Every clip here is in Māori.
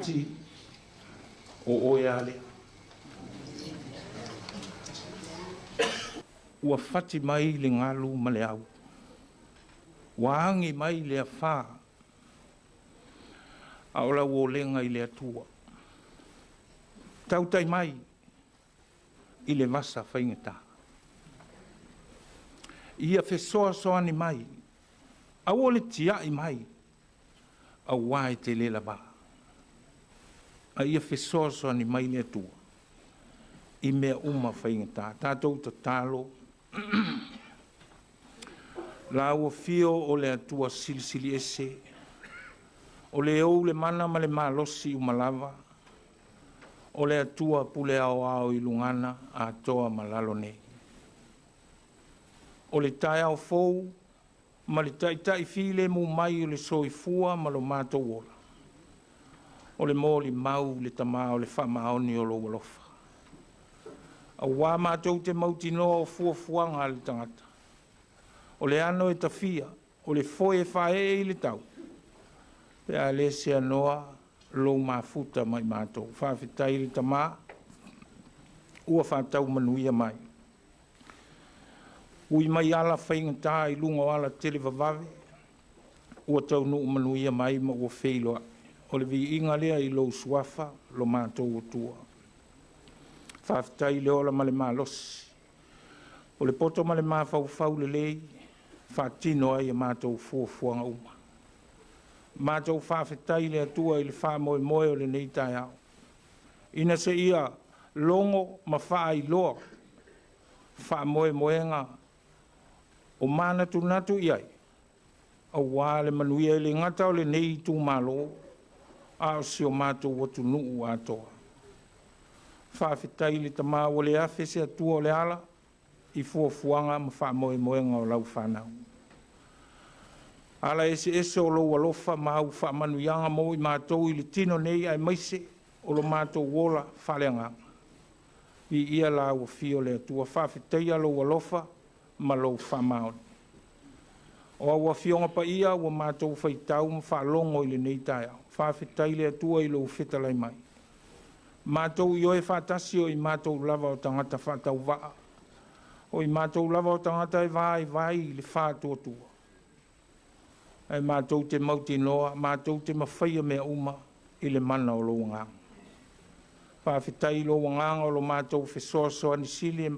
fati o oiale. Ua fati mai le ngalu ma le au. Waangi mai le wha. Aola wolenga i le atua. Tautai mai i le masa whaingata. Ia fesoa soani mai. Au le tia i mai. Au wae te le lava. A ia fesoa soani mai le atua. I mea uma whaingata. Tātou ta talo. La ua fio o le atua silisili ese. O le au le mana ma le malosi umalava. O le atua pule ao ao i lungana a toa malalo nei. O le tai au fou, ma le tai file mu mai o le soifua ma lo mato wola. O le moli mau le tama o le whamaoni o lo walofa. A wā mātou te mauti noa o fuafuanga le tangata. O le ano e tawhia, o le foe whae i le tau. Pea le sea noa lo mafuta mai mātou. Whawhitai le tama, ua whātau manuia mai. Ui mai ala whaingata i lunga o ala tele vavave. Ua tau nuu manuia mai ma ua wheiloa. O le vi inga lea i lo suafa, lo mātou o tua. Whawhitai le ola ma le mālosi. O le poto ma le māwhau le lei, whaatino ai a mātou fuafuanga uma. Mātou whawhitai le atua i le whamoe moe o le nei tai au. Ina se ia longo ma wha i loa. Whamoe moenga o mānatu natu iai. A wāle manuia le ngata o le nei Itumalo. A o si o mātou watu nuu atoa. Whawhitai le tamā o le awhi se atua o le ala. I fuafuanga ma whamoe moenga o lau whanau. Ala ese o lo walofa ma au whamanuianga mo i mātou i le tino nei ai maise o lo mātou wola whaleanga. I ia la ua fio le atua whawhitai a lo walofa ma lo whamaoni. O ua fionga pa ia ua mātou whaitau ma whalongo i le nei tai au. Whawhitai le atua i lo whitalai mai. Mātou i oe whatasi o i mātou lava o tangata whatau waa. O i mātou lava o tangata e vai le whātua tua. Ai mātou te mauti noa, mātou te mawhaia mea uma i le mana o lo ngang. Whawhitai lo ngang o lo mātou whesoasoa ni sili e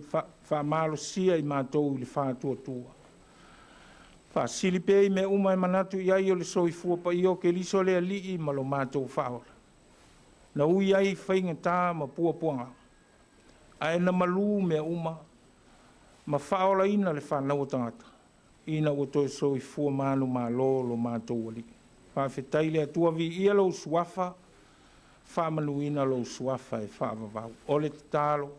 whamalo sia i mātou i le whātua tua. Whasili pe i mea uma e manatu i ai o le soifua pa i o ke liso le alii ma lo mātou whaora. Na ui ai whainga tā ma puapuanga. Ai na malu mea uma ma whaola ina le whanau tangata. Ina o toi soifua manu ma lo mātou wali. Whawhitai le atua vi ia lo suafa, whamanuina lo suafa e whaavavau. O le talo,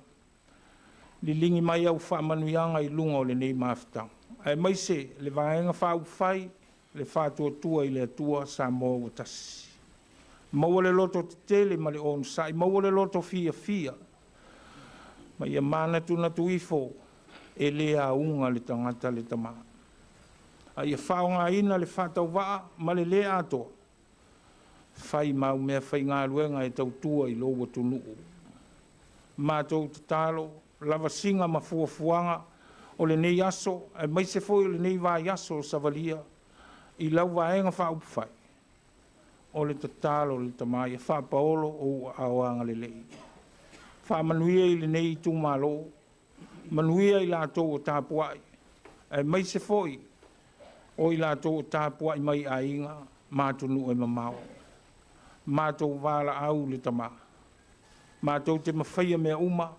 li lingi mai au whamanuianga i lunga o le nei mawhitang. Ai maise, le vaenga whau whai, le whātua tua i le atua sa mō o tasi. Maua le loto te tele ma le onsai, maua le loto fia. Ma ia mana tuna tuifo, e lea unga le tangata le tamaa. A ia whaonga ina le whātau waa, ma le lea atoa. Whai mau mea whai ngā luenga e tau tua i loa tunuu. Mātou te talo, lava singa ma fuafuanga, o le nei aso, e mai se foi o le nei vai aso o Savalia, i lau vaenga whaupuwhai. O le tatalo le tamai, whapaolo o aoanga le lei. Whamanuia i le nei Itumalo, manuia i lātou o tāpuai. E mai se foi, o i lātou o tāpuai mai a inga, mātunu e mamao. Mātou wala au le tamā. Mātou te mawhaia mea uma,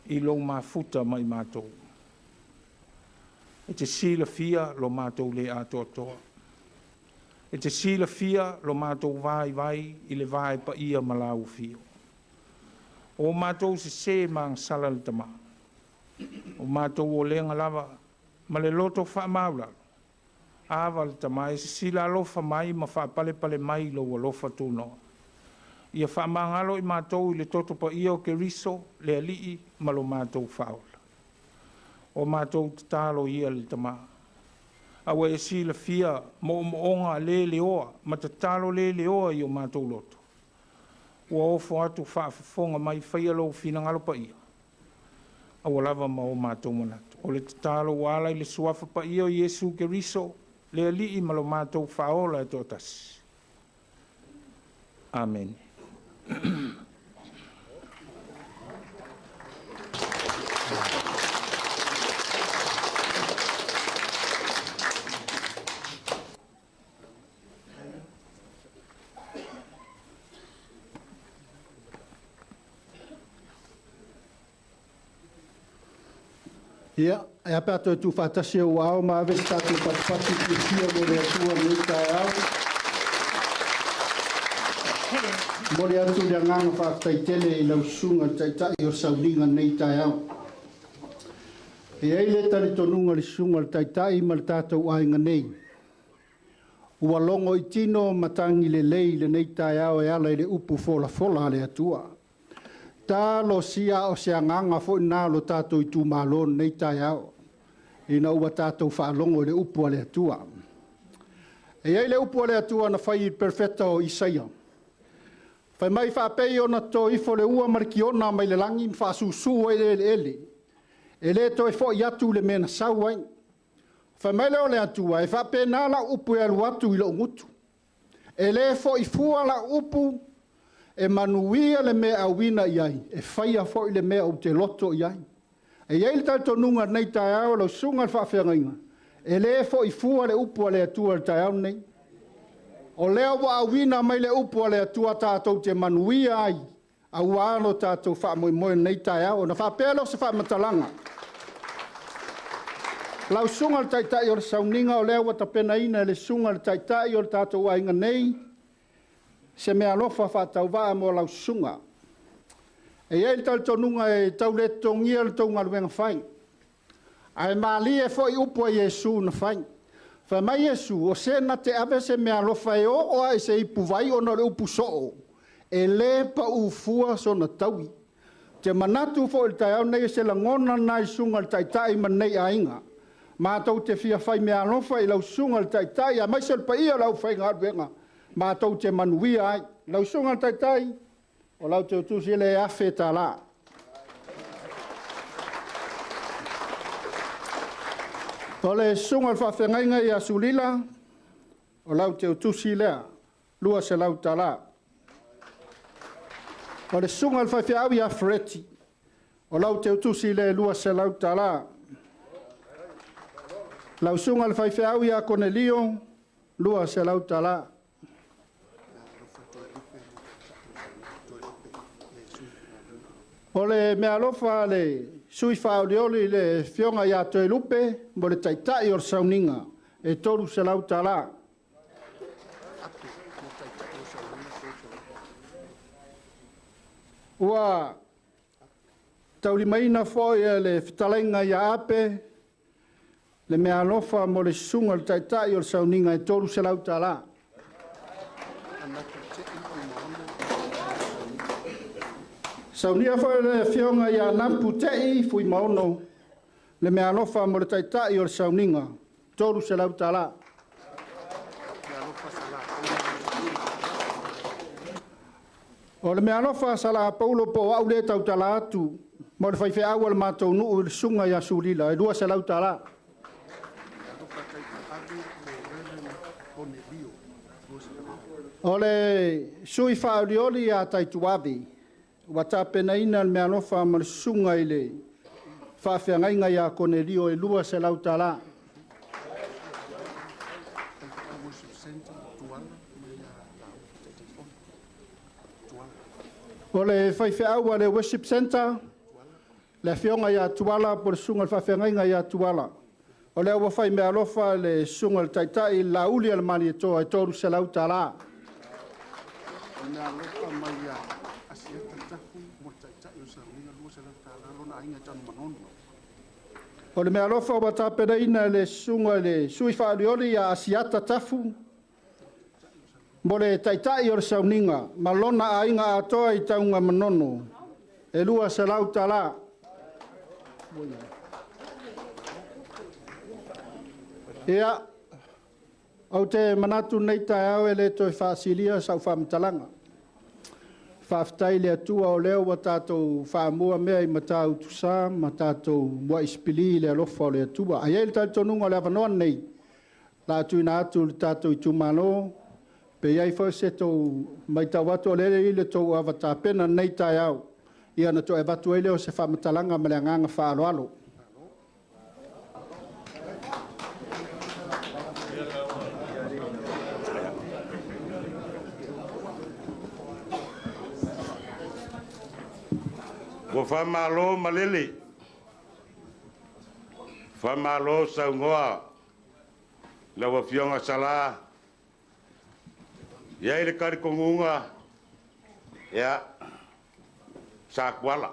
i lo mafuta mai mātou. E te sila fia lo mātou le atoa toa. E te sila fia lo mātou vai i le vai pa ia malau fio. O mātou se maang sala le tamā. O mātou o lenga lava, ma le loto wha maula. Awa le tamā, e se sila alofa mai ma wha pale mai lo alofa tūnoa. Ia wha mangalo i mātou i le toto pa ia o ke riso, le alii ma lo mātou whaola. O mātou te talo ia le tamā. Awa e sila fia mo onga le oa, ma te talo le oa i o mātou loto. ua ofo atu whaafafonga mai whaia lo finangalo pa ia. Awa lava ma o mātou manatu. O le tatalo wala i le suafa pa ia o Yesu Keriso, le alii ma lo mātou whaola e tōtasi. Amen. Ia, e apato tu fatasi o ao ma ave statu patpati ki sia mo le atua ni tai au. Mo le atu le nganga whaatai tele i lau sunga tai o sauringa nei tai au. E eile tari tonunga le sunga tai ma le tātou ainga nei. Ua longo i tino matangi le lei le nei tai au e ala i le upu fola le atua. Tā lo sia o se anganga fo ina lo tātou Itumalo nei tai au. Ina ua tātou whaalongo le upu le atua. E ei le upu le atua na whai perfecta o Isaia. Whai mai whapei o na to ifo le ua marikiona mai le langi whaasusu e le ele. E le to e fo i atu le mena sauai. Whai mai leo le atua e whapei nala upu e alu atu i lo ngutu. E le fo i fua la upu e manuia le mea awina iai, e whaia fo i le mea o te loto iai. E iei le tai tonunga nei tai au lau sunga le whaafengainga. E le fo i fua le upua le atua le tai au nei. O leo wa awina mai le upua le atua tātou te manuia ai, a uano tātou whaamoimoe nei tai au, na whaapelo se whaamatalanga. Lau sunga le tai o le sauninga o leo wata pena ina le sunga le tai o le tātou ainga nei, se mea lofa whātau waa mo lau sunga. E ei tau tonunga e tau le tongia le tonga luenga whai. Ai maali e fo i upua Yesu na whai. Whai mai Yesu, o se na te ave se mea lofa e o ai se ipu vai o na le upu soo. E le pa ufua so na taui. Te manatu fo il tai au nei se la ngona nai sunga le tai ma nei ainga. Ma tau te fia whai mea lofa i lau sunga le tai a mai se pa ia lau whai ngā ruenga. Ma tau te manuia ai, lau sunga tai, o lau te utusi le afe tā la. O le sunga le whawhengainga i asulila, o lau te utusi lea, lua se lau tā la. O le sunga le whawheau i afreti, o lau te utusi le lua se lau tā la. Lau sunga le whawheau i a Cornelio, lua se lau tā la. O le mea lofa le sui whaolioli le fionga i ato e lupe, mo le taitai o sauninga, e toru se lau tala. Ua taurimaina foi e le fitalenga i ape, le mea lofa mo le sunga le taitai o sauninga, e toru se lau tala. Saunia foi le fionga ia nampu tei fui maono le mea lofa mo le taitai o le sauninga. Toru se lau tala. O le mea lofa sala paulo po au le tau tala atu. Mo le whaife awa le mātou nuu le sunga ia surila. E lua se lau tala. O le sui whaorioli a taituavi. Wa tapena ina le mea lofa ma le sunga i le whawhengainga i a Cornelio e lua se lau tala. O le whaiwheaua le worship center, le whionga i a tuala po le sunga le whawhengainga i a tuala. O le awa whai mea lofa le sunga le taitai la uli al mani e toa e toru se lau tala. O le mea lofa o watapena ina le sunga le sui whaariori a asiata tafu. Mo le taitai o le sauninga, ma lona a inga atoa i taunga manono. E lua se lau tala. Ia, au te manatu nei tai au e le toi whaasilia sau whamitalanga. whaafitai le atua o leo wa tātou whaamua mea I matau tusa, ma tātou mua ispili le alofa o le atua. Ai le tātou nunga le avanoa nei, la atu ina atu le tātou Itumalo, pe iai fo se tau mai tau atu o lele I le tau avatapena nei tai au. Ia na tau e vatu ele o se whaamatalanga ma le anganga whaaloalo. Wa whamalo malele. Whamalo saungoa. La wa fionga sala. Ia ile kari kongunga. Ia. Sakwala.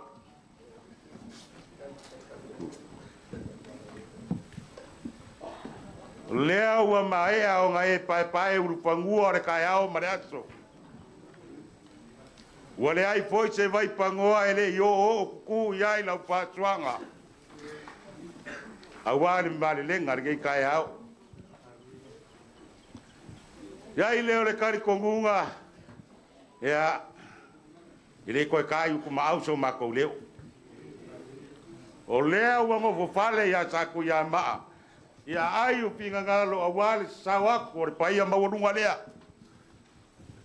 Lea ua maea o ngai pai urupangua re kai ao mareaso. Wale ai foi se vai pangoa ele yo o ku yai la pasuanga. Awali mbali lenga ngai kai ao. Yai leo le kari kongunga. Ya. Ile ko kai ku mau so mako leo. O leo wa mo fale ya saku ya ma. Ya ai u pinga ngalo awali sawa ko pai ma wonunga lea.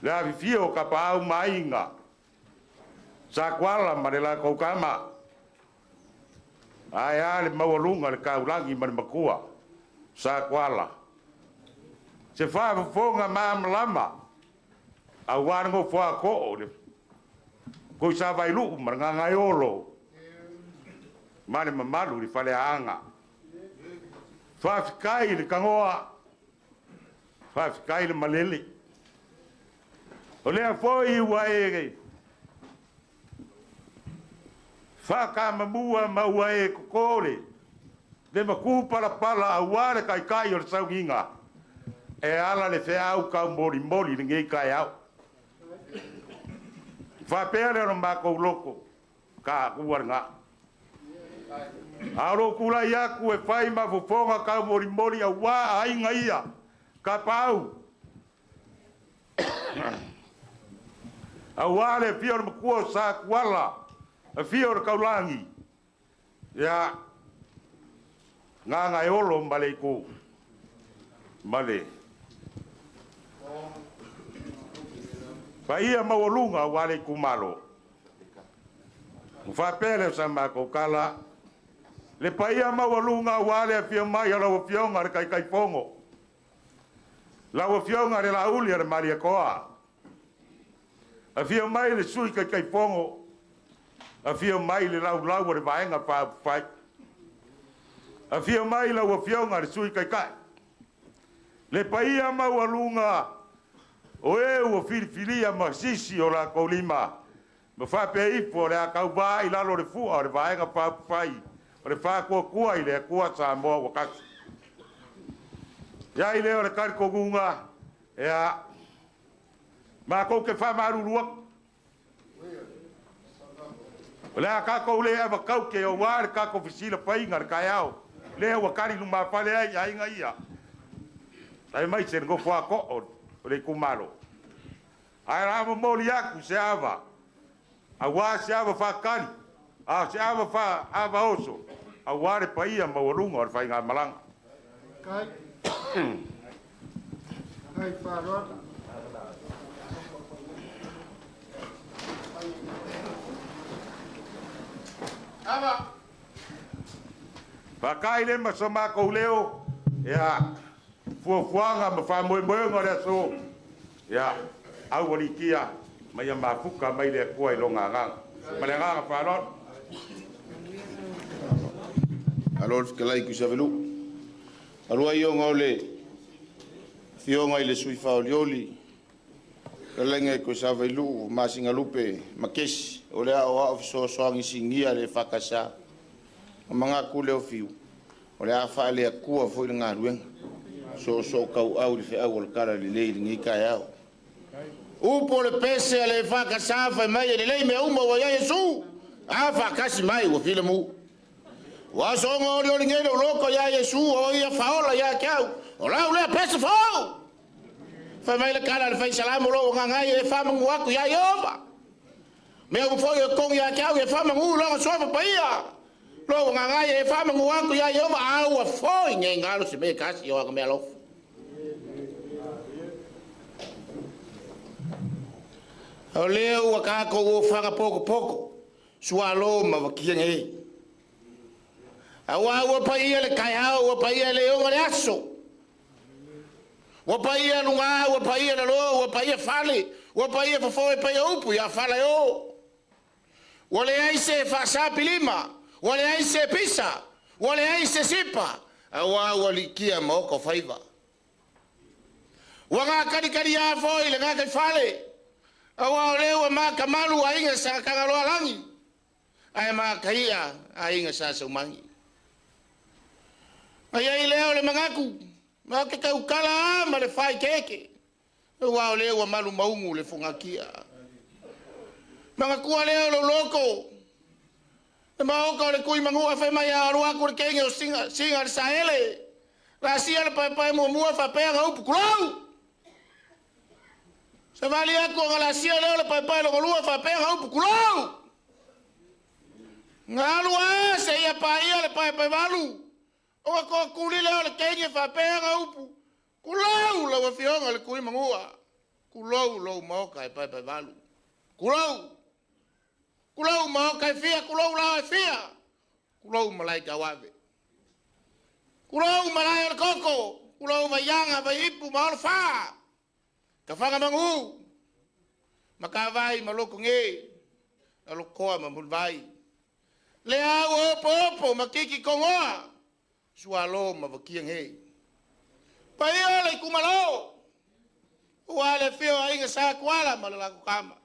La vivio kapau mainga. Sakwala marela kokama. Ai ale mawalunga le kaulangi man makua. Sakwala. Se fa fonga mam lama. Awango fa ko. Ko sa vai lu maranga yolo. Mane mamalu li fale anga. Fa kai le kangoa. Fa kai le malele. Ole foi wae. Whaka mamua maua e kokore. Le maku pala aware kai o le sauginga. E ala le wheau kau mori le ngei kai au. Whapea le mako loko. Ka kuaranga. Aro kula iaku e whai mafufonga kau mori a wā ainga ia. Ka pau. Awale pia le makua sa kuala. A fio o kaulangi. Ya. Nganga e olo mbale ko. Mbale. Paia mawalunga wale kumalo. Mfapele sama ko kala. Le paia mawalunga wale a fio mai ala o fionga re kai fongo. La o fionga re la uli re maria koa. A fio mai le sui kai fongo. A fio mai le lau re vaenga fai. A fio mai lau a fionga re sui kai. Le paia mawalunga. O e ua filifilia ma sisi o la kolima. Ma fa pe ifo le a kau vai lalo re fua o re vaenga fai. O re fa kua i le kua sa moa wakasi. Ia i leo le kari kogunga. Ea. Ma kou ke fa marurua. Le a kako le ava kau ke o wāre kako Faleseela painga re kai au. Le ua kari luma pale ai ainga ia. Ai mai se ngo fua ko o le kumalo. Ai rama moli aku se ava. A wā se ava fa kari. A se ava fa ava oso. A wāre paia mawalunga o re whainga malanga. Kai. Kai whārota. Ava. Pakai le masama ko leo. Ya. Fuanga ma fa moe ngore so. Ya. Au wali kia. Mai ma fuka mai le ko ai longa nga. Ma le nga fa lot. Alor kelai ku savelu. Alua yo ngole. Fionga ile sui faolioli. Kalenge ko savelu masinga lupe makesi. Ole a ofiso soangi singia le fakasa. Manga kule o fiu. Ole a fa le kua foi nga ruenga. So kau au le fe au le kara le le ngi kai au. Upo le pese le fakasa fa mai le le me uma wa Yesu. A fakasi mai o filmu. Wa so ngori o ngelo loko ya Yesu o ia faola ya kau. Ola ule pese fo. Fa mai le kara le fa salamu lo nga ngai e fa mangu aku ya Yehova. Me o foi o kong ya kia e fama ngu lo so pa ia. Lo nga nga e fama ngu aku ya yo au foi nge ngalo se me kasi yo ka me lo. O leo o ka ko o fanga pouco pouco. Sualo ma vakia nge. Awa o pa ia le kai au o pa ia le o le aso. O pa ia lunga o pa ia lo o pa ia fale. O pa ia fo pa ia upu ya fala yo. Wale ai se fasa pilima, wale ai se pisa, wale ai se sipa, awa wali kia moko faiva. Wanga kari ya foi le ngaka fale. Awa lewa maka malu ainga sa kangalo langi. Ai maka ia ainga sa sumangi. Ai leo le mangaku, maka ka ukala ma le fai keke. Awa lewa malu maungu le fungakia. Mga kuha leo lo loko. E maoka le kui mangua whai mai a aroa kore kenge o singa le saele. La sia le pai mua whapea ga upu kulau. Se vali aku nga la sia leo le pai lo galua whapea ga upu kulau. Nga alua se ia le pai valu. O nga koa kuli leo le kenge whapea ga upu. Kulau la wafionga le kui mangua. Kulau lo maoka e pai valu. Kulau. Kulau mau kai fia, kulau la fia. Kulau malai ka wave. Kulau malai al koko, kulau mayanga ba ipu mau fa. Ka fanga mangu. Maka vai maloko nge. Alo koa mamul vai. Le au opo makiki kongoa. Sualo mavakia nge. Pa ia le kumalo. Wale fio ainga sa kuala malala kama.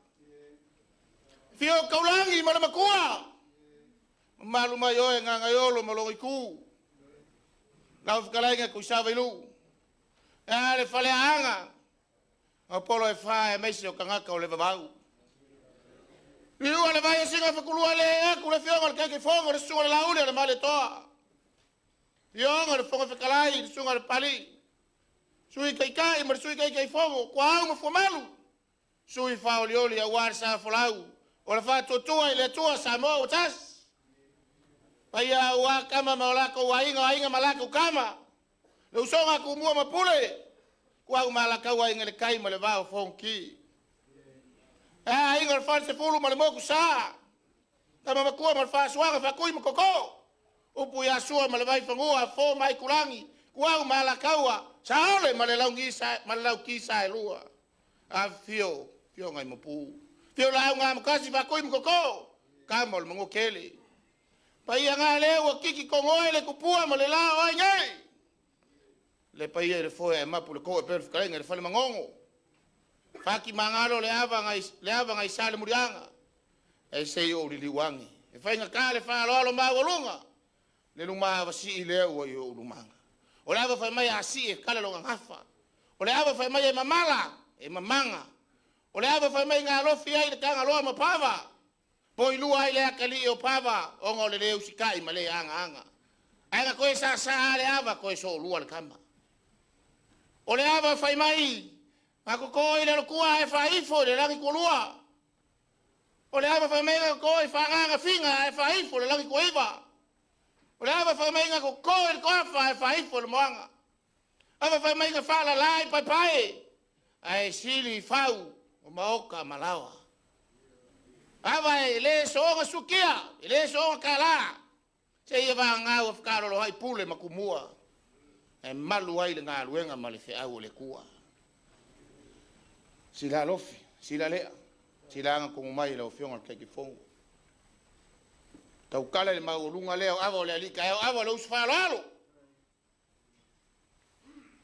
Fio kaulangi mana makua. Malu mayo e nganga yolo malongi ku. Lau fikalai ku sawa ilu. Le fale anga. Apolo e fa e meisi o kangaka o le vavau. Iu ale vai singa fakulua le aku le fionga le keke fonga le sunga le laule le male toa. Fionga le fonga fikalai le sunga le pali. Sui kai mar sui kai fongo. Kwa au mafuamalu. Sui fa olioli a war sa folau. O le fa totua i le tua sa mo o tas. Paia ua kama maolako ua inga malako kama. Le usonga ku mua mapule. Kua umalaka ua inga le kai ma le vao fonki. Inga le fa se fulu ma le moku sa. Kama makua ma le fa suanga fa kui makoko. Upu ya sua ma le vai fangua fo mai kulangi. Kua umalaka ua sa ole ma le lau kisa e lua. A fio ngai mapu. Tio la nga makasi va koi mkoko. Kamo le mango kele. Pa ia nga leo kiki kongoe le kupua ma le la oi ngai. Le pa ia le foe e mapu le koe perf kalenga le fale mangongo. Faki mangalo le ava ngai sale murianga. E se yo li liwangi. E fai nga kale fa lo ma walunga. Le luma vasi leo yo lumanga. O le ava fai mai asi e kale lo ngafa. O le ava fai mai e mamala e mamanga. O le ava fai mai ngā lofi ai le kanga loa ma pava. Po i lua ai le akali o pava. Onga le leo sikai ma le anga. Ainga koe sa le ava koe so lua le kama. O le ava fai mai. Ako koe le lokua e fa ifo le langi ko lua. O le ava fai mai ngā koe fa nganga finga e fa ifo le langi ko iwa. O le ava fai mai ngā koe le koafa e fa ifo le moanga. Ava fai mai ngā fa la lai pai. Ai sili fau. O maoka malawa. Ava le soonga sukia, le soonga kala. Se ia va ngā o whakaro lo hai pule makumua. E malu ai le ngā luenga ma le whiau le kua. Sila lofi, sila lea. Sila anga kongu mai le o fionga keki fongo. Tau kala le maulunga leo, ava o le alika eo, ava o le uswhalo alo.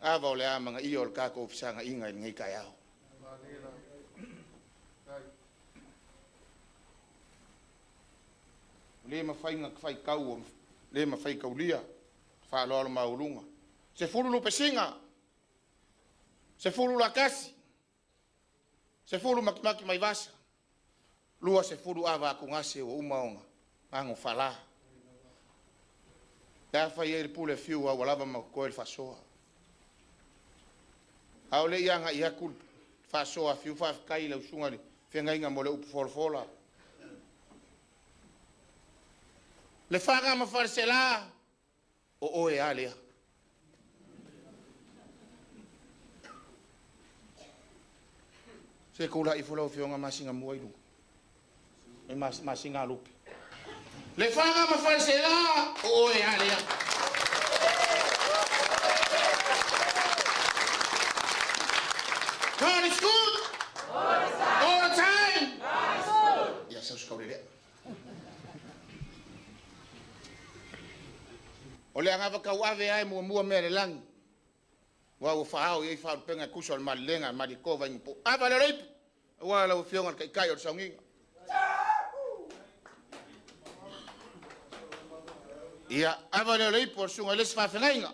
Ava o le amanga iyo le kako ofisanga inga i ngai kai ao. Le mafai nga fai kau le mafai kaulia fa lo maulunga se fulu lo pesinga se fulu la kasi se fulu makimaki mai vasa lua se fulu ava ku ngase o umaonga ango fala da fai ele pule fiu wa lava ma ko el fasoa au le yanga ia kul fasoa fiu fa kai le usunga le fenga inga mole up folfola Lefaga ma Faleseela o oe alea. Se kula I fulau fionga masinga muailu. E masinga lupi. Lefaga ma Faleseela o oe alea. God is good. All the time. Ja, zo skoude dia. O le anga ka wave ai mua mere lang. Wa o faao e fa penga kusol malenga malikova impo. Ava le rip. Wa la o fionga kai o sangi. Ia ava le rip por sunga les fa fenga.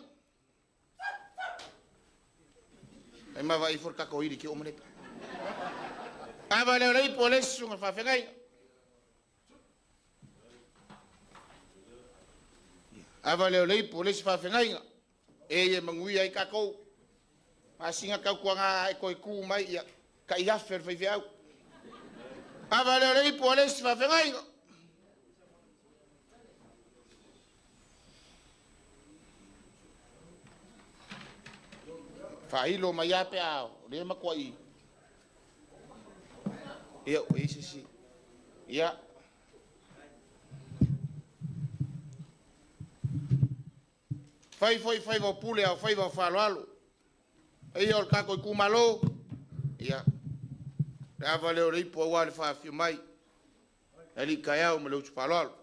E ma vai for ka ko iri ki o mone. Ava le rip por les sunga fa fenga. Ava leo lei polisi fa fengainga e mangui ai kako asinga ka kuanga e koi ku mai ia ka ia fer vai viau ava leo lei polisi fa fengainga fa ilo mai ape ao le makwai ia o isi ia fai vo pule au fai vo falo e o ka ko Itumalo ia dava le ori po wa le fa fi mai ali kaya o melo falo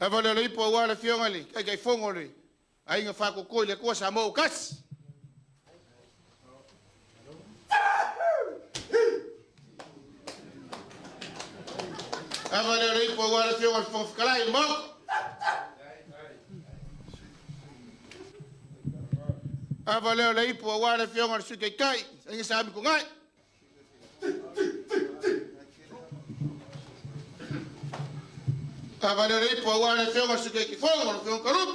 ava le ori po wa le fiona ali kai fongo le ai nga fa ko le ko sa mo kas ava le rei po wala fio al fof kala mo ava le rei po wala fio al su kai ngi sabi ko ngai ava le rei po wala fio al su kai fo al fio karup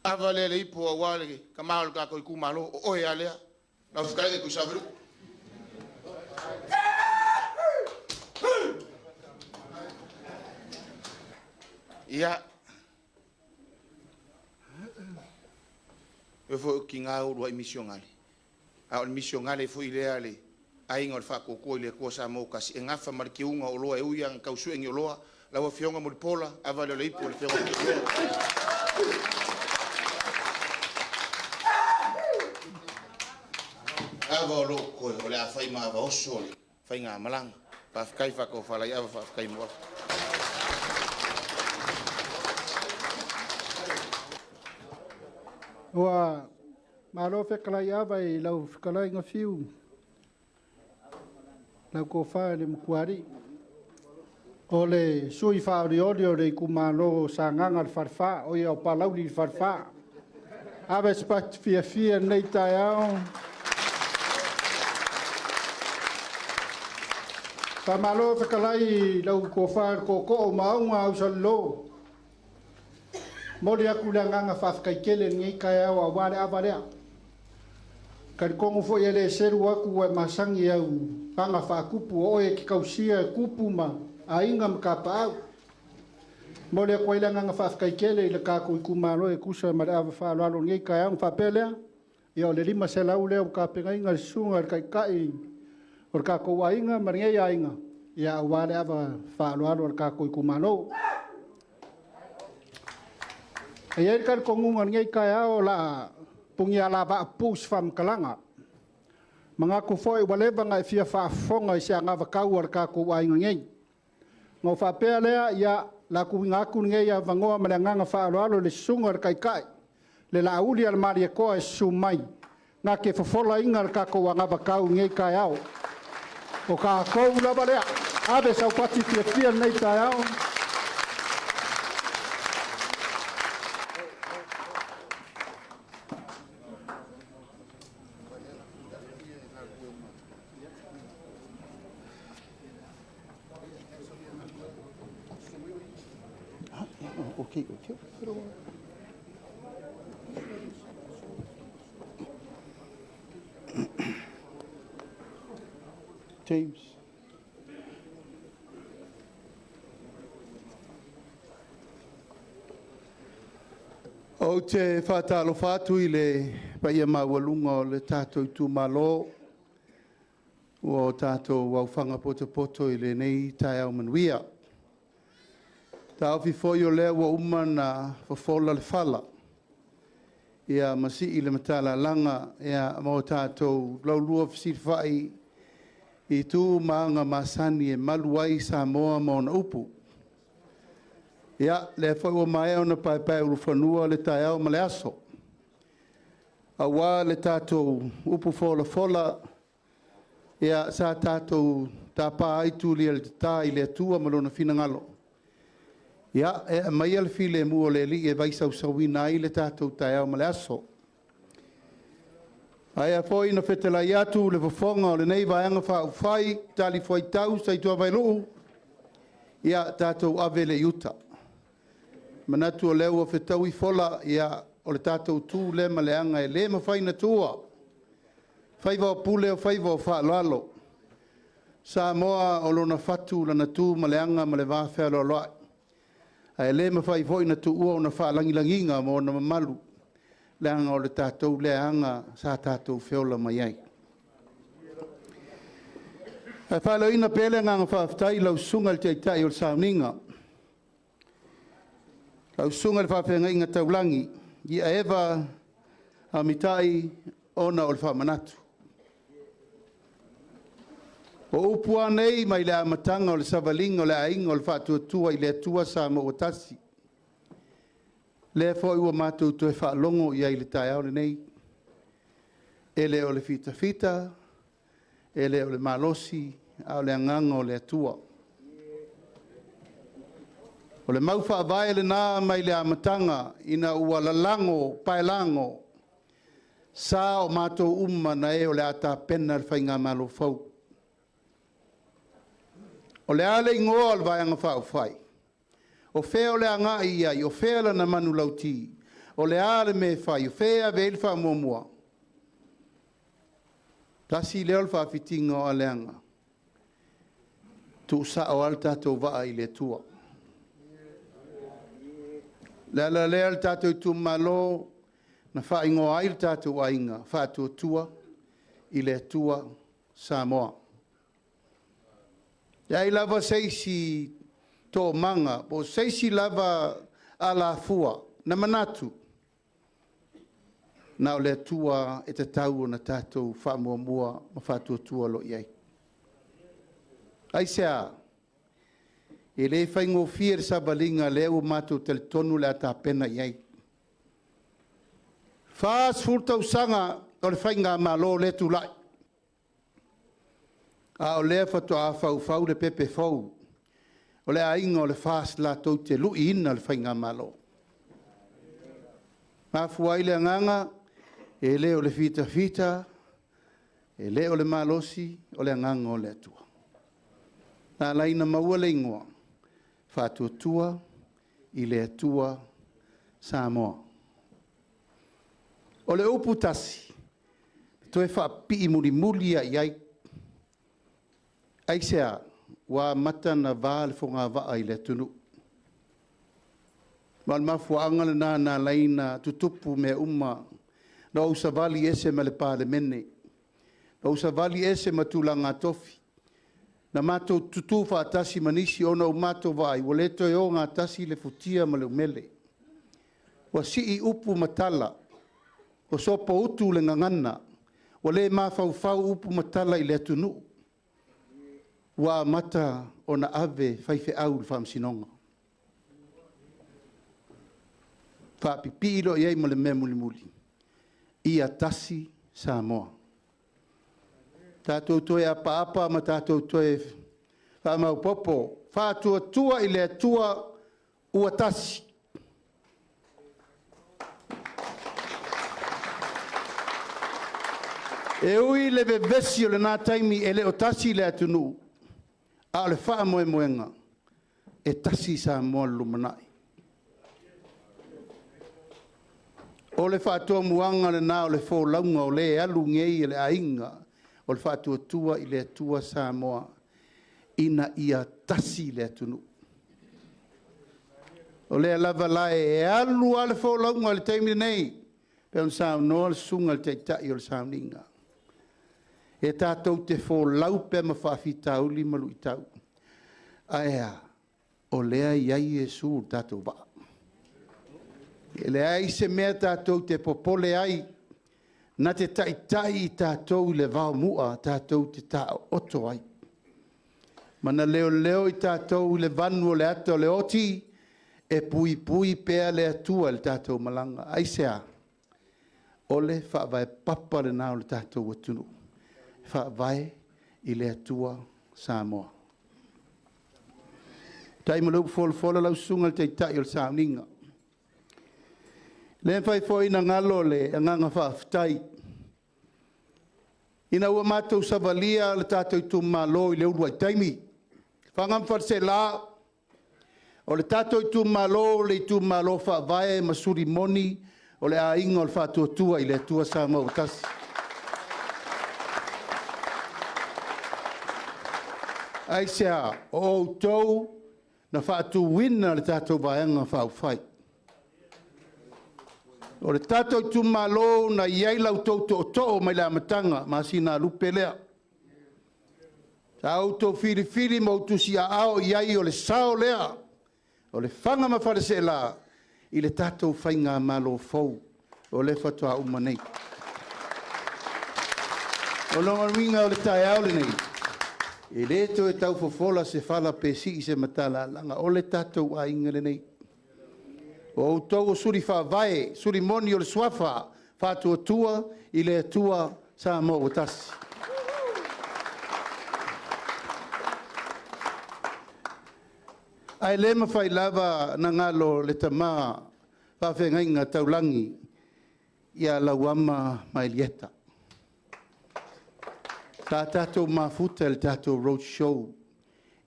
ava le rei po wala kamal ka ko Itumalo o e alea la fukale ku savru ia e fo kinga o wa missionale a missionale fo ile ale ai ngol fa ko le ko sa mo kasi engafa marki unga o loa e uya ka usu engi loa la wa fionga mo pola ava le ipo le fionga ava lo ko o le afai ma va oso fai nga malang pa kai fa ko fa la ava fa kai mo Wa malo fe kala ya vai lau kala nga fiu. Lau ko fa le mkuari. Ole sui fa o le Itumalo sanganga al farfa o ia pa lau li farfa. Ave spat fia nei taiao. Pa malo fe kala lau ko fa ko maunga usalo. Mori aku nganga fafkai kele ngai kaya wa wale avarea. Kan kongo fo ele seru aku wa masangi au panga fa kupu o e kausia kupu ma ainga mkapa. Mori aku nganga fafkai kele le ka ko Itumalo e kusa ma ava fa lalo ngai kaya un papele. Ia le lima sela ule o ka penga inga sunga kai o ka ko ainga ma ngai ainga. Ia wale ava fa lalo ka ko Itumalo. Ia kan kongungan ngai kaya o la pungia la ba pus fam kalanga. Mangaku foi wale banga fia fa fonga sia ngava kau ka ko ai ngai. Ngo fa pele ya la ku ngaku ngai ya vangoa malanga fa alo le sunga kai. Le la uli al mari ko e sumai. Na ke fofola inga ka ko ngava kau ngai kaya o. O ka ko la bale ave sa pati fia nei kaya o. James. O te whātalo whātu I le paia mawalunga o le tātou Itumalo o tātou wauwhanga poto I le nei tai au manuia. Tā awhi foi o lea wa umana whawhola le whala. Ia masi I le matala langa ia mo tātou laulua whai I tū maanga masani e maluai Samoa mo na upu. Ia, le foi o mai o na pai uru whanua le tai au ma le aso. Awa le tātou upu fola. Ia, sa tātou tā pā aitu li le tā I le atua malona fina ngalo. Ia, e mai al file mua le li e vaisau sawina I le tātou tai au ma le aso. Aia foi na whetela I atu le wafonga o le nei vaianga whai, tali foi tau sa I tua vai luu. Ia, tātou ave le yuta. Manatu o leo o whetau I fola ia o le tātou tū le maleanga e le mawhaina tua. Whaiva o pule o whaiva o whaalalo. Sa moa o lona whatu lana tū maleanga ma le wāwhea lo loai. Ai le mawhai voina tu ua o na whaalangilanginga mo na mamalu. Leanga o le tātou leanga sa tātou whiola mai ai. Ai whaalo ina pele nganga whaafitai lau sunga le teitai o le sauninga. Lau sunga le whawhenga inga taulangi, I a ewa a mitai ona o le whamanatu. O upua nei mai le amatanga o le savalinga o le ainga o le whatuatua I le atua sa mo o tasi. Le foi ua mātou tu e whaalongo I ai le tai au le nei. E le o le fita, e le o le malosi, au le anganga o le atua. O le mau whaavae le nā mai le amatanga ina ua lalango, paelango, sa o mātou na e o le ata pena le whainga malo fau. O le ale ingoa le vaianga whai. O whea o le anga ai, o whea la na manu lauti. O le ale me whai, o whea vele wha mua. Tasi leo le whaafitinga o aleanga. Tu sa o al tātou waa I le tua. Le lea le tātou Itumalo na whaingo ai le tātou ainga, whātua tua I le tua Samoa. Iai lava seisi tō manga, po seisi lava ala fua, na manatu. Na o le tua e te tau o na tātou whamua mua ma whātua tua lo iai. Ai sea, e le whaingo whier sa balinga leo mātou tel tonu le ata pena iai. Whaas furtau sanga o le whainga malo le tu lai. A o lea whatua a whau le pepe whau. O le ainga o le whaas la tau te lui ina le whainga malo. Mafua ile anganga, e le o le fita, e le o le malosi, o le anganga o le atua. Nā laina maua le ingoa. Whātua tua I le atua Samoa. O le upu tasi, toe whaapi I muli ai. Ai sea, wa mata na vā le whonga waa I le tunu. Mal mafuanga le nā laina tutupu me na usavali ese ma le pāle mene. Na usavali ese ma tūlanga tofi. Na mātou tutu whaatasi manisi ona o mātou vai, wa le toi o ngā tasi le futia ma le umele. Wa si I upu matala, o sopo utu le ngangana, wa le mawhau upu matala I le atunu. Wa mata o na ave whaife au le whamsinonga. Whaapipi ilo iei ma le mea muli. Ia tasi Samoa. Tātou toe apa ma tātou toe whamau popo. Whātua tua I le atua ua tasi. E ui le vevesi o le nā taimi e le o tasi le atunu. A le wha moenga. E tasi Samoa lumanai. O le whātua muanga le nā o le fōlaunga o le alu ngei le ainga. o le whaatuatua i le atua Samoa ina ia tasi le atunu. O le lava lae e alu ale wholaunga le teimi nei, pe on sao noa le sunga le teitai o le sauninga. E tātou te wholau pe ma whawhita uli malu i tau. Aea, o lea iai e su tātou ba. E lea i se mea tātou te popole ai, na te taitai i tātou le vau mua, tātou te tā oto ai. Mana leo leo i tātou le vanu o le ato le oti, e pui pui pea le atua le tātou malanga. Aisea, ole whaavai papa le nao le tātou atunu. Whaavai i le atua Samoa. Tai malau fola lau sunga le teitai o le sauninga. Le whai fwoi na ngalo le anganga whaaftai. Ina ua mātou savalia le tātou Itumalo i le urua i taimi. Whangam Faleseela. O le tātou Itumalo, le Itumalo whaavae masuri moni, o le ainga o le whaatuatua i le atua Samoa o tasi. Aisea, o tau na whaatuwina le tātou vaenga whaufai. O le tātou Itumalo na iai lau tau to mai le amatanga, masina lupe lea. Ta auto fili mautusi a ao iai o le sao lea. O le whanga ma Faleseela i le tātou whainga malo fau o le whatua umanei. O longa winga o le tae aole nei. E le to e tau fofola se whala pesi i se matala langa o le tātou a ingale nei. O tau o suri whaavae, suri moni o le swafa, whatua tua i le atua Samoa o tasi. Ai le mawhai lava na ngalo le tama whawhengainga taulangi ia lauama mai lieta. Tā tātou mafuta le tātou Roadshow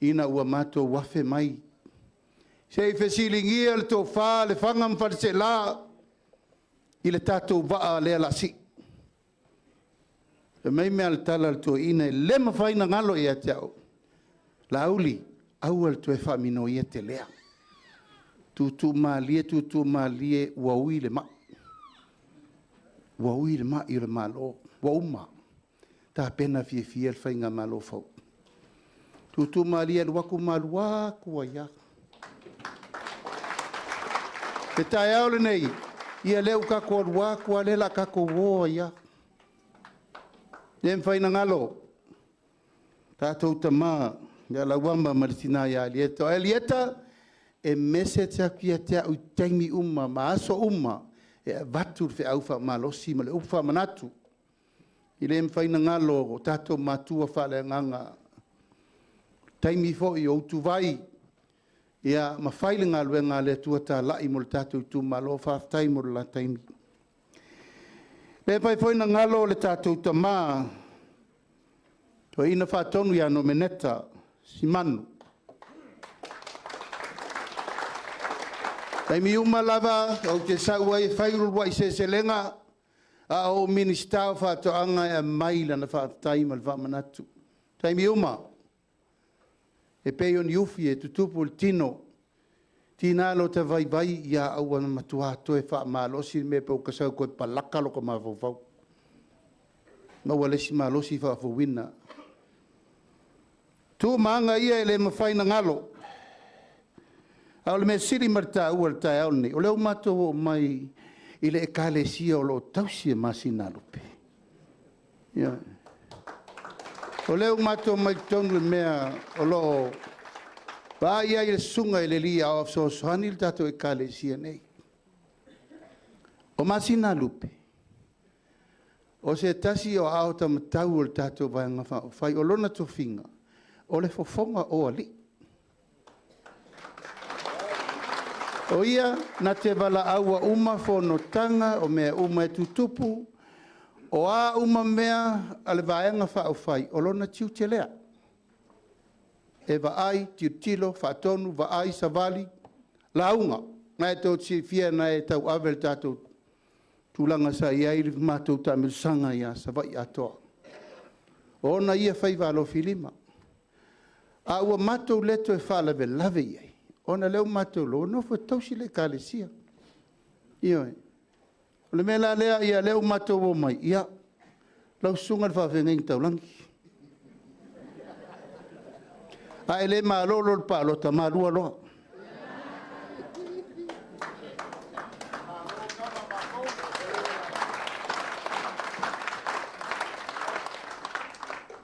ina ua mātou wafe mai. Sei whesilingia le tō whā le whangam Faleseela i le tātou waa le alasi. E mei mea le tala le tō ina le mawhai na ngalo ia te au. La auli. Awal tu e whamino ia te lea. Tutu malie waui le ma. Waui le ma i le malo. Wauma. Tā pena fie le whainga malo fau. Tutu malie le waku maluaku ia. Te tae aole nei. Ia leu kako aluaku a lela kako woa ia. Nen whaina ngalo. Tātou tamaa. Ya la wamba martina ya lieta. Lieta e mese te akia te au taimi uma, maaso uma, e vatur fe aufa malosi, ma le ufa manatu. I le mwhaina ngalo o tato matua whale nganga. Taimi fo i o tuvai. Ia mawhaile ngā luenga le tuata lai mo le tato Itumalo, whaftai mo la taimi. Le whaina ngalo le tato Tama. To ina whatonu ya no meneta. Si manu. Taimi uma lava, au te saua e whairurua i se lenga, a o ministau whatoanga e maila na whataima le whamanatu. Taimi uma, e peion iufi e tutupu le tino, tina lo te vai ia aua na matua toe whamalosi me pe o kasau koe palaka loko mawawau. Maua lesi malosi whawawina. Tu maanga ia e le mawhaina ngalo. Au le me siri marta ua le tae aone. O leo mato mai i le ekalesia o lo tausia masina lupe. O leo mato mai tonu le mea o lo ba ia i le sunga i le lia o so sohani le tato ekalesia nei. O masina lupe. O se tasi o ao tamatau o le tato vanga whai o lona tofinga. O le fofonga o ali. O ia, na te wala aua uma whanotanga o mea uma e tutupu, o a uma mea ale vaenga whaofai, o lona tiu te lea. E vaai, tiu tilo, whaatonu, vaai, savali, launga. Ngai tau ti fia na e tau avel tātou tūlanga sa iai, mātou tāmil sanga ia, savai atoa. Ona ia fai valo filima. A ua matou leto e whalave lave iei. Ona leo matou lo, no fo tausi le kalesia. Ioi. O le mela lea ia leo matou o mai. Ia. Lau sunga le whawhenga taulangi. A ele ma lolo le pa lota ma lua loa.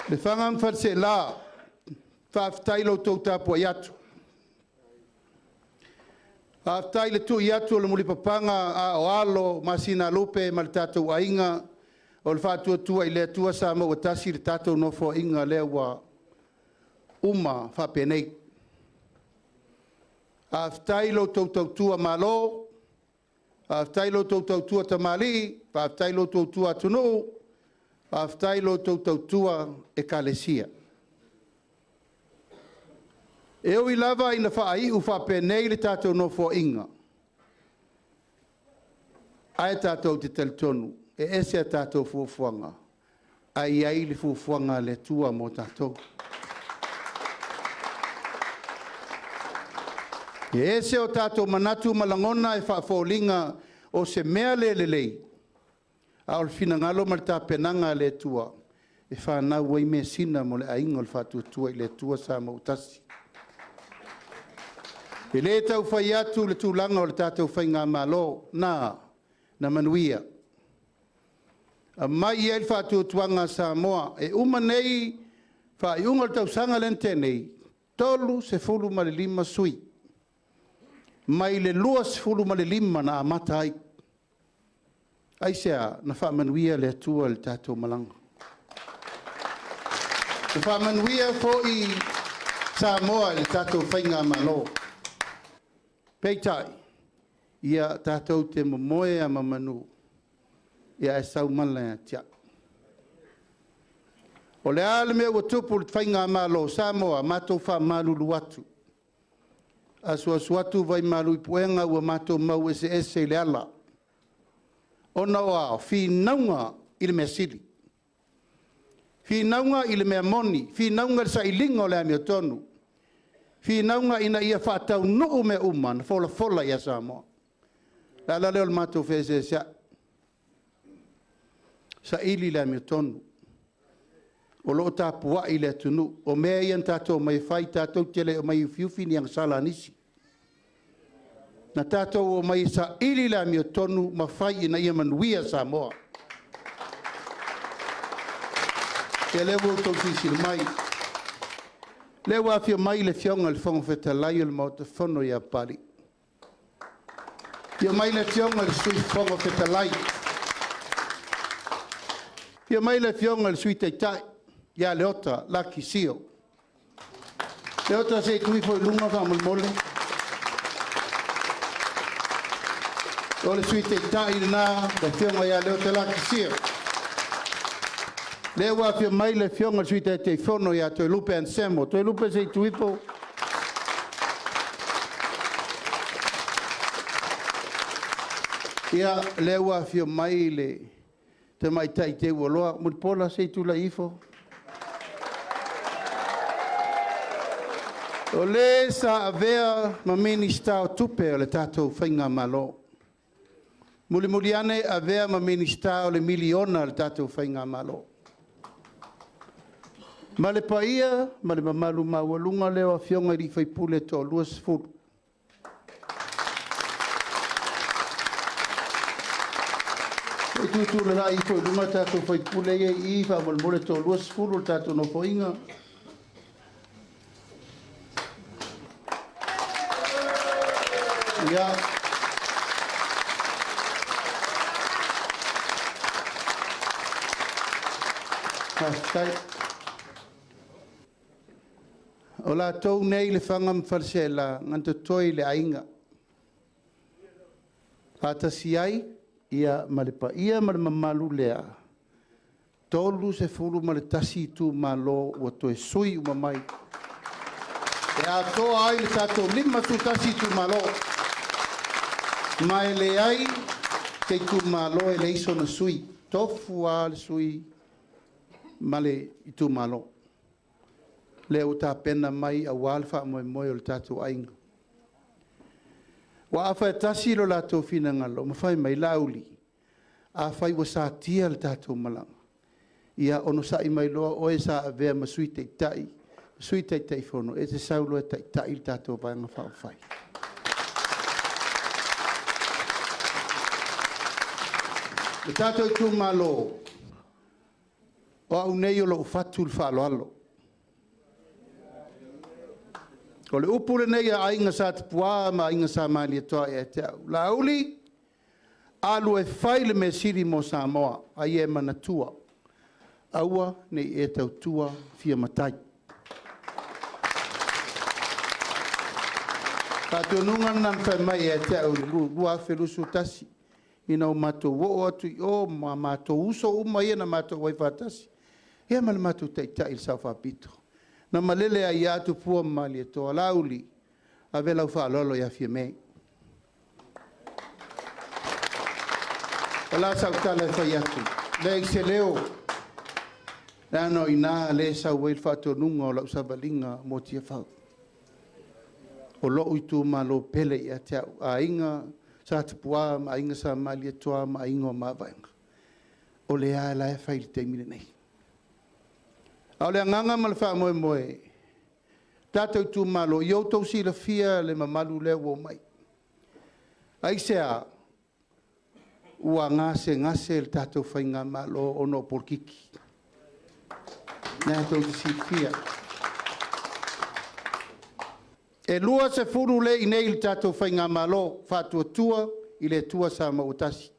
Lefaga ma Faleseela faafetai lo tou tapua i atu. Faafetai le tu'i atu o le mulipapaga a o alo masina lupe ma le tatou aiga o le faatuatua i le atua sa maua tasi le tatou nofoaʻiga lea ua uma faapenei. Faafetai lo tou tautua malo, faafetai lo tou tautua tamali'i, faafetai lo tou tautua atunuu, faafetai lo tou tautua ekalesia. E oi lava ina faaiʻu faapenei le tatou nofoaʻiga. Ae tatou te talitonu, e ese a tatou fuafuaga, ai ai le fuafuaga le atua mo tatou. E ese o tatou manatu malagona e faafoliga o se mea lelelei. A o le finagalo ma le tapenaga le atua e fanau ai mea sina mo le aiga o le faatuatua i le atua sa mautasi. E lē taufai atu le tulaga o le tatou faiga malo na manuia. A mai ia i le faatuatuaga Samoa e uma nei faaiʻuga o le tausaga lena tenei 3.5 sui. Mai le 2.5 na amata ai. Ai sea na whaamanuia le atua le tātou malanga. Na whaamanuia fo'i Samoa le tātou whainga malo. Peitai, ia tātou te momoe a mamanu. Ia e saumala tia. O le ale mea ua tupu le whainga malo Samoa, mātou whaamalulu atu. Asua atu vai malu i puenga ua mātou mau ese i le ala. Ona o ao, whinaunga i le mea sili. Whinaunga i le mea moni. Whinaunga le sa i linga o le amia tonu. Whinaunga ina ia whaatau nuu mea uma, na fola ia Samoa. La leo le mātou whese sia. Sa ili le amia tonu. O loo tāpua i le atunu. O mea ian tātou mai whai tātou tele o mai ufiufi ni ang sala nisi. Na tātou o mai sa ili la mio tonu ma whai ina ia manuia Samoa. E lewa o tau tisi le mai. Lewa afia mai le fionga le whonga whetalai o le mau te whono ia pari. Fia mai le fionga le sui whonga whetalai. Fia mai le fionga le sui teitai. Ia leota, laki sio. Leota se tui fo lunga wha mole. O le sui teitai na, le fionga ia leota laki sio. Lewa fia mai le fionga le sui teitai whono ia toi lupe ansemo. Toi lupe se tui fo. Ia lewa fia mai le te mai tai te ualoa. Mulpola se tu la ifo. O le sa avea ma minista o tupe o le tātou whainga malo. Muli ane avea ma minista o le miliona o le tātou whainga malo. Ma le paia, ma le mamalu mawalunga leo a fionga i whaipule to luas furu. E tutu le rai fo lunga tātou whaipule i iwa malmole to luas furu tātou no whainga. Ja. Hashtag. O la tau nei le whanga Faleseela nganta toi le ainga. Atasi ai, ia malepa, ia mamalu lea. Tolu se fulu male tasi tu malo ua toe sui umamai. E a toa ai le tatou lima tu tasi tu malo. Mai le ai, te tu malo e le iso na sui. Tofu a le sui. male Itumalo. Leo ta pena mai a walfa mo mo o tatu ainga. Wa afa tasi lo la to fina ngalo, ma fai mai lauli. A fai wa sa tia le tatu malanga. Ia ono sa i mai loa o e sa avea ma sui te tai. Sui te tai fono, e te saulo e tai tai le tatu vanga fa fai. Le tatu Itumalo. O au nei o lo fatu le fa alo. O le upule nei a inga sa te pua ma inga sa mali toa e te au. La uli, alu e whaile me siri mo Samoa, a ie manatua. Aua nei e tau tua fia matai. Kato nunga nan whai mai e te au lua whelusu tasi. Ina o mato wo atu i o ma mato uso uma ia na mato waifatasi. Ia ma le mato taitai il sau whapito. Na malele a ia tu pua mali e toa lauli, a vela u wha lolo ia fia mei. O la sau tala e whai atu, le se leo, le ano ina le sau weil whato nunga o lau savalinga mo tia whau. O lo Itumalo pele ia te au, a inga sa te pua, ma inga sa mali e toa, ma inga o mawainga. O le a la e whai li te mine nei. Au le nganga ma le wha moe moe. Tātou Itumalo, i au tau si la fia le mamalu leo o mai. Ai sea, ua ngase le tātou whai ngā malo ono porkiki. Nā tau si fia. E lua se furu le i nei le tātou whai ngā malo, whātua tua i le tua sa mautasi.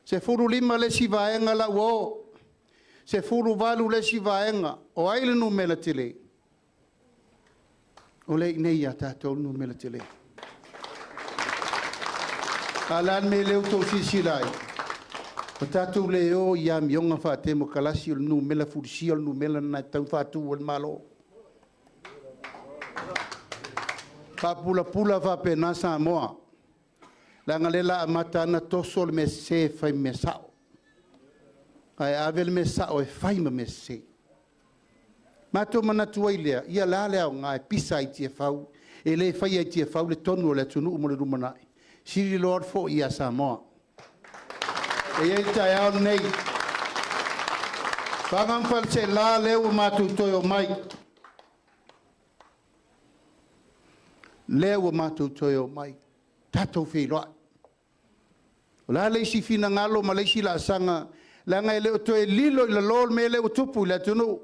Se furu lima le si vaenga la uo. Se furu valu le si vaenga, o aile nu mela tele. O le nei a tātou nu mela tele. Alan me leo tau sisilai. O tātou leo ia mionga whāte mo kalasi o nu mela furisi o nu mela na tau whātu o malo. Whapula pula whape nasa moa. Langa lela a mata ana toso le me se whai me sao. Ai avel me sa o e faima me se. Mato manatu ai lea, ia la lea o ngā e pisa i tia whau, e le whai ai tia whau le tonu o le tunu umo le rumanai. Siri Lord fo ia Samoa. E ei tai au nei. Whangam whal se la leo matu toi o mai. Leo matu toi o mai. Tatou whiloa. O la leisi fina ngalo ma leisi la sanga. La ngai le to e lilo i la lol me le utupu le tunu.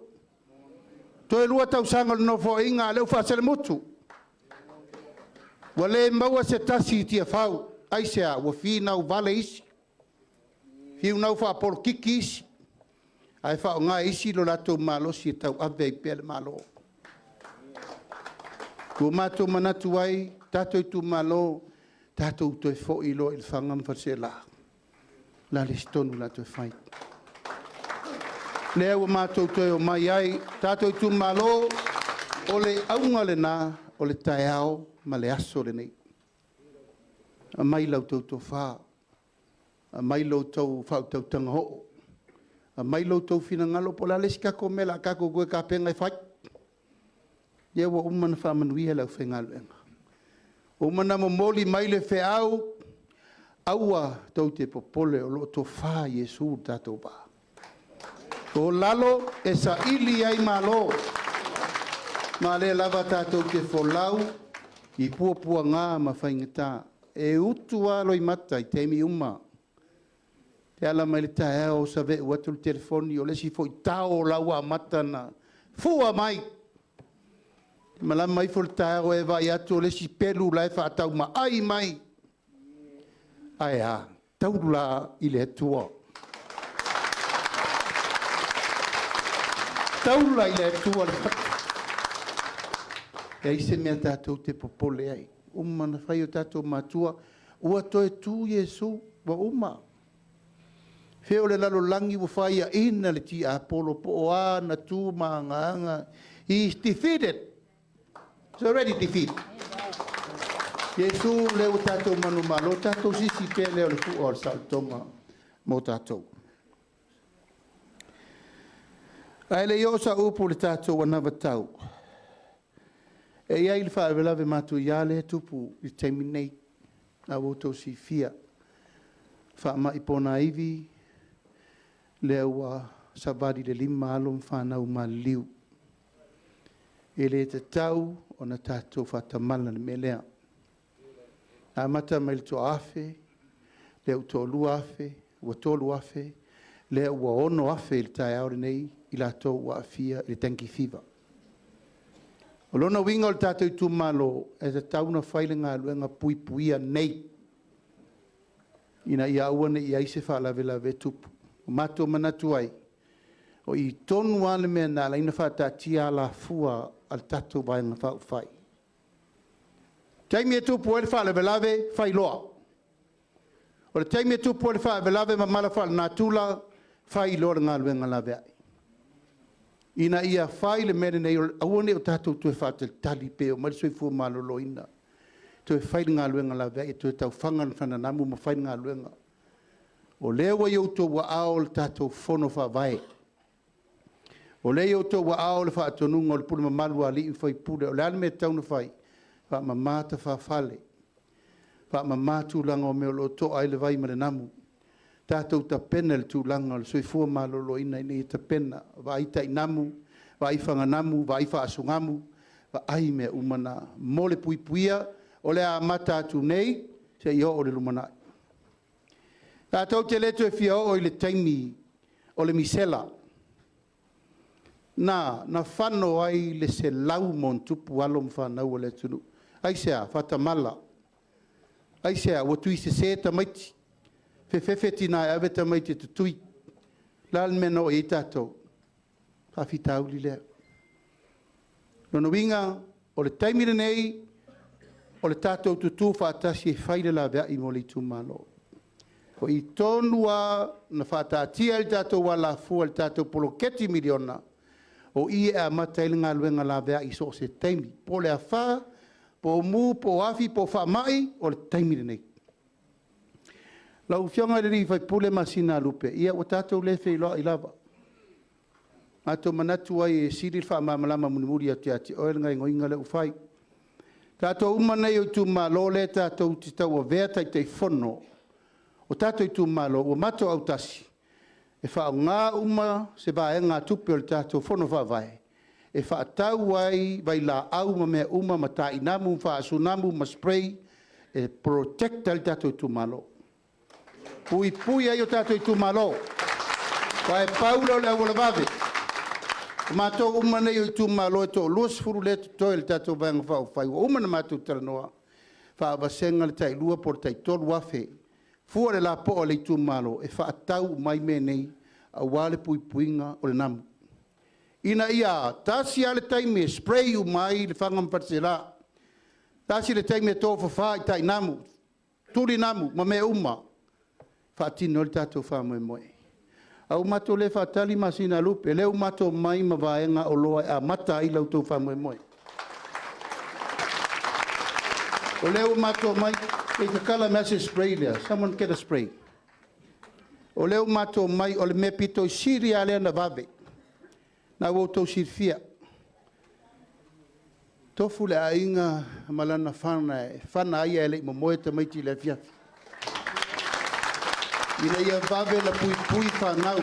To e lua tau sanga no fo inga le fa sele mutu. Wale maua se tasi tia fau. Ai sea wa fina u vale isi. Fiu nau fa por kikis. Ai fa nga isi lo la to malo si tau ave pel malo. Ko mato manatu ai tato Itumalo tato to fo ilo il fangam Faleseela. La listonu la to fai. Leo matou toi o mai ai, tātou Itumalo, o le aunga le nā, o le taiao, ma le aso le nei. A mai lau tau tau whā, a mai lau tau whau tau tanga ho, a mai lau tau whina ngalo, po la lesi kako mela, kako goe ka penga i whai. Ia wa umana wha manuia lau whi ngalo enga. Umana mo moli mai le whi au, aua tau te popole o lo to whā Jesu tātou wā. Ko lalo e sa ili ai malo. Ma le lava tātou ke wholau i puapua ngā ma whaingata. E utu alo i mata i teimi uma. Te ala mai le tae o sa ve uatu le telefoni o lesi fo i tao laua mata na. Fua mai. Mala mai fo le tae o e vai atu o lesi pelu lai whaatau ma ai mai. Ai a, taurula i le tua. Taula i le tua le pata. E ise mea tātou te popole ai. Umana whai o tātou matua. Ua toe tū Jesu wa uma. Feo le lalo langi wa whai a ina le ti a polo po o a na tū maanga. He's defeated. He's already defeated. Jesu leo tātou manu malo. Tātou sisi pe leo le fu o al saltonga mo tātou. Ai le yo sa upu le tātou wana vatau. E iai le whaavelawe mātou ia le tupu i teimi nei a woto si fia. Whaama i pona iwi le ua sabari le 5 alom whanau ma liu. E le te tau o na tātou whatamala le melea. A mata mai le toa afe, le au tolu afe, ua tolu afe, le ua ono afe i le tae aore nei i la tau ua afia i le tanki fiva. O lona winga o le tātou Itumalo e te tauna whaile ngā luenga pui puia nei. Ina ia ua ne ia ise whaalawe tupu. O mato manatu ai. O i tonu ale mea nā laina whatatia la fua al tātou vaenga whau whai. Taimi e tupu e le whaalawe whai loa. O le taimi e tupu e le whaalawe ma mala whaala nā tūla whai loa ngā luenga lawe ai. Ina ia whai le mene nei awane o tātou tue whātel tali peo, mari soi fua malolo ina. Tue whai ngā luenga la vea, tue tau whangan whananamu ma whai ngā luenga. O lewa i auto wa ao le tātou whono wha vai. O le i auto wa ao le wha atonunga o le puna malu a li i whai pule. O le ane me tauna whai, wha mamata wha whale. Wha mamatu langa o meo lo to ai le vai mare namu. Tātou ta pena le tūlanga, le soifua malolo ina i ta pena, wa i ta inamu, wa i whanganamu, wa i whaasungamu, wa ai mea umana. Mo le pui puia, o le a mata atu nei, se i o le lumanai. Tātou te leto e fia o i le taimi, o le misela. Na whano ai le se lau mon tupu alom whanau o le tunu. Ai sea, whatamala. Ai sea, watui se tamaiti. Fe tina e aweta mai te tutui. Lal meno e tātou. Whawhitau li lea. Nono winga, o le taimire nei, o le tātou tutu whaatasi e whaile la vea i mo le Itumalo. O i tonua na whaatatia le tātou wala fua le tātou poloketi miliona, o i e a mataile ngā luenga la vea i so se taimi. Po le a wha, po mu, po afi, po wha mai, o le taimire nei. Lau fionga le ri fai pule masina lupe. Ia o tātou le fei loa i lava. Ato manatu ai e siri wha mamalama munimuri ati ati. Oe ngai ngoinga le ufai. Tātou umanei o Itumalo le tātou titau o vea tai tei whono. O tātou Itumalo o mato au tasi. E wha ngā uma se va e ngā tupe o le tātou whono wha vai. E wha tau ai vai la au ma mea uma ma ta inamu, wha asunamu ma spray. E protecta le tātou Itumalo. Pui ai o tātou Itumalo. Wa e paulo le awala vave. Mātou umanei o Itumalo e tō luas furu le toi le tātou vanga whao whai. Wa umana mātou taranoa. Wha awasenga le tai lua por tai tolu afe. Fua le la po o le Itumalo e wha atau mai me nei a wale puinga o le namu. Ina ia, tasi ale taime spray u mai le whangam Faleseela. Tasi le taime tō whawha i tai namu. Turi namu, ma me uma. Whaatino le tātou whamoe moe. Au mato le whaatali masina lupe, leo mato mai ma vaenga o loa a mata i lau tau whamoe moe. O leo mato mai, e ka kala mea se spray lea, someone get a spray. O leo mato mai, o le mea pito i siri a lea na vave. Na wau tau sirfia. Tofu le a inga malana whana ai e le ima moe ta maiti le fiafi. Ina ia vave la pui whanau.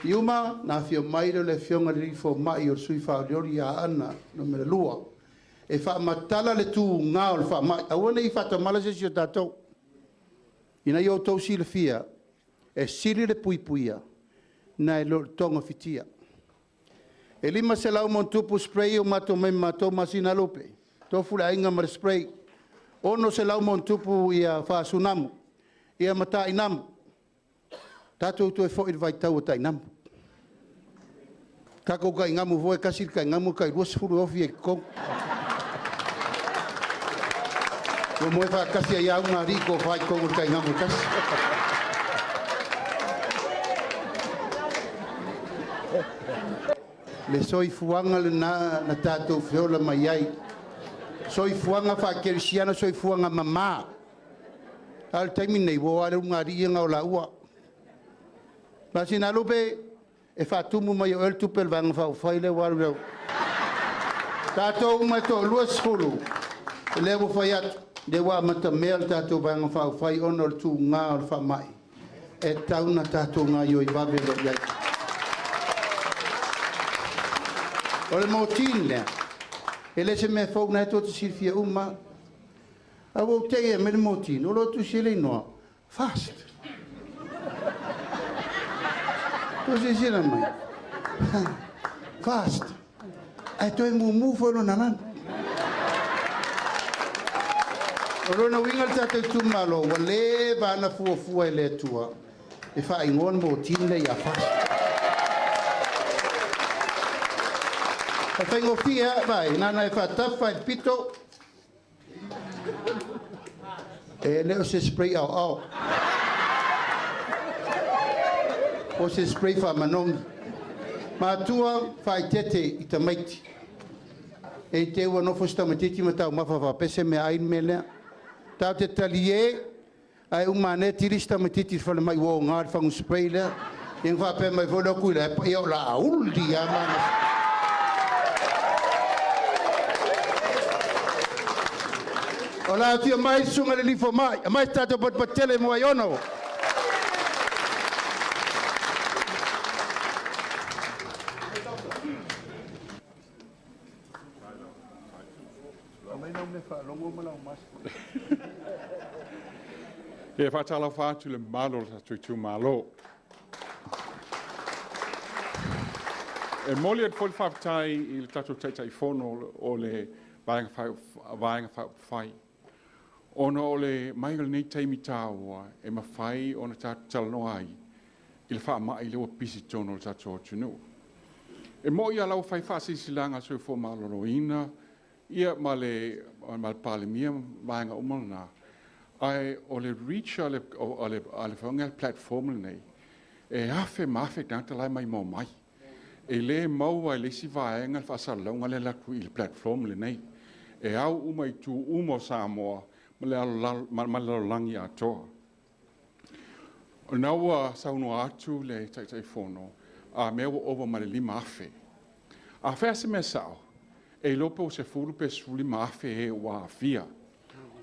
Iuma, na fio mairo le fionga rifo mai o sui whaoriori a ana no mera lua. E wha matala le tū ngā o le wha mai. Awane i whata malase si o tātou. Ina ia o tau si le fia. E siri le puia. Na e lo tonga fitia. E lima se lau mon tupu spray o mato mai mato masina lupe. Tofu le ainga mara spray. Ono se lau mon tupu ia wha sunamu. Ia mata inamu. Tātou tu e fo i vai tau o ta inamu. Kako ka ingamu voe kasir ka ingamu ka ruas furu ofi e kong. Ko moe wha kasi a iau ngā riko vai kongur ka ingamu kasi. Le soi fuanga le na tātou whiola mai ai. Soi fuanga wha kerisiana soi fuanga mamaa. Al taimi nei wo ale unga ri nga ola ua. Masina lupe e whātumu mai o eltu pel vanga whai le waru. Tātou mai tō lua skulu, e lewa whai atu, de wā mata mea tātou vanga whai ono le tū ngā o le wha mai. E tauna tātou ngā ioi babe lo iai. O le mōtini lea, e le se mea whau nai tō te sirfia uma, a wau te e me le mōtini, o lo tu sile inoa, fast. Tō se sila mai, fast. Ai toi mu folo nanan. O rona winga le tātou Itumalo, wa le vana fuafua e le atua, e whaingon mo tine ia fast. E whaingofia, vai, nana e whatafa e pito, e leo se spray au. O se spray whamanongi. Mātua whai tete i ta maiti. E te ua nofo sta matiti ma tau mawhawha pese me ain me lea. Tau te tali e, ai umane tiri sta matiti whale mai wo ngāri whangu spray lea. E ngā pe mai whola kui lea, e o la auldi a mana. O la tia mai sunga le lifo mai, a mai tata pot patele mo ai ono. E whātala whātu le malo tatu Itumalo. E moli at fol whaftai i le tatu teitai whono o le vaenga whai. Ono o le maigal nei teimi tāua e mawhai o na tatu talanoa ai i le wha mai le ua pisi tono le tatu o tunu. E mo ia lau whai whasisilanga sui fo maloroina ia ma le palemia vaenga umalna. Ai o le reach o le whaunga platform nei, e afe mafe nanta lai mai mo mai. E le maua e le si vaenga whasalaunga le laku i le platform le nei. E au umai tu umo Samoa ma le langi atoa. O naua saunua atu le taitai whono, a mea ova ma le lima afe. A whea se me sao, e lope o se furu pe suli ma afe e ua fia.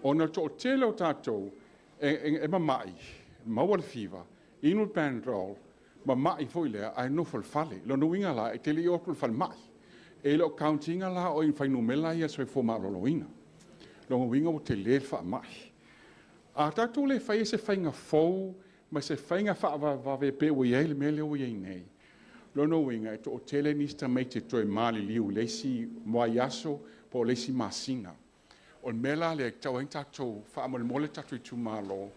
Ona to tele o tātou, e mamai, maua le fiva, inu bandroll, mamai foi lea, ai no fol fale, lo no inga la, e tele i orkul fal mai. E lo countinga la o in fai numela ia soi fo maloloina. Lo winga o te le fa mai. A tātou le fai se fai nga fau, ma se fai nga fa va pe o iei le mele o iei nei. Lo no winga e to o tele nista mei te toi mali liu, leisi moaiaso, po leisi masinga. O mela le tau heng tātou wha mole tātou Itumalo,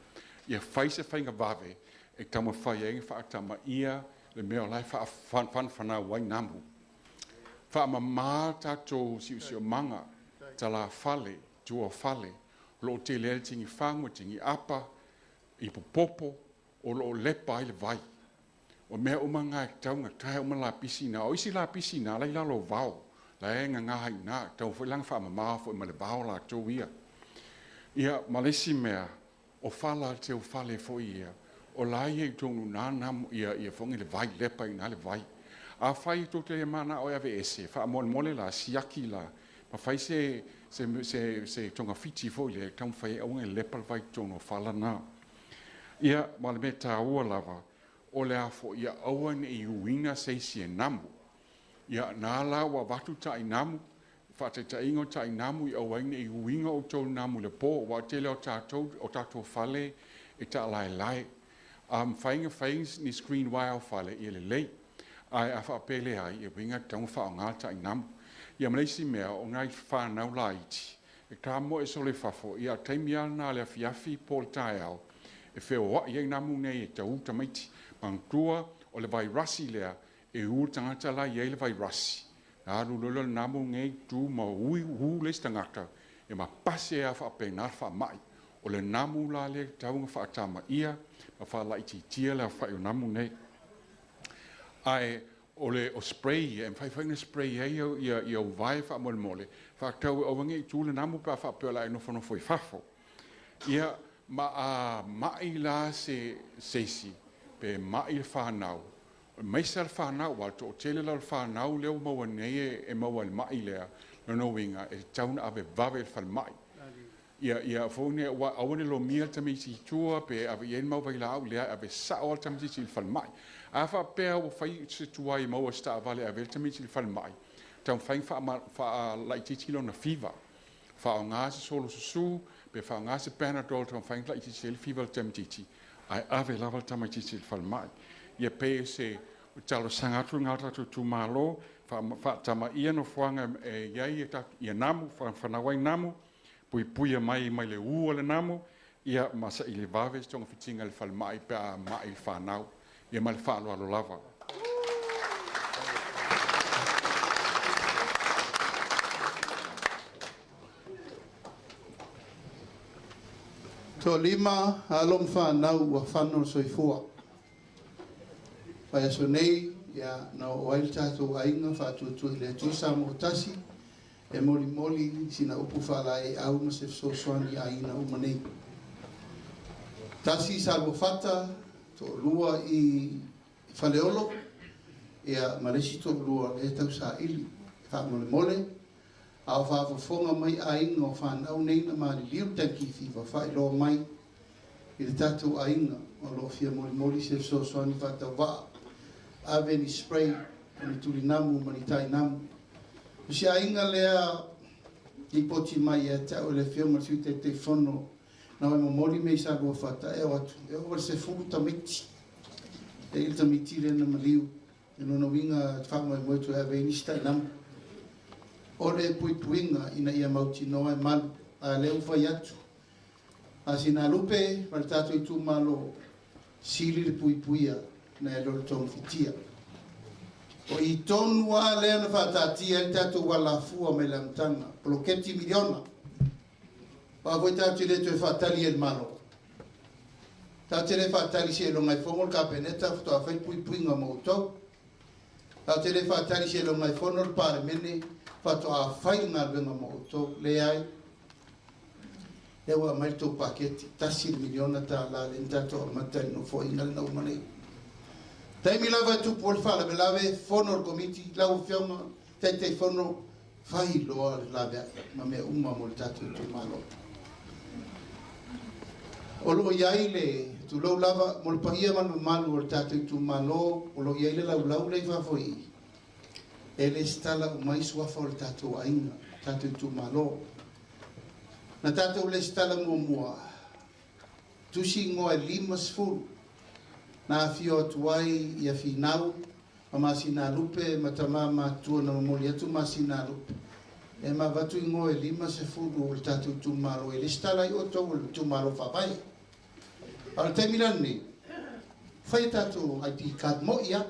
ia whai se whainga wawe, e tama whai engi wha tama ia, le mea lai wha whanwhana wai namu. Wha mā tātou si o manga, tala whale, tua whale, lo te lele tingi whangu, tingi apa, i popopo, o lo lepa i le vai. O mea umanga e taunga, tae uma la pisina, o isi la pisina, lai lalo vau. La e nga ngaha ina, tau fo lang wha mamaa fo ima le bao la tau ia. Ia malesi mea, o whala te o whale fo ia, o la ia i tonu nā namu ia fongi le vai, lepa ina le vai. A whai to te mana o ave ese, wha mole la, siaki la, ma whai se tonga fiti fo ia, tau whai aunga lepa vai tono whala nā. Ia male me tā ua lava, o le a fo ia awan e uina seisi e namu. Ia nā la wa watu ta i namu, whate ta ingo ta i namu i awaine i uinga o tau namu le po, wa tele o tātou whale e ta lai. Whainga ni screen wire whale i le lei, ai a whapele ai i winga tau whao ngā ta i namu. Ia mleisi mea o ngai whanau la iti, e tā mo e sole whafo, ia taimia nā le afiafi po le tae au, e wheo wa i namu nei e tau tamaiti, mangtua o le vai rasi lea, e ur tangata la iei le vai rasi. Nā rulolo namu ngei tū ma ui les tangata e ma pase a whape nā wha mai. O le namu la le taunga wha atama ia ma wha la iti tia le wha o namu nei. Ai o le o spray e mwhai whainga spray i au vai wha mole. Wha tau o wange i tū le namu pa wha pēla e nofo i whafo. Ia ma a mai la se seisi pe mai le whanau. mai sa whanau, wal to tele la whanau leo maua nei e maua le mai lea, no winga, e tauna ave vave whal mai. Ia fone wa awane lo mia tami si tua pe ave yen mau vai lau lea ave sa o tami si whal mai. A wha pēa o whai se tua i maua sta vale ave tami si whal mai. Tau whaing wha lai titilo na fiva. Wha o ngā se solo susu, pe wha o ngā se panadol tau whaing lai titilo fiva tami titi. Ai ave laval tami si whal mai. Ia pe se talo sangatu ngata tu Itumalo, fa tama ia no fuanga e iai e ia namu, whanawai namu, pui mai le ua le namu, ia masa i le vave tonga fitinga le whal mai pe a mai whanau, ia mai le whaalo alo lava. To lima alom whanau wa whanau soifua. Pai aso nei, ia na o aile tātou ainga whātua i le tūsa mo tasi, e moli sina upu whala e au ma se fsoswani a ina uma nei. Tasi salvo fata, to lua i Faleolo, ia maresi to lua le tau sa ili, wha mole, a whaafafonga mai a inga o whanau nei na maari liu tanki fiwa, wha ilo mai, i le tātou a inga, o lo fia moli se fsoswani whata waa, ave ni spray ni tuli namu manitai namu si ainga lea i poti mai e tau le firma tuite te fono na mo moli me sa go fata e watu e o se fu tamiti e il tamiti le na maliu e no winga fama mo to ave ni sta namu o le puinga ina ia mauti no e mal a le ufa yatu asina lupe maltato Itumalo sili le puia na e lolo tonu fitia. O i tonu a lea na whatatia e tatu wala fua me la mtanga. Poloketi miliona. Pa voi tatu le tu e whatali e malo. Tatu le whatali se lo ngai fongo ka peneta futo a whai pui nga moutou. Tatu le whatali se lo ngai fongo pare mene fato a whai nga venga moutou. Le ai. E wa mai tau paketi. Tasi miliona ta la le tatu a matai no fo ingal na umanei. Taimi lava tu por fala me lave fono committee lau fioma tete fono fai loa lave ma me uma moltato Itumalo. O lo iaile tu lo lava mol paia manu malu moltato Itumalo o lo iaile lau le fa foi. Ele stala mai sua fortato ainga tato Itumalo. Na tato le stala mo tu si ngo limas full na fio tuai ia finau ma sina lupe matama matua na moli atu ma sina lupe e ma vatu ingo e lima se fudu o tatu Itumalo e listala i oto o Itumalo fapai al temilani fai tatu ID card mo ia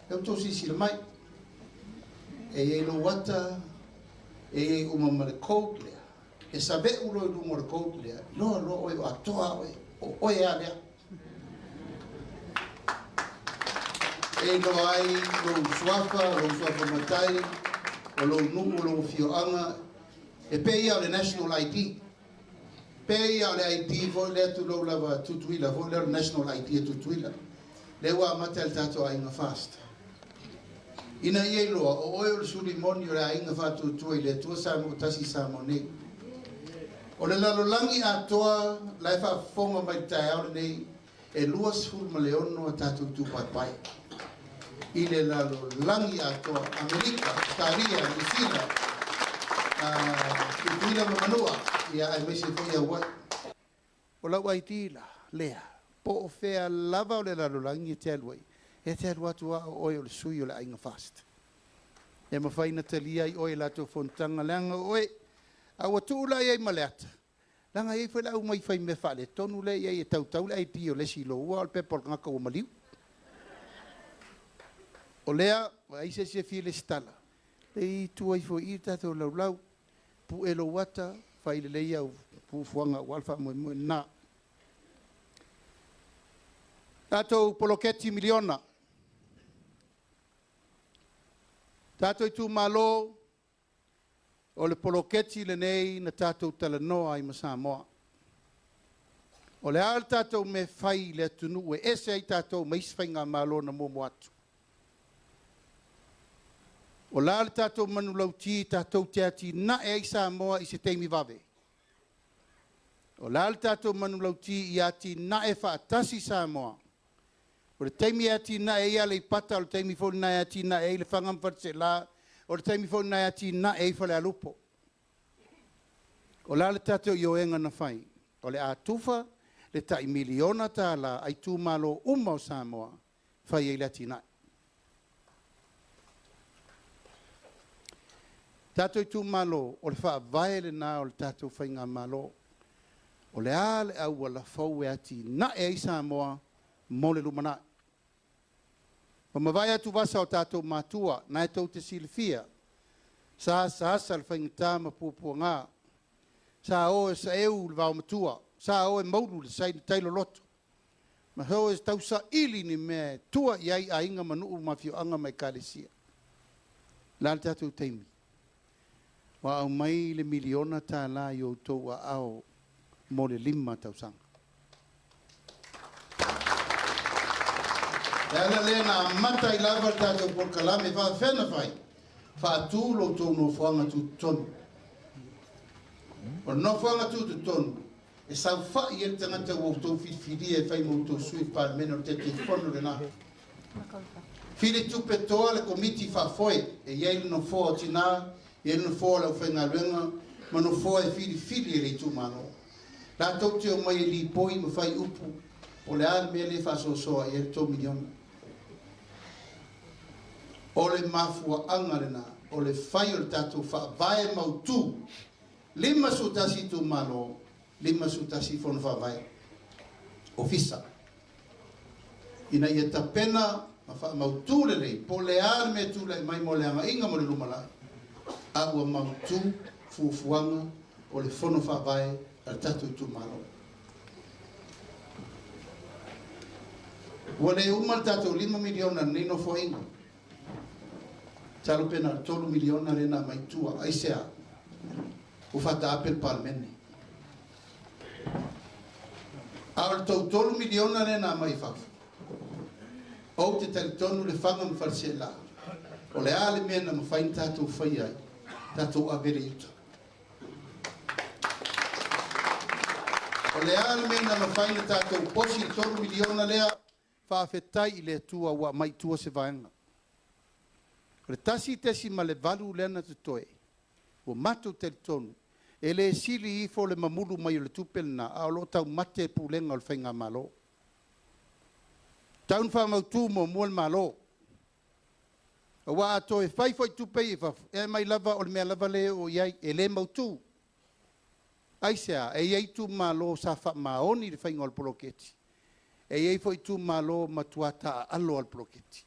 e to si mai e lo wata e uma mare code e sabe ulo do mor code no o atoa o e ale e no ai lo suafa matai o lo numu lo fioanga e peia le national ID peia le ID vo le tu lo lava tutuila vo le national ID tutuila le wa matel tato ai na fast ina ye lo o o suli moni ora ai na fatu tu ile tu sa mo tasi sa mo ne o le lalo langi atoa la fa fonga mai tai au nei e luas ful maleono tatu tu pai ile lalo langi atoa Amerika, Taria, Nisila, Tutuila Mamanua, ia ai mese foi a wai. O la wai tila, lea, po o fea lava o le lalo langi e te aluai. E te alua tua o oi o le sui o le ainga fast. E mawhaina talia i oi lato fontanga langa oi, a watu la iai maleata. Langa iai whela au mai whai me whale, tonu le iai e tau le ai tio le silo ua o le pepol ngaka o maliu. O lea, ai se file stala. Lei tuai fo i tato lau, pu elo wata, fai le leia au pu fuanga walfa mo na. Tato poloketi miliona. Tato Itumalo, o le poloketi le nei na tato talanoa ai Masamoa. O le al tato me fai le tunu e ese ai tato me isfainga malo na momo atu. O la le tātou manu lauti, tātou te ati na e isa moa i se teimi vave. O la le tātou manu lauti i ati na e whaatasi sa moa. O le teimi ati na e ia le pata, o le teimi fo na e ati na e le whangam Faleseela, o le taimi fo na ati na e fale alupo. O la le tātou i oenga na whai. O le atufa, le tai miliona tā la ai Itumalo o Samoa, whai e le ati nai. Tātou Itumalo, o le wha vai le nā o le tātou whainga malo. O le ale au la fau e ati na e Samoa, mo le lumana. O mawai atu wasa o tātou mātua, na e tau te silifia. Sa asa le whaingata ma pūpua ngā. Sa o e sa eu le wao matua. Sa o e mauru le sai le tailo loto. Ma ho e tau sa ili ni me tua iai a inga manuu ma fio anga mai kālesia. La le tātou teimi. Wa au mai le miliona tā la i o tau a ao mo le 5 tau sanga. Ela lena mata I lava tātou por kalame wha whena whai. Wha tūlo tō no whanga tū tonu. O no whanga tū tonu. E sau wha I el tangata o tō whiwhiri e whai mo tō sui pārmena o te te whono le nā. Whiri tupe toa le komiti wha whoi. E iei no whoa tina. E no whoa lau whainga luenga. Ma no whoa e whiri e le Itumalo. La tau te o mai e li poi ma whai upu. O le ale mea le wha soa e tō miliona. O le mafua angarena, o le whai o le tātou wha vae mautu. 5 sutasi Itumalo, 5 sutasi whono wha vae. Ofisa. Ina ia tapena, ma wha mautu le rei, po le ar me tu le mai mo le anga inga mo le lumalai. Aua mautu, fufuanga, o le whono wha vae, al tātou Itumalo. Wa le umal tātou 5 miliona nino fo inga. Talo pena 3 miliona rena mai tua, aisea. O fata apel palmene. Al tau 3 miliona rena mai fafu. O te talitonu le whanga ma Faleseela. O le ale mena ma whain tātou whai ai. Tātou avere yuta. O le ale mena ma whain tātou posi 3 miliona lea. Whaafetai I le tua wa mai tua se vaenga. Le tasi tesi ma le valu lena te toe. O matu te tonu. E le sili I fo le mamulu mai o le tupelna. A lo tau mate pulenga o le whainga malo. Taun wha mautu mo mua le malo. A wa ato e whaifoi tupe I fafu. E mai lava o le mea lava le o iai. E le mautu. Aisea. E iai tu malo sa wha maoni le whainga o le poloketi. E iai fo Itumalo matuata alo al poloketi.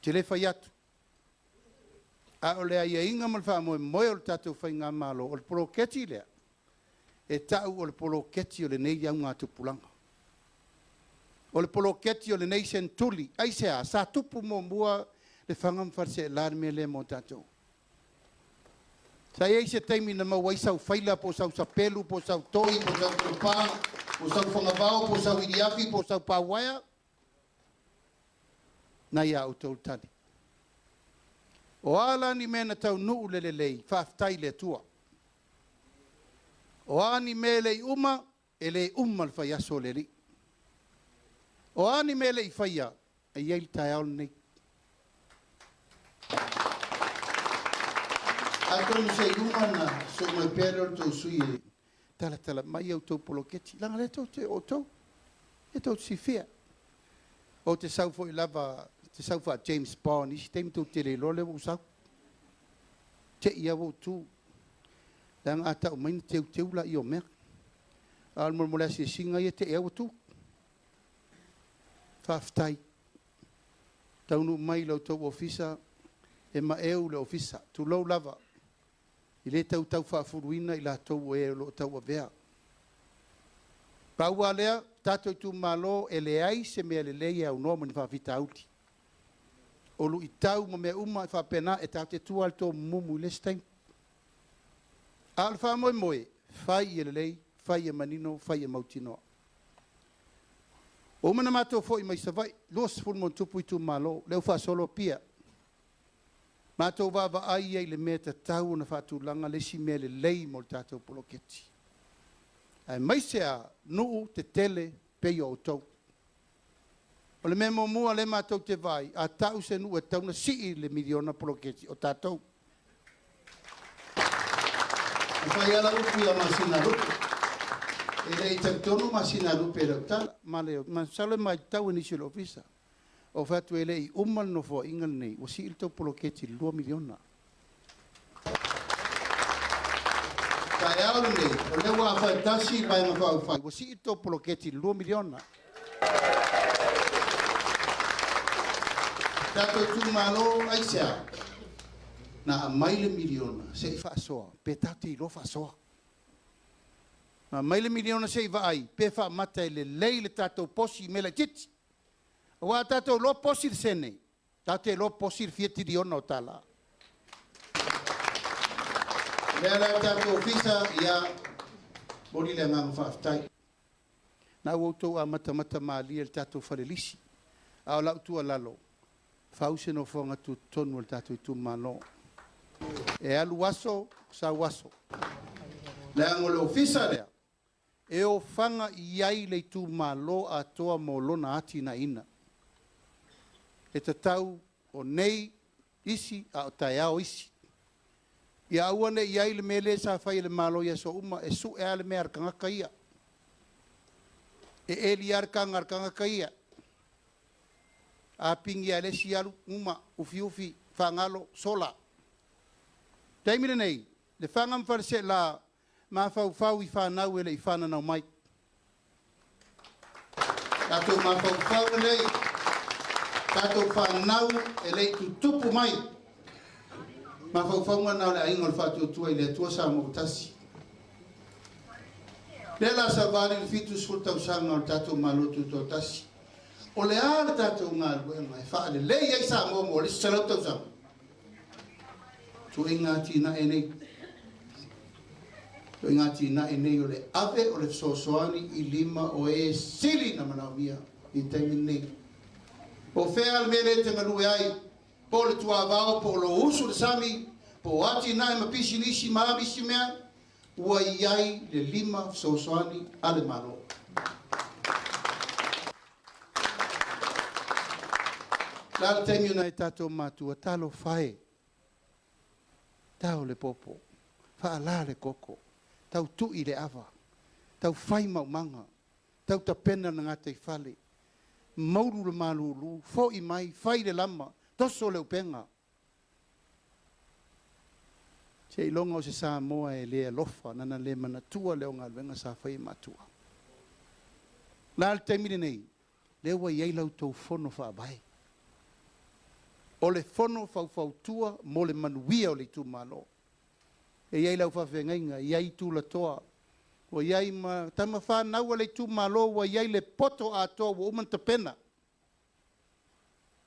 Te le whai atu. A o lea ia inga malwha moe moe o le tātou whainga malo o le poloketi lea. E tau o le poloketi o le nei au ngā tupulanga. O le poloketi o le nei sentuli. Aisea, sa tupu mo mua le whangam Faleseela me le mo tātou. Sa iei se teimi na mau waisau whaila po sau sapelu, po sau toi, po sau tupā, po sau whangavao, po sau iriafi, po sau pāwaia. Na ia o tau tani. O ala ni mena tau nuu le lei, whaaftai le tua. O ani me le uma, e le uma le whai aso le li. O ani me le I whaia, e iei tai aole nei. A tonu se uma na, so mai pere o tau sui e, tala mai au tau poloketi. Langa le tau te o tau, e tau si fia. O te sau fo I lava, te sau fa James Bond, isi teimi tau te le lole o sau. Te ia o tu. Langa ata o maina teu la I o mea. Al mormolea si singa ia te ia o tu. Whaaftai. Taunu mai lau tau ofisa, e ma eu le ofisa, tu lau lava. I le tau whaafuruina I la tau e lo tau a vea. Paua lea, tātou Itumalo e le ai se mea le lei au noa mani whaafita auti. Olu I tau ma mea uma I whaapena e tātou tua al tō mumu I le stein. Al wha moe, whai e le lei, whai e manino, whai e mautinoa. O mana mātou fo I mai savai, los fulmon tupu Itumalo, leo wha solo pia. Mātou vava ai ai le mea tatau na whātulanga lesi mea le lei mo le tātou poloketi. Ai maisea nuu te tele pei o tau. O le mea mua le mātou te vai, a tau se nuu e tauna sii le miliona poloketi o tātou. Whai ala upu a masina rupu. E rei tautonu masina rupu e rautala. Ma leo, ma sale mai tau nisi lo ofisa. O fatu ele I umal no fo ingal nei, o si il tau poloketi 2 miliona. Kai au nei, o le wa fai tasi vai ma fai fai, o si il tau poloketi 2 miliona. Tato Itumalo aisea, na a maile miliona, se I whaasoa, pe tate I lo whaasoa. Na maile miliona se I vai, pe wha mata le lei le tato posi me la titi. Wa tato lo posir sene, tate lo posir fieti di ona o tala. Lera tato ofisa ia boli le ngang whaaftai. Na woto a mata maali el tato Faleseela. A lau tua lalo. Fause no fonga tu tonu el tato Itumalo. E alu waso, sa waso. Le angole ofisa lea. E o fanga iai le Itumalo a toa molona ati na ina. E tatau o nei isi a o taiao isi. Ia auane iai le mele sa fai le malo ia so uma e su e ale me arkangaka ia. E eli arkangaka ia. A pingi ale si alu uma ufi whangalo sola. Taimire nei, le whangam Faleseela ma fau I whanau ele I whananau mai. Tato ma fau nei. Tato whanau e lei tu tupu mai. Ma whauwhaunga nao le aingo le whātua tua I le tua sa mautasi. Le la sa vali le fitu sultau sanga o tato malotu to tasi. O le ala tato ngā luenga e whaale lei ei sa momo le salau tau sanga. Tu inga tina e nei. Tu inga tina e nei o le ave o le sosoani I lima o e sili na manawia I taimi nei. Po fea al mele te ngalue ai, po le tua vao, po lo usu le sami, po ati nai ma pisi nisi maami si mea, ua iai le 5 sosoani ale malo. Lala temi una e tato matua, talo fae, tau le popo, faa la le koko, tau tui le ava, tau fai maumanga, tau tapena na ngata I fale, mauru le malulu, fo I mai, fai le lama, toso le upenga. Se I longa o se sa moa e lea lofa, nana le manatua leo ngā luenga sa fai matua. Nā te mire nei, lewa iei lau tau fono wha abai. O le fono fau tua, mo le manuia o le Itumalo. E iei lau whawhengainga, iei tu la toa, o iai ma tama whanau le Itumalo wa iai le poto a toa wa umanta pena.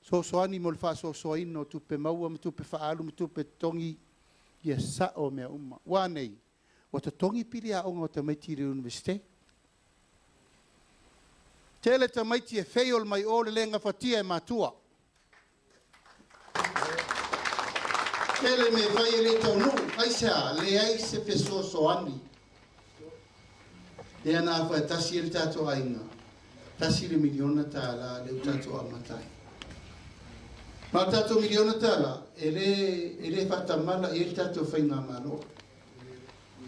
So soani mo le wha so soino tupe maua ma tupe whaalu ma tupe tongi ia sa o mea uma. Wa nei, o ta tongi piri a onga o ta maitiri universite. Tele ta maiti e feiol mai o le lenga fatia e matua. Tele me fai le tau nu, aisa le ai se pe so soani. Le ana fa tasi el tato ainga. Tasi le miliona tala le tato amatai. Ma tato miliona tala ele fatamala el tato fainga malo.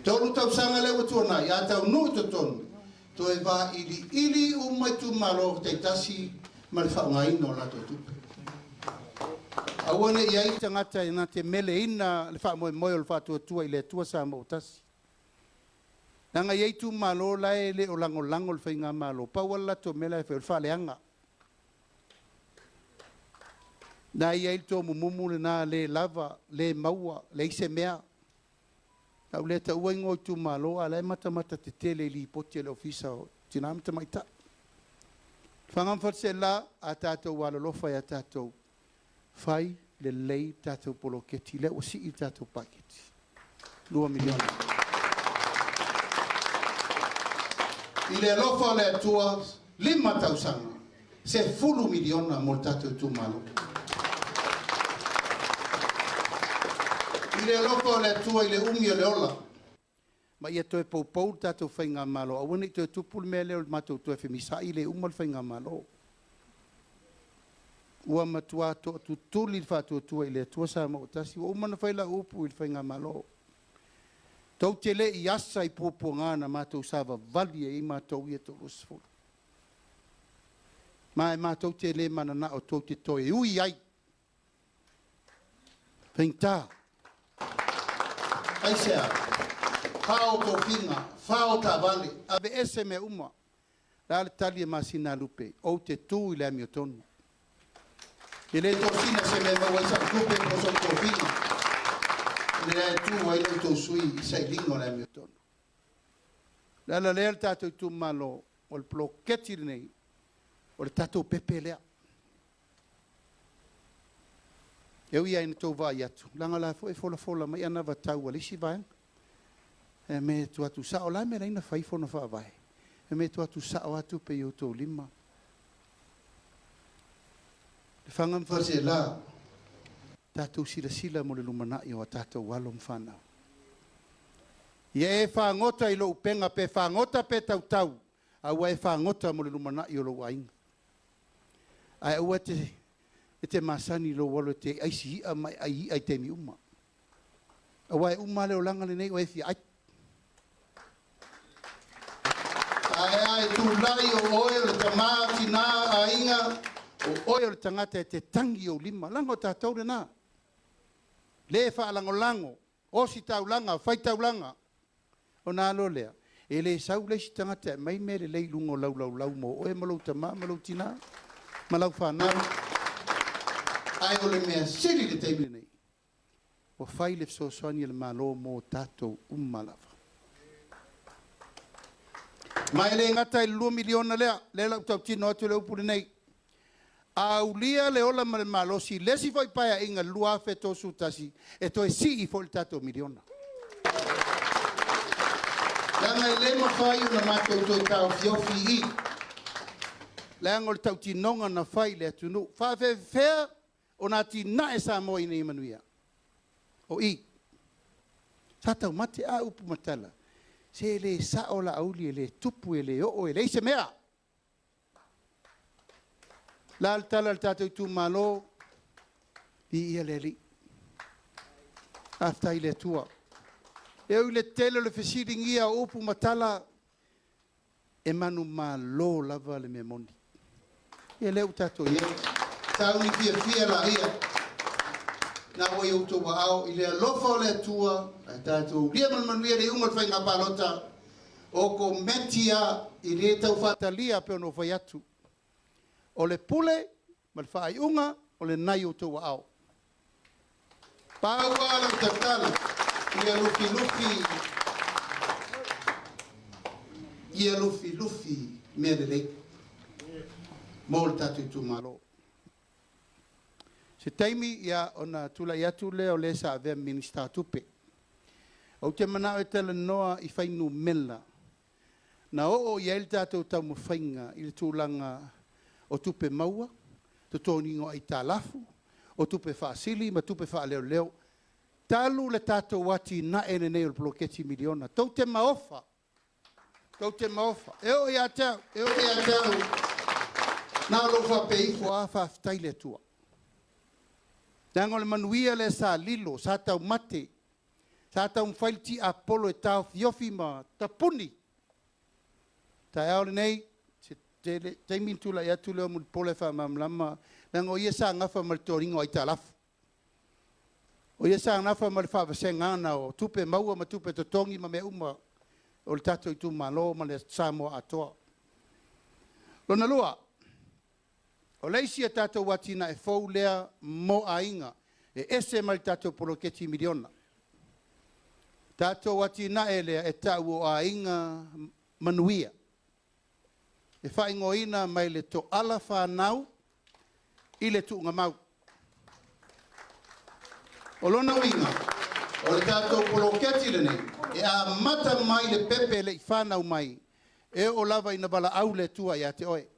Tolu tau sanga le watuana ya tau nu to ton. To e va ili mai Itumalo te tasi mal fa ngai no la to tu. Awane ia I tangata ina te mele ina le fa mo le fa tua ile tua sa mo tasi. Nanga ia Itumalo la ele o lango le fainga malo. Pa wala to mela e fa leanga. Na ia to mumu le na le lava, le maua, le ise mea. Au le ta ua ingo Itumalo ala e mata te tele li poti le ofisa o tinamta maita. Whangam Faleseela a tātou wala lofa ia tātou. Fai le lei tātou poloketi, le o si I tātou paketi. 2 miliona. I le lofa le tua 5 tausanga. Se 10 miliona mo tātou Itumalo. le loko le tua i le umi o le ola. Ma ia toe pou tatou whainga malo. A wane toe tupul mea leo matou toe whemisa i le umal whainga malo. Ua matua to tutuli il whatua tua i le tua sa mautasi. Ua umana whaila upu il whainga malo. Tau te le i asa i pōpō ngāna matou sava vali e i matou i e to rusfuru. Ma e matou te le mana na o tau te toi ui ai. Whaingtā. Ai sea. Whao tō whina, whao tā vale, ave ese me uma. Rāle tali e masina lupe, o te tū i le ami o tonu. I le tō whina se me maua isa lupe poso tō whina. I le tū ai le tō sui i sai lingo le ami o tonu. Rāle lea tātou i Itumalo, o le ploketi nei, o le tātou pepe lea. Eo ia ina tō vai atu. Langa la fo e fola mai ana vatau alisi vai. E me tu atu sao la me reina faifo na fa vai. E me tu atu sao atu pe yo to lima. Le fangam Faleseela. Tatu sila mo le lumana yo tatu walom fana. Ye fa ngota i lo upenga pe fa ngota pe tau. A wa fa ngota mo le lumana yo lo waing. Ai o te masani lo walo te aisi mai ai te mi uma. A wa uma le langa le nei o e fi ai. Ai tu lai o oe le tamati na ainga o oe le tangata e te tangi o lima lango tātou le nā le wha lango o si tau langa, whai tau langa o nā lo lea e le sau le si tangata mai me le lei lungo lau mo oe malau tama, malau tina malau whanau ai o le mea siri le teimile nei o whai le fsoswani le malo mo tātou umalawa. Mai le ngata i 2 miliona lea, le lau tau tino atu le upuri nei. A ulia le ola ma le malosi, lesi foi paia inga lua fe to sutasi, e to e si i foi tato miliona. Langa i le mawhai una mato to i tau fiofi i. Langa o le tau tinonga na whai le atunu. Whawhe whea o nā tina e sa moa ina i manuia. O i. Sa tau mate a upu matala. Se le sao la auli e le tupu e le o e le se mea. La altala al tato Itumalo i ia le li. Afta i le tua. E au le tele le fesiringia upu matala e manu malo lava le memoni. E leu tato ia. Tau ni fia la ia. Na o i uto wa au i le alofa o le tua a tātou lia manuia le ungal whainga palota o ko metia i le tau whatalia pe ono whai atu o le pule ma le whai unga o le nai uto wa au pāua ala utatala i a lufi mea le lei mo le tātou Itumalo. Se taimi ia ona tula ia tule o le sa ave minister tupe. O te mana o tele noa i whainu mela. Na o ia il tātou tau mo whainga i le tūlanga o tupe maua, to tōningo ai tā lafu, o tupe whaasili, ma tupe wha leo. Talu le tātou wati na ene nei o bloketi miliona. Tau te maofa. Eo ia tau. Nā lofa pe i fua whaftai le tua. Tango le manuia le sa lilo, sa tau mate, sa tau mwhailti apolo e tau fiofi ma tapuni. Ta eau le nei, te mintula ia tule o mun pole wha mamlama, nango ia sa ngafa mal toringo ai talafu. O ia sa ngafa mal whawasengana o tupe maua ma tupe totongi ma me uma o le tato Itumalo ma le Samoa atoa. Lona lua, o leisi e tātou watina e fau lea mo ainga, e ese mal tātou poloketi miliona. Tātou watina e lea e tau o ainga manuia. E whaingoina mai le to ala whanau i le tuunga mau. O lona winga, o le tātou poloketi le nei, e a mata mai le pepe le i whanau mai, e o lava ina bala au le tua i a te oe.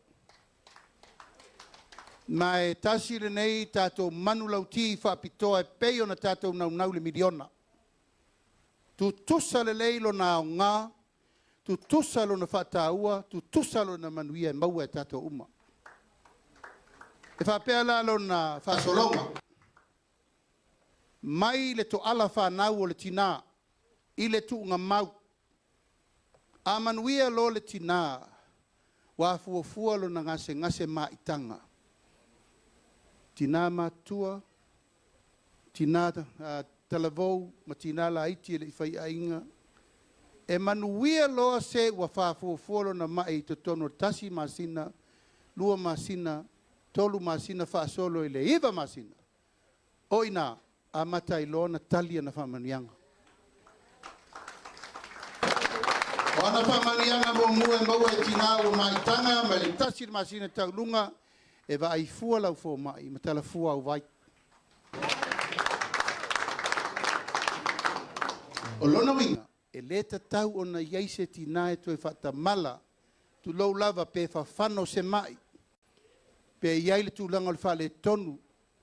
Mai tasi le nei tātou manu lauti whaapitoa e pei o na tātou nau le miliona. Tu tusa le leilo na o ngā, tu tusa lo na whataua, tu tusa lo na manuia e maua e tātou uma. E whapea la lo na whasolonga. Mai le to ala whanau o le tina, i le tu ngā mau. A manuia lo le tina, wa fuafua lo na ngase maitanga. Tina matua, tina talavou, ma tina la iti le ifai ainga. E manuia loa se wa fuafua lo na mai to tono tasi masina, lua masina, tolu masina whaasolo i le iwa masina. Oina, a matai loa na talia na whamanianga. Wana whamanianga mo mua e maua e tina o maitanga, ma le tasi masina taulunga, e va ai fua lau fo mai, ma tala fua au vai. O lona winga, e leta tau o na iaise tina e tue whata mala, tu lou lava pe whawhano se mai, pe iai le tūlanga le whale tonu,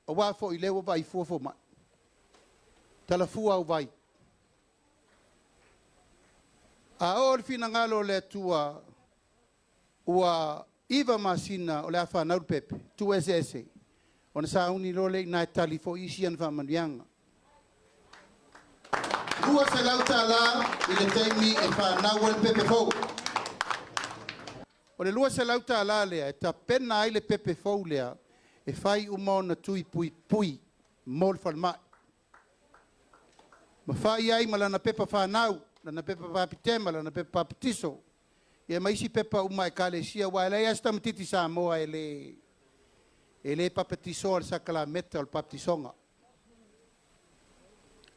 o wafo i lewa vai fua fo mai. Tala fua au vai. A o le fina ngalo le tua, ua iwa masina o le awha nauru pepe, tu ese. O na sa uni lole na tali fo isi an whamanianga. Lua se lauta la, i le teimi e whanau le pepe fau. O le lua se lauta la lea, e ta pena ai le pepe fau lea, e whai umao na tui pui, mol whalmai. Ma whai ai ma lana pepa whanau, lana pepa papitema, lana pepa papitiso. E maisi pepa uma e kale sia wa ele asta matiti sa moa ele papetiso al sakala meta al papetisonga.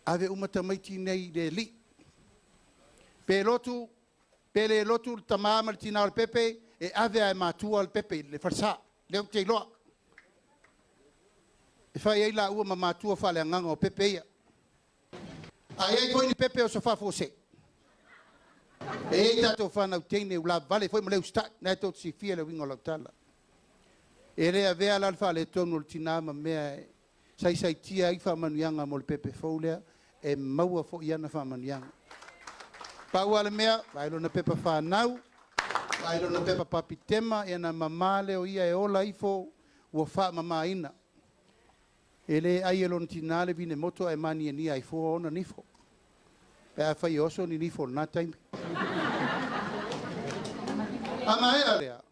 Ave uma tamaiti nei le li. Pe le lotu tamama le tina al pepe e ave ai matua al pepe le farsa le o te loa. E fai ai la ua ma matua fale anganga o pepe ia. Ai ai koini pepe o sofa fose. E tato whanau teine ula vale, foi maleu stak, nai tō si fia le wingo lau tala. E rea vea lalfa le tonu le tinama mea sai tia i whamanuianga mo le pepe faulea, e maua fo iana whamanuianga. Pau ale mea, vailo na pepa whanau, vailo na pepa papitema, e na mamale o ia e ola ifo, ua wha mama ina. E le ai elon tinale vine moto e mani e nia i fo ona nifo. Pe a whai oso ni nifo na taimi. Ama e alea.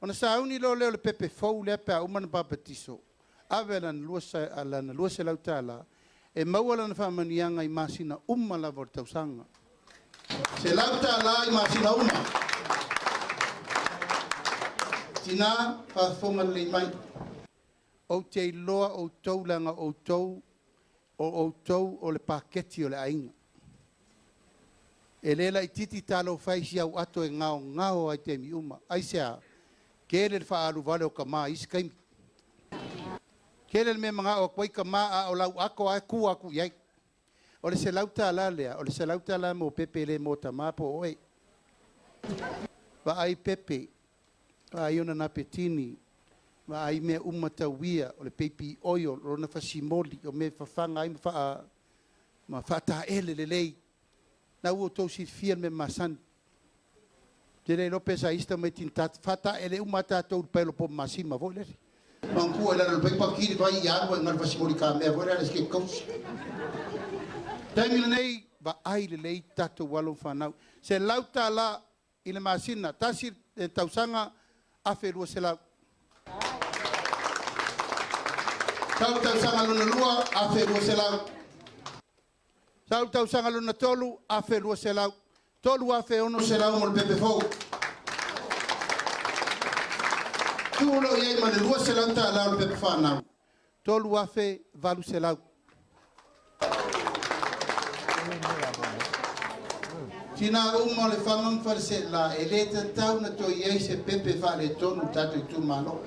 Ona sa uni lo leo le pepe fau lea pe a umana papatiso. Awe lana lua se lautala. E maua lana whamanianga i masina la vor tausanga. Se lautala i masina uma. Tina whafonga le mai. O te loa o tau langa o tau o le paketi o le ainga. E lela i titi talo whaisi au ato e ngao ai te mi uma. Ai sea, kele le whaalu vale o ka maa isi kaimi. Kele le me mga o kwai ka maa o lau ako a ku aku iai. O le se lauta ala lea, o le se lauta ala mo pepe le mo ta maa po oe. Wa ai pepe, wa ai ona na petini, wa ai me umata wia, o le pepi oio, o na fasimoli, o me fafanga ai ma fata ele le lei. Na ua tau si fia me masan. Tere Lopez a ista mai tintat fata ele umata tau pelo po masima vo le. Manku ele no pepa kiri vai ia ngal fasimoli ka me vo le ske kous. Taimile nei va ai le lei tatu walo fanau. Se lauta la ile masina tasir tausanga aferua se la. Tausanga luna lua aferua se la. Tau sanga luna tolu, afe lua se lau. Tolu afe ono se lau mo le pepe fau. Tulo iei ma le lua se lau ta lau le pepe whanau. Tolu afe valu se lau. Tina uma le whamam Faleseela e leta tau na to iei se pepe whale tonu tatu Itumalo.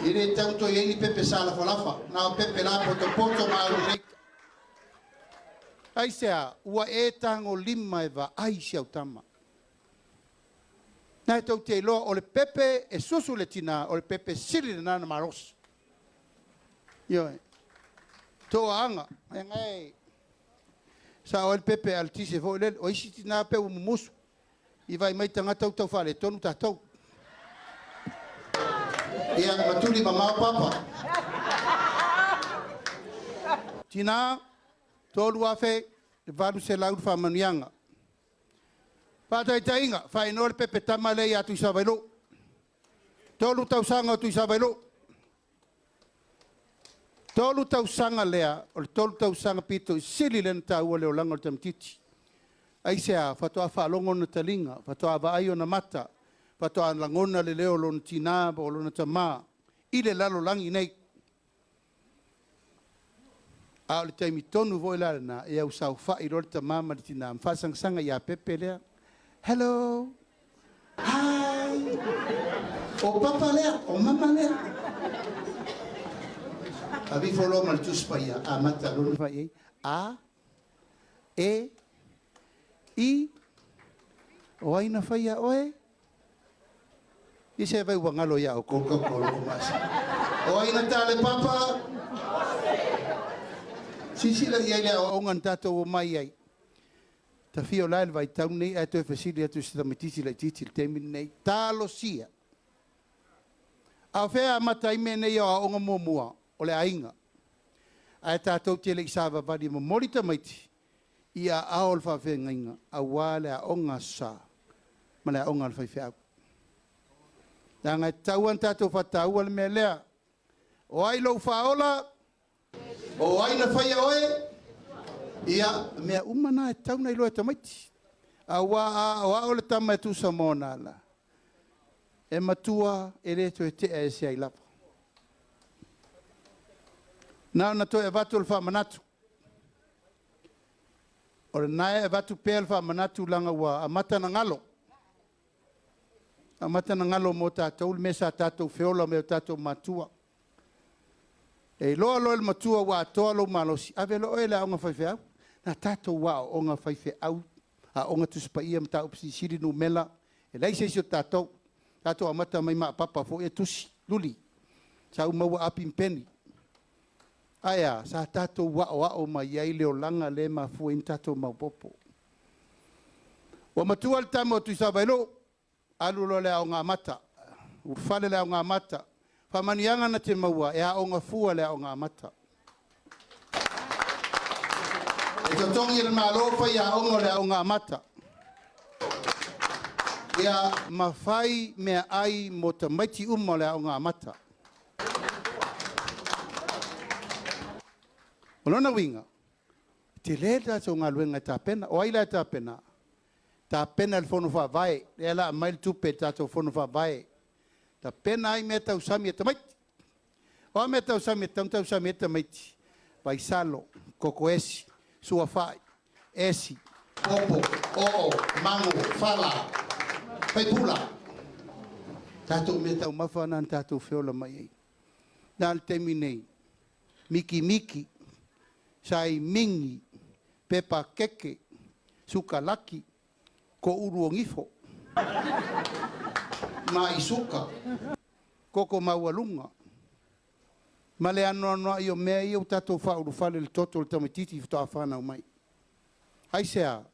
I le tau to iei ni pepe sala falafa. Na pepe la poto maalu reika. Ai sea, ua e tango lima e wa ai siau tama. Nā tau te loa o le pepe e susu le tina, o le pepe siri le nana maros. Ioi. Toa anga, e ngai. Sa o le pepe al tise fo le, o isi tina pe o mumusu. I vai mai tanga tau tau whare, tonu tātou. Ia matuli mamau papa. Tina, tolu afe, valu se lau whamanianga. Pātai tainga, whai no le pepe tamalei atu i Savailo. Tolu tau sanga atu i Savailo. Tolu tau sanga lea, o le tolu tau sanga pito i sili lena tau o leo langa o tamtiti. Aisea, whatoa whalongo na talinga, whatoa vaai o na mata, whatoa langona le leo lona tina, o lona tamā, i le lalo langi nei. A o le taimi tonu voi lalana, e au sau whai role tamā ma le tina, mwhasangsanga i a pepe lea. Hello. Hi. O papa lea, o mama lea. A vi folo mal tuspa ia, a mata lona vai. A, E, I, o aina whaia oe. I se vai wangalo ia o koko kolo kumasa. O aina tale papa. Sisila ia lea o ongan tatou o mai ai. Ta fio lai vai tau nei e toi fasili atu se tamatiti lai titi le temi nei talo sia. A whea mata ime nei o onga mua o le ainga. A e tātou te le isawa vadi mo mori tamaiti. Ia aol fa whengainga a wale a onga sa. Ma le a onga alfai whea. Da ngai tauan tātou whatau ale mea lea. O ai lau whaola. O ai na whaia oe. Ia, mea umana e tauna i loa tamaiti. A wa o le tama e tusa mōna ala. E matua e reto e te e se ai lapa. Nau na toi e vatu le whamanatu. O le nae e vatu pēl whamanatu langa wa a mata na ngalo. A mata na ngalo mo tātou, le mesa tātou whiola me o tātou matua. E loa loa le matua wa atoa lo malosi. Ave lo oe le aonga whaiwheau. Na tātou wa o onga whaiwheau. A onga tuspa ia mta upsi siri no mela. E leise isi o tātou. Tātou a mata mai maa papa fo e tusi. Luli. Sa umaua api mpeni. Aia, sa tātou wa o mai iai leo langa le ma fu in tātou maupopo. Wa matua le tamo tu Savailo. Alu lo le aonga mata. Ufale le aonga mata. Whamanianga na te maua, e aonga fua le aonga mata. E totongi le malofa i aonga le aonga mata. Ia mawhai mea ai mo ta maiti uma le aonga mata. Olona winga, te le tātou ngā luenga tā pena, o aila tā pena. Tā pena le whono whawai, le ala mail tupe tātou whono whawai. Ta pena ai mea tau sami e tamaiti. O mea tau sami e tau sami e tamaiti. Vai salo, koko esi, sua whai, esi, opo, oo, mango, whala, paipula. Tātou mea tau mawhanan tātou whiola mai ei. Nāl temi nei, miki miki, sai mingi, pepa keke, suka laki, ko uruongifo. Ma isuka, koko maualunga. Ma le anoa i o mea i o tātou whauru whale le toto le tamatiti whatoa whanau mai. Aisea,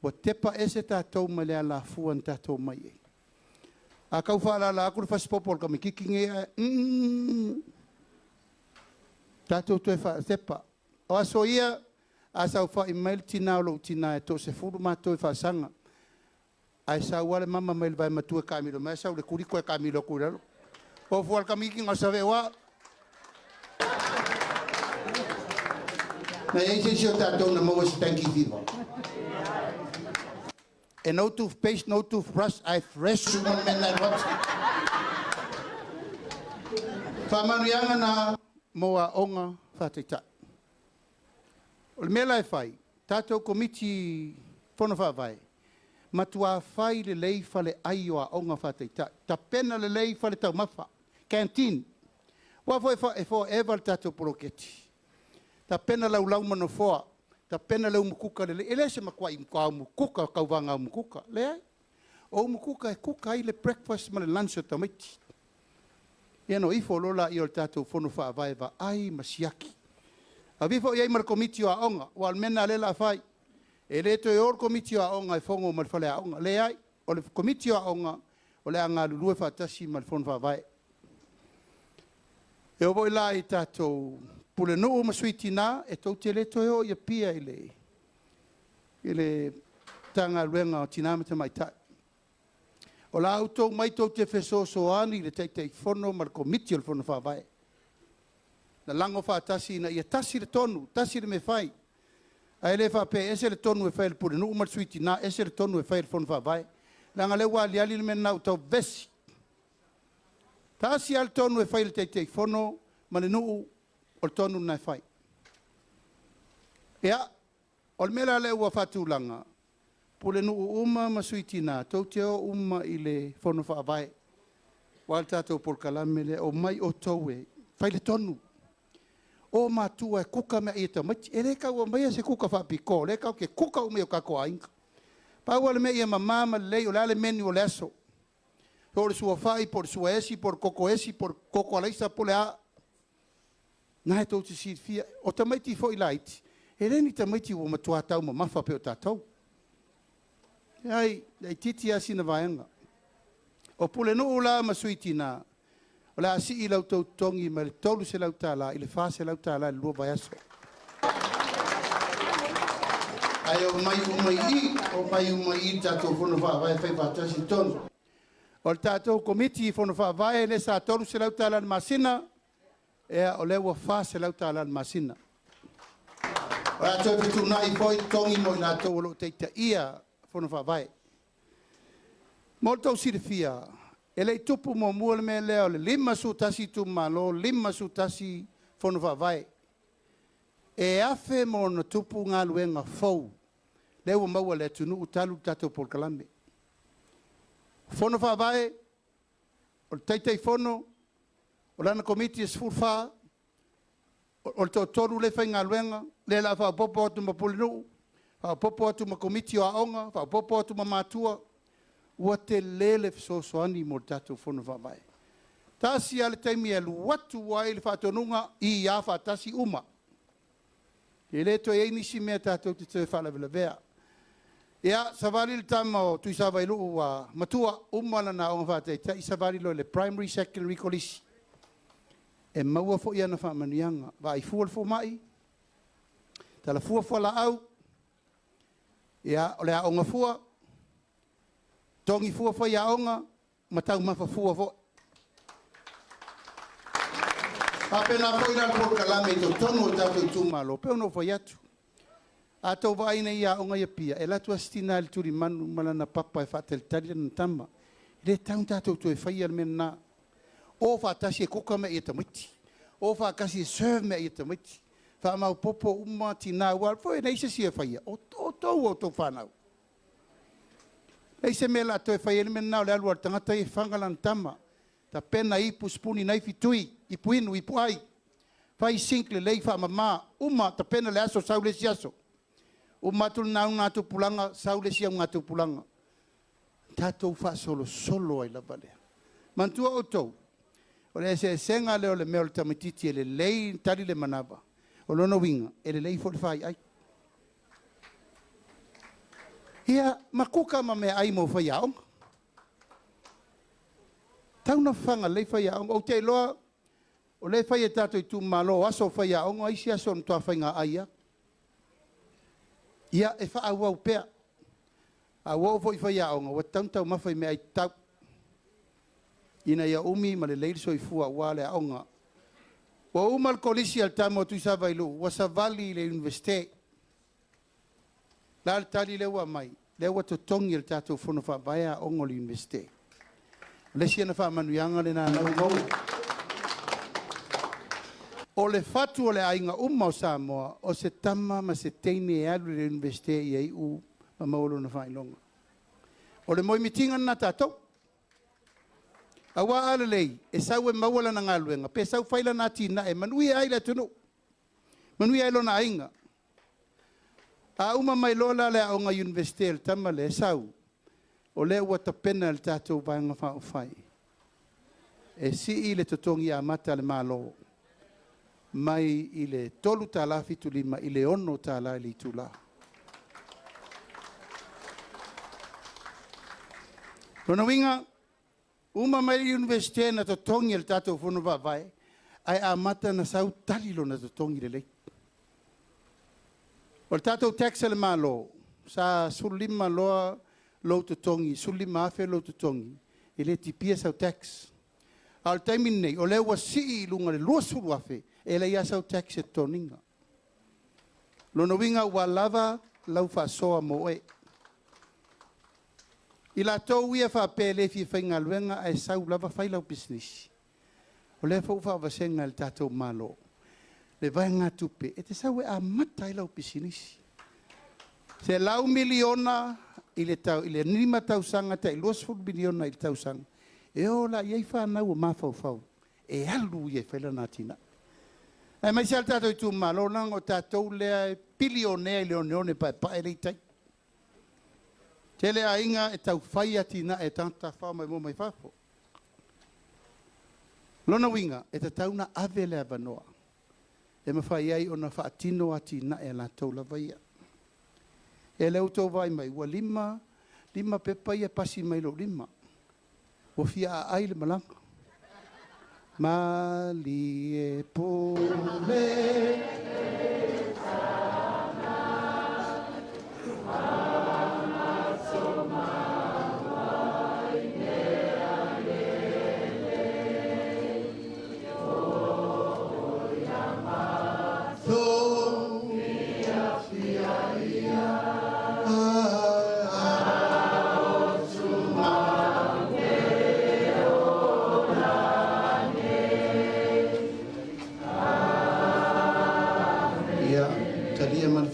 wa tepa ese tātou ma lea la fuan tātou mai e. A kau whaala la akuru whasipopol ka me kikinge tātou tue wha tepa. O aso ia, a sau wha i mail tina o lo tina e to se furu mātou e whasanga. Ai sa wale mama mai vai matua kamilo mai sa le kuriko e kamilo kuralo o fual kamiki nga sa vewa na ei se ta dona mo was tanki viva e no toothpaste no toothbrush I fresh one man I want famanu yanga na moa onga fatita o mela e fai tato komiti fono fa vai matua fai le lei fale aio a onga whataita. Ta pena le lei fale tau mawha. Canteen. Wa foi e fo eval tato poroketi. Ta pena lau mano foa. Ta pena lau mukuka le lei. Ele se makua i mkua mukuka kau wanga mukuka. Le ai. O mukuka e kuka ai le breakfast ma le lunch o tamaiti. Ia no ifo lola i o tātou fono wha vai va ai masiaki. A vifo iai mar komiti o aonga, wal mena le la fai. E le to e or komiti o aonga e fongo mal fale aonga. Le ai, o le komiti o aonga, o le anga lulue whatasi mal fono wha vai. E o voi la i tātou pule nuu masuiti nā, e tau te le to e o ia pia i le tanga luenga o tinamata mai tai. O la auto mai tau te wheso ani le teitei fono mar komiti o le fono wha vai. Na lango whaatasi na ia tasi le tonu, tasi le me whai. A ele whape ese le tonu e whai le pure nuu masuiti nā, ese le tonu e whai le fono wha vai. Langa le wali ali le mena au tau vesi. Tasi al tonu e whai le teitei fono, ma le nuu o le tonu na e whai. Ea, o le mela le ua whatulanga, pule nuu uma masuiti nā, tau te o uma i le fono wha vai. Wal tātou polkalame le o mai o tau e, whai le tonu. O mātua e kuka mea i ta mati, e le kau a mai se kuka whapiko, le kau ke kuka ume o kako ainga. Pau ale mea i a mamama lei o le ale meni o le aso. Por sua fai, por sua esi, por koko alaisa po le a. Nā e tau te sirfia, o tamaiti fo i laiti. E reni tamaiti o matua tau ma mafa pe o tātou. Ai titi asi na vaenga. O pule no ula masuiti nā. O la asi i lau tau tongi ma le tolu se lau tāla, i le wha se lau tāla, le lua vai aso. Ai o mai umai i tātou fono wha vai whai whatasi tonu. O le tātou komiti i fono wha vai le sa tolu se lau tāla na masina, ea o lewa wha se lau tāla na masina. O la tau pitu na i poi tongi mo i la tau olo teita ia fono wha vai. Mo tau sirifia, e lei tupu mo mua le mea leo le lima su tasi Itumalo, lima su tasi fono wha vai. E afe mo na tupu ngā luenga fau, lewa maua le tunu utalu tātou polkalame. Fono wha vai, o le teitei fono, o lana komiti e sfurwha, o le tau toru le whai ngā luenga, le la wha popo atu ma pulinu, wha popo atu ma komiti o aonga, wha popo atu ma mātua, ua te lele fesoasoani mo le tātou fono wha vai. Tasi ale taimi e luatu wai le whatonunga i ia whatasi uma. E le to e nisi mea tātou te te whalawela vea. Ia, savali le tama o tui savailu ua matua umana na onga whateita, i savali lo le primary, secondary, kolisi. E maua fo ia na whamanianga, wa i fual fo mai, tala fua la au, ia, o le a onga fua, tongi fua ia onga, matau mafa fua fo. Papena fo ina por kalame to tono tātou Itumalo, pe ono fo atu. A tau vaina ia onga ia pia, e latu astina le turi manu malana papa e whatel tari na tama. Le taun tātou to e whaia mena, o whatasi e koka me i tamiti, o whakasi e serve me i tamiti, whamau popo uma tina wal, fo e neise si e whaia, o tau o tau whanau. Neise me la to e whaia mena o le aluar tangata e whangalan tama, ta pena ipu spuni naifi tui, ipu inu, ipu ai, whai sinkle lei whamama, uma ta pena le aso saule si aso. O matul na ngā tupulanga, saule sia ngā tupulanga. Tātou wha solo ai la vale. Mantua o tau. O le se senga leo le meo le tamititi e le lei tari le manava. O lono winga, e le lei fole whai ai. Ia, makuka ma mea ai mo whai aonga. Tauna whanga lei whai aonga. O te loa, o le whai e tātou Itumalo, aso whai aonga, isi aso na toa whai ngā aia. Ia e wha au pea. A wau fo i whai aonga, wa tau mawhai mea i tau. Ina ia umi ma le leiriso i fua ua le aonga. Wa umal kolisi al tamo tu sa vailu, wa sa vali le universite. La tali le wa mai, le wa to tongi al tatou fono wha vai a ongo le universite. Le sia na wha manuianga le na nau mau. O le fatu o le ainga o Samoa, o se tama ma se teine e alu le universite i ei u ma maolo na whainonga. O le moi mitinga na tātou. A wā ala lei, e sau e mawala na ngaluenga, pe sau whaila na tina e manui ai le tunu. Manui ai lo na ainga. A uma mai lola le aonga universite le tama le sau. o le ua tapena le tātou vaenga whaofai. E si I le totongi a mata le malo, mai I le tolu tāla fitu lima, I le ono tāla li tula. Kona winga, uma mai universite na totongi le tātou whono vai, ai a mata na sau talilo na totongi le lei. O le tātou taxa le malo, sa sulima loa lo totongi, sulima afe lo totongi, I le tipia sau tax. Al taimin nei, o le ua si lunga le lua suru afe, e le ia sau tax e toninga. Lona winga ua lava lau fa soa mo e. I la tau ia fa pele fi whainga luenga e sau lava whai lau business. O le fau fa vasenga le tātou malo. Le vai ngā tupe, e te sau e a matai lau business. Se lau miliona I le nima tausanga te ilos ful miliona I le tausanga. E o la iei whanau o mawhau. E alu iei whaila nā tina. E mai se al tātou Itumalo nang o tātou lea bilionea I leoneone pae le itai. Te lea inga e tau whai atina e tanta whao mai mo mai whafo. Lona winga e ta tauna ave lea vanoa. E mawhai ai o na whaatino atina e la tau la vaia. E leo tō vai mai, ua lima pepa ia pasi mai lo lima. Ua fia a ai le malanga. Mali e pole.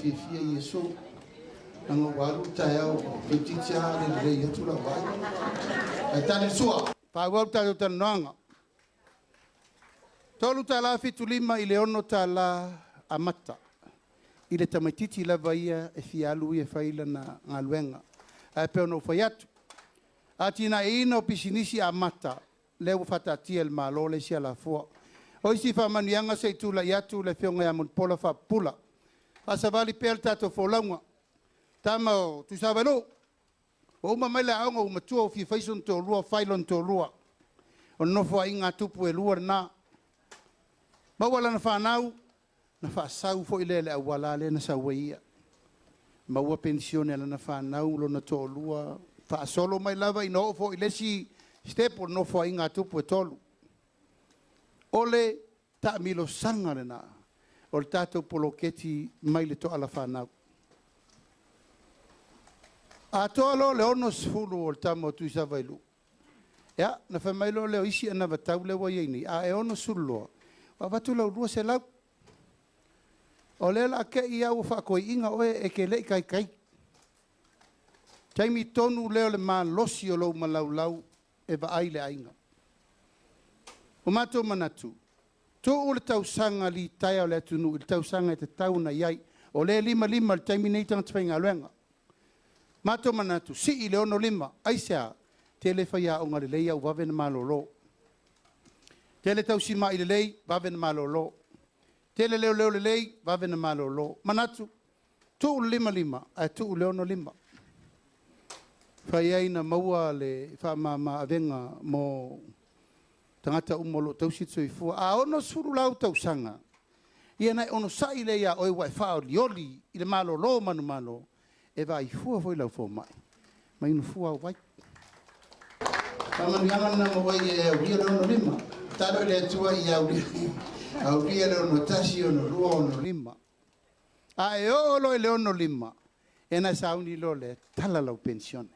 Fia Yesu ang waru tayo petitia le rei tu la vai ai tani sua pa wa tayo tananga tolu tala fitu lima I le ono tala amata I le tamatiti la vaia e fialu e faila na ngaluenga ai pe no faiatu atina ino pisinisi amata le fatati el malo le sia la fo o si fa manianga se tu la yatu le fionga ya mon pola fa pula asa vali pel tato folaunga tama tu savelo o ma mai la aunga o matua fi faison to lua failon to lua o no fo inga tupu e lua na ma wala na fanau na fa sau fo ile le wala le na sawaia ma wa pensione la na fanau lo na to lua fa solo mai lava ino fo ile si step no fo inga tupu e tolu ole ta milo sanga na o le tātou poloketi mai le toa la whanau. A toa lo le ono sifuru o le tamo tu isa vailu. Ea, na whamailo leo isi ana vatau le waieini. A e ono sululoa. Wa watu lau rua se lau. O le la ke ia o whakoi inga oe e ke lei kai kai. Taimi tonu leo le maa losi o lau malau lau e va ai le ainga. O mato manatu. To o le tausanga li tai o le atunu, le tausanga e te tauna iai, o le lima le taimi nei tanga te whainga luenga. Mato manatu, si I le ono lima, aisea, te le whaia o ngare leia o wawe na malolo. Te le tausima I le lei, wawe na malolo. Te le leo le lei, wawe na malolo. Manatu, to o lima, a to o le ono lima. Whaia ina maua le whamama avenga mo tangata umolo tausitso I fua. A ono suru lau tausanga. Ia nai ono sai le ia oi wai whao lioli I le malo lo manu malo. E vai fua foi lau fua mai. Mai unu fua wai. Kamani angana mo wai e auria le ono lima. Taro le atua I auria. Auria le ono tasi ono rua ono lima. A e olo le ono lima. E na sauni lo le tala lau pensione.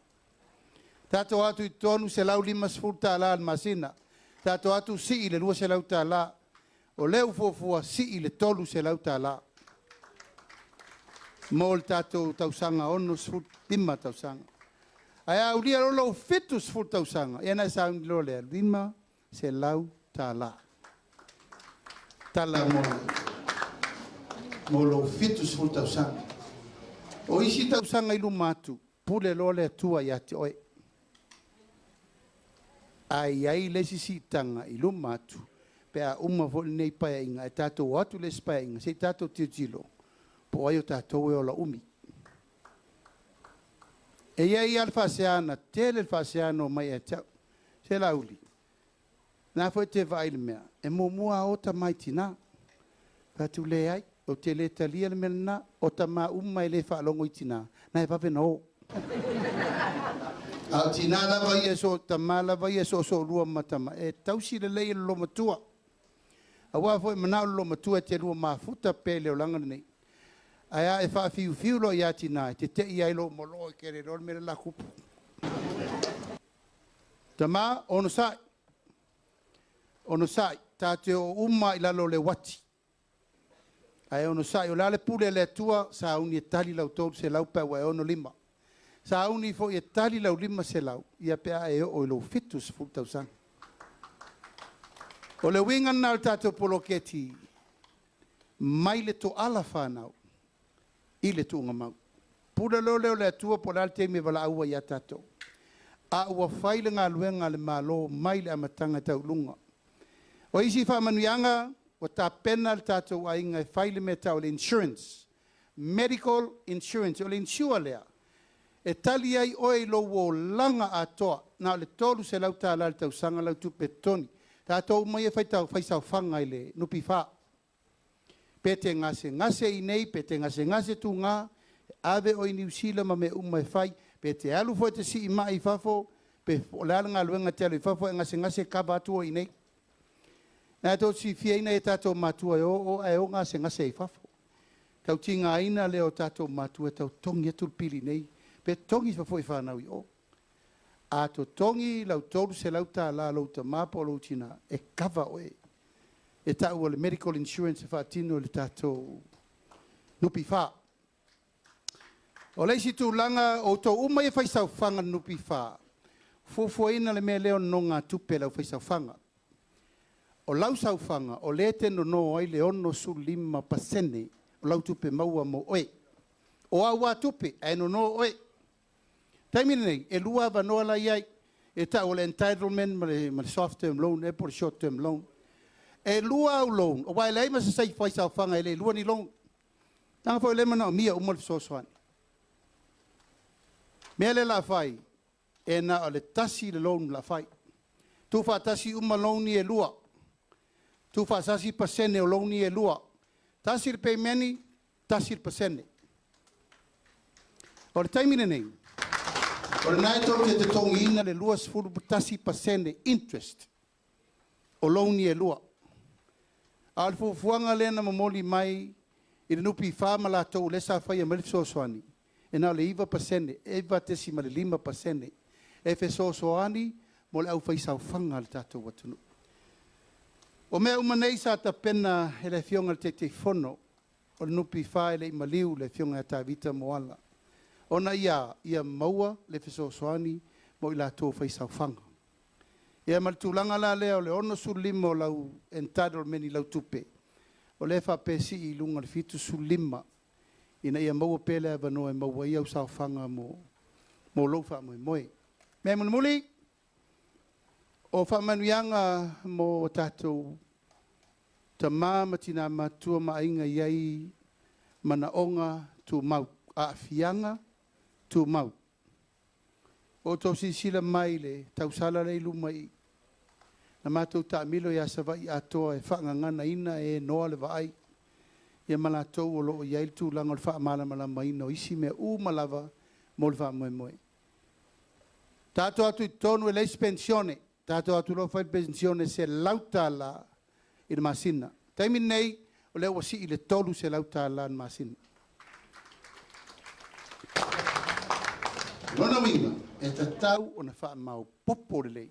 Tato atu I tonu se lau lima sfurta ala al masina. Tato atu si I le lua se lau tala. O leu fuafua si I le tolu se lau tala. Mo le tato tausanga ono sfut lima tausanga. Aia ulia lo fitu sfut tausanga. E na sauni lo le lima se lau tala. Tala mo lo fitu sfut tausanga. O isi tausanga I lumatu. Pule lo le tua yati oe. ai le sisitanga I luma atu. Pe a uma fo nei pae inga e tātou atu le spae inga. Se tātou tilo. Po ai o tātou e o la umi. E iai al whaseana, tele el whaseano mai e tau. Se la uli. Nā fo te vai le mea. E mo mua o ta mai tina. Patu le ai. O te le talia le mena. O ta ma umai le whaalongo I tina. Nā e pape no. A tina lava I e so ta ma lava I e so rua matama. E tausi le lei lo matua. A wā fo e manau lo matua te rua mafuta pele o langa nei. Aia e wha fiu lo ia tina. Te te ia ilo molo e kere rol mele la kupu. Tama ono sai. Ono sai. Tate o uma I lalo le wati. Aia ono sai. O lale pule le tua sa uni e tali lau tolu se lau pa wa e ono lima. Sa uni fo e tali lau lima se lau. Ia pea e o ilo fitus fultau sang. O le winga nal tato poloketi. Mai le to ala whanau. I le tunga mau. Pura leo le atua po lal te me wala aua ia tato. A ua whaile ngā luenga le malo mai le amatanga tau lunga. O isi whamanuianga o tā pena le tato a inga e whaile me tau le insurance. Medical insurance. O le insure lea. E tali ai oe lo wo langa atoa. Nā le tolu se lau tā lal tau sanga lau tupe toni. Tātou mai e whaisau whanga I le nupi wha. Pete ngase I nei, pete ngase tu ngā, ave o I New Zealand ma me umai whai, pete alu fo te si I mai I whafo, pe leala ngā luenga te alu I whafo, e ngase kaba atua I nei. Nā tō si whieina e tātou matua e o ngase I whafo. Tau ti ngā ina leo tātou matua, tau tongi atul pili nei, pe tongi whafo I whanau I o. A to tongi lau tolu se lau tā la lau ta mapo lau tina, e kava oe. E tau o le medical insurance e whaatino le tātou nupi wha. O leisi tū langa o tō uma e whaisau whanga nupi wha. Fufuaina le mea leo no ngā tupe lau whaisau whanga. O lau sau whanga, o le teno no ai le ono su 5% o lau tupe maua mo oe. O awa tupe, e no oe. Taimine nei, e lua wanoa la iai, e tau o le entitlement ma le soft term loan, e por short term loan. E lua au loan, o wai lei ma se sai whaisau whanga e le lua ni loan. Tanga fo e le mana o mia umal fisosoani. Mea le la whai, e na o le tasi le loan la whai. Tu wha tasi uma loan ni e lua. Tu wha tasi pasene o loan ni e lua. Tasi le pay meni, tasi le pasene. O le taimine nei. O le nai tau te tongi ina le lua sifuru tasi pasene interest. O loan ni e lua. Al fuanga lena mamoli mai I le nupi whama la tau le sa whai a malifisosoani. E nā le iwa pasene, e iwa tesi ma le 5%. E fesosoani mo le au whaisau whanga le tātou watunu. O mea umanei sa ta pena he le fionga le te whono. O le nupi whae le imaliu le fionga ta vita moala. Ona ia maua le fesosoani mo I la tau whaisau whanga. Ia maltulanga la leo le ono su 5 lau entitlement I lau tupe. O le whapesi I lunga le fitu su 5. Ina ia maua pele a vanoa e maua ia usau whanga mo louwha moe moe. Mea muli, o whamanuianga mo tātou ta māma tina matua mainga iai mana onga tu mau. A fianga tu mau. O tau sisila mai le tausala le lumai. Na mātou ta milo ia savai atoa e whaangangana ina e noa le vai. Ia malatou o loo iai tu langa le wha mala malama ina o isi mea malava mo le wha moe moe. Tātou atu I tonu e leis pensione. Tātou atu lo whai pensione se lauta la I le masina. Taimi nei o leo wasi I le tolu se lauta la I masina. Nona winga, e tatau o na wha mau popo le lei.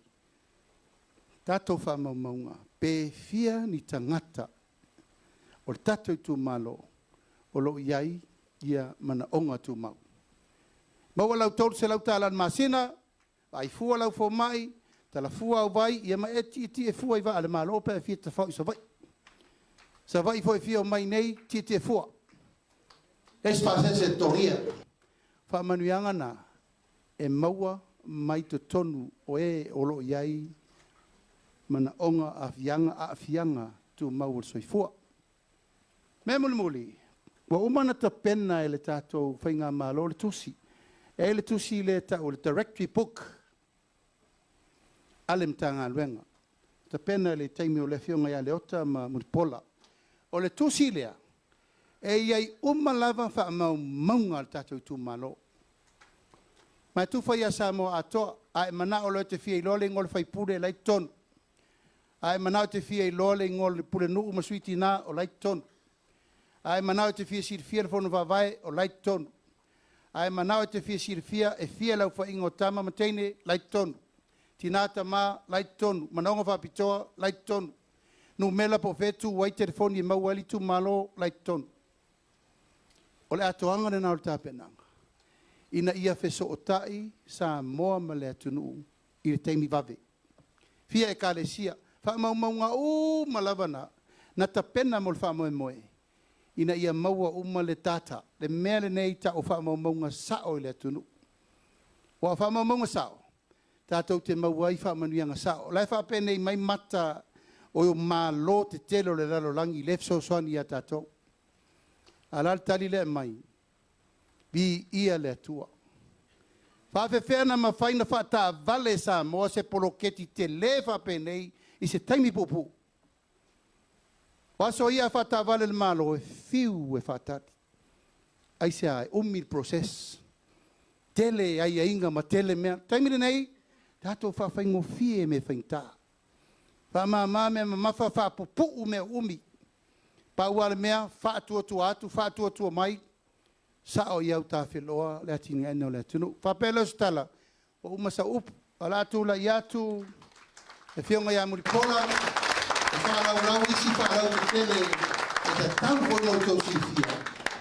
Tātou wha mau maunga, pe fia ni tangata. O le tātou Itumalo, o lo iai, ia mana onga tu mau. Maua lau tolu se lau tālan masina, ai fua lau fo mai, tala fua au vai, ia ma iti e fua I va ale malo pe fia ta fau I sa vai. Sa vai fo e fia o mai nei, ti e fua. Espase se toria. Wha manuianga na, e maua mai to tonu o e o lo iai mana onga a fianga tu mau soifua. Me muli. Wa umana ta penna ele tato whainga malo le tusi. Le tusi le ta o le directory book. Alem tanga luenga. Ta penna le taimi o le fionga ya le ota ma muripola. O le tusi lea. Iai umalava wha maunga le tato tu malo. Mai tu whaia sa mo ato ai mana o le te fia i lole ngol whai pure lai ton. Ai mana o te fia i lole ngol pure nuu masuiti na o lai ton. Ai manao te fia sirfia fono vavae o light tonu. Ai manao te fia sirfia e fia lau fa ingo tama matene light tonu. Tinata ma light tonu. Manonga fa pitoa light tonu. Nu mela po fetu wai telefoni mau wali tu malo light tonu. O le atoanga na nao tapenanga. Ina ia feso otai sa moa ma le atunu i le teimi vave. Fia e kalesia. Fa maunga malavana. Na tapena mo le fa moe. Ina ia maua uma le tata, le mea le nei ta o wha maunga sao i le atunu. Wa wha maunga sao, tātou te maua i wha manuianga sao. Lai wha penei mai mata o mā lo te telo le lalo langi, lef so soani a tātou. Alal tali le mai, bi ia le atua. Wha whewhena ma whaina wha tā vale sa moa se poloketi te le wha penei i se taimi pupu. Waso ia fata vale le malo e fiu e fatati. Ai se ai umil process. Tele ai inga ma tele mea. Taimire nei, tato fa whaingo fie me whainta. Fa ma me ma fa pupu me umi. Pa uale mea, fa atua mai. Sao iau ta whiloa, le atini ene o le atunu. Fa pelo stala, o umasa upu, ala atu la iatu, e fionga ia muripola, Whalau isi whalau te tele e te tau kono o tau sifia.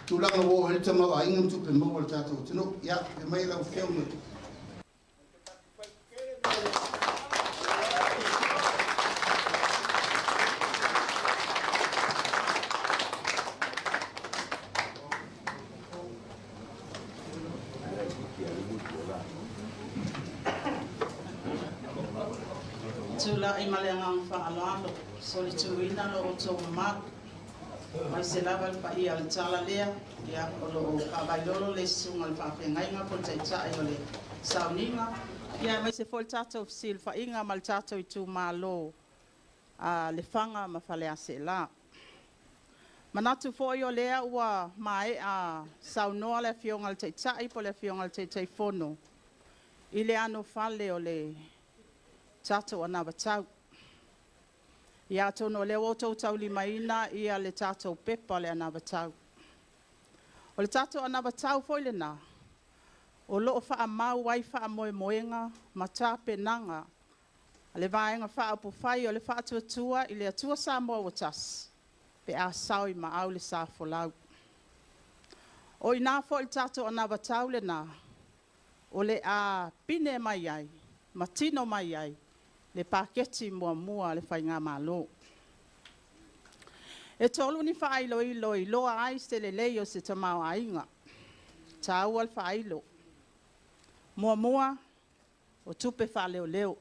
Tu langa wo hele tama a ingam tupe mau al tātou tino. Ia, e mai lau whiaunga. Tula i malengang whaaloalo, soli tuina lo o tō mak, mai se lava pa i al tala lea, ia o lo kawailolo le sunga le whawhengainga po te tai o le sauninga. Ia mai se fol tātou sil whainga mal tātou i Itumalo a Lefaga ma Faleseela. Manatu foi o lea ua mai a saunoa le fionga le te tai po le fionga le te fono. I le ano fale o le tātou ana watau. Ia tono le wotou tau limaina ia le tātou pepa le ana watau. O le tātou ana watau foi le nā. O loo wha mau wai wha moe moenga, ma tā penanga. A le vaenga wha apu whai o le wha tua i le atua sa moa watas. Pe a sau i ma au le sa folau. O i nā foi le tātou ana watau le nā. O le a pine mai ai, ma tino mai ai. Le paketi mua le whainga malo. E tolu ni whailo i loa ai se le leo se tamau ainga. Tāu al whailo. Mua o tupe whaleo leo.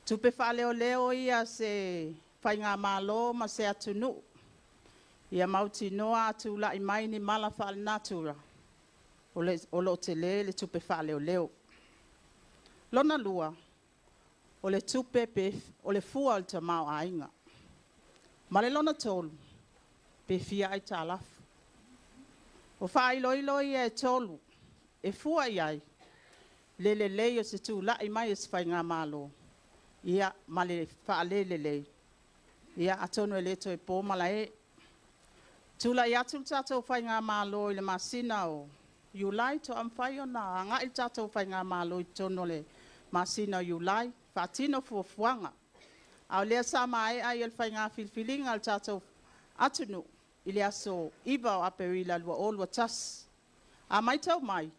Tupe whaleo leo ia se whainga malo ma se atunu. Ia mauti noa atu la i mai ni mala whale natura. O lo te le tupe whaleo leo. Lona lua. O le tupe pe o le fua al tamau ainga. Ma le lona tolu, pe fia ai tālafu. O whailo e tolu, e fua iai, le o se tū lai mai e se whainga malo. Ia ma le whaale Ia atonu e leto e pō mala e. Tūla i atu tātou whainga malo i le masina o. Iulai to am whai o nā, anga i tātou whainga malo i tono le masina o iulai. Fatino fuafuanga. Au lea sa mai ai el whainga filfilinga al tātou atunu. I lea so iwa o aperila lua olua tas. A mai tau mai.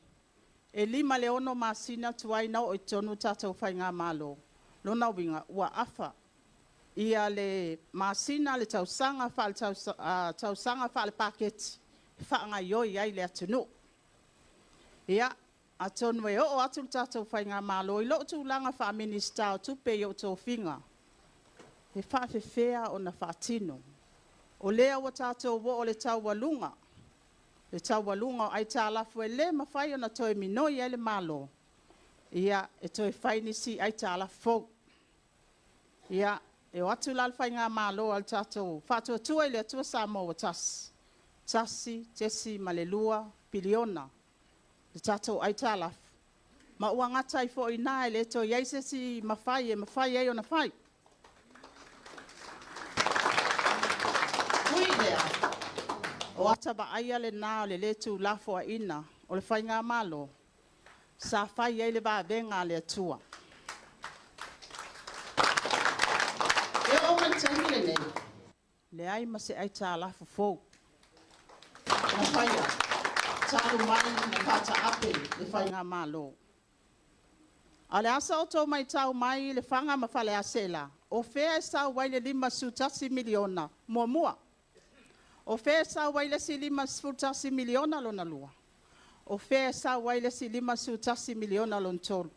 E lima le ono masina tuai nau o tonu tātou whainga malo. Lona winga ua afa. Ia le masina le tausanga wha le paketi. Whaanga ioi ai le atunu. Ia. Atonu e o atu tātou whainga malo i lo tu langa wha minista o tupe i o tō whinga. he whaafewhea o na whaatino. O lea wa tātou wo o le taualunga. Le taualunga o ai tālafu e le mawhai o na toe minoi e le malo. Ia e toe whainisi ai tālafu fau. Ia e o atu lalwhai ngā malo al tātou. Whātua tua i le atua sa mo o tasi. Tasi, tesi, malelua, piliona. Le tātou ai tālafu. Ma ua ngata i fo i nā e le to iaise si mawhai e o na whai. Kui lea, o ataba aia le nā o le letu lafo a ina o le whai ngā malo. Sa whai e le vāvenga le atua. E o man tangi le nei. Le ai ma se ai tā lafo fōu. Na whaia, tālu mai na kata ape le whai ngā malo. A le asa o tō mai tau mai le whanga ma Faleseela. O whea e sau wai le 5 miliona mua. O whea e sau wai le si 5 miliona lona lua. O whea e sau wai le si 5 miliona lona tolu.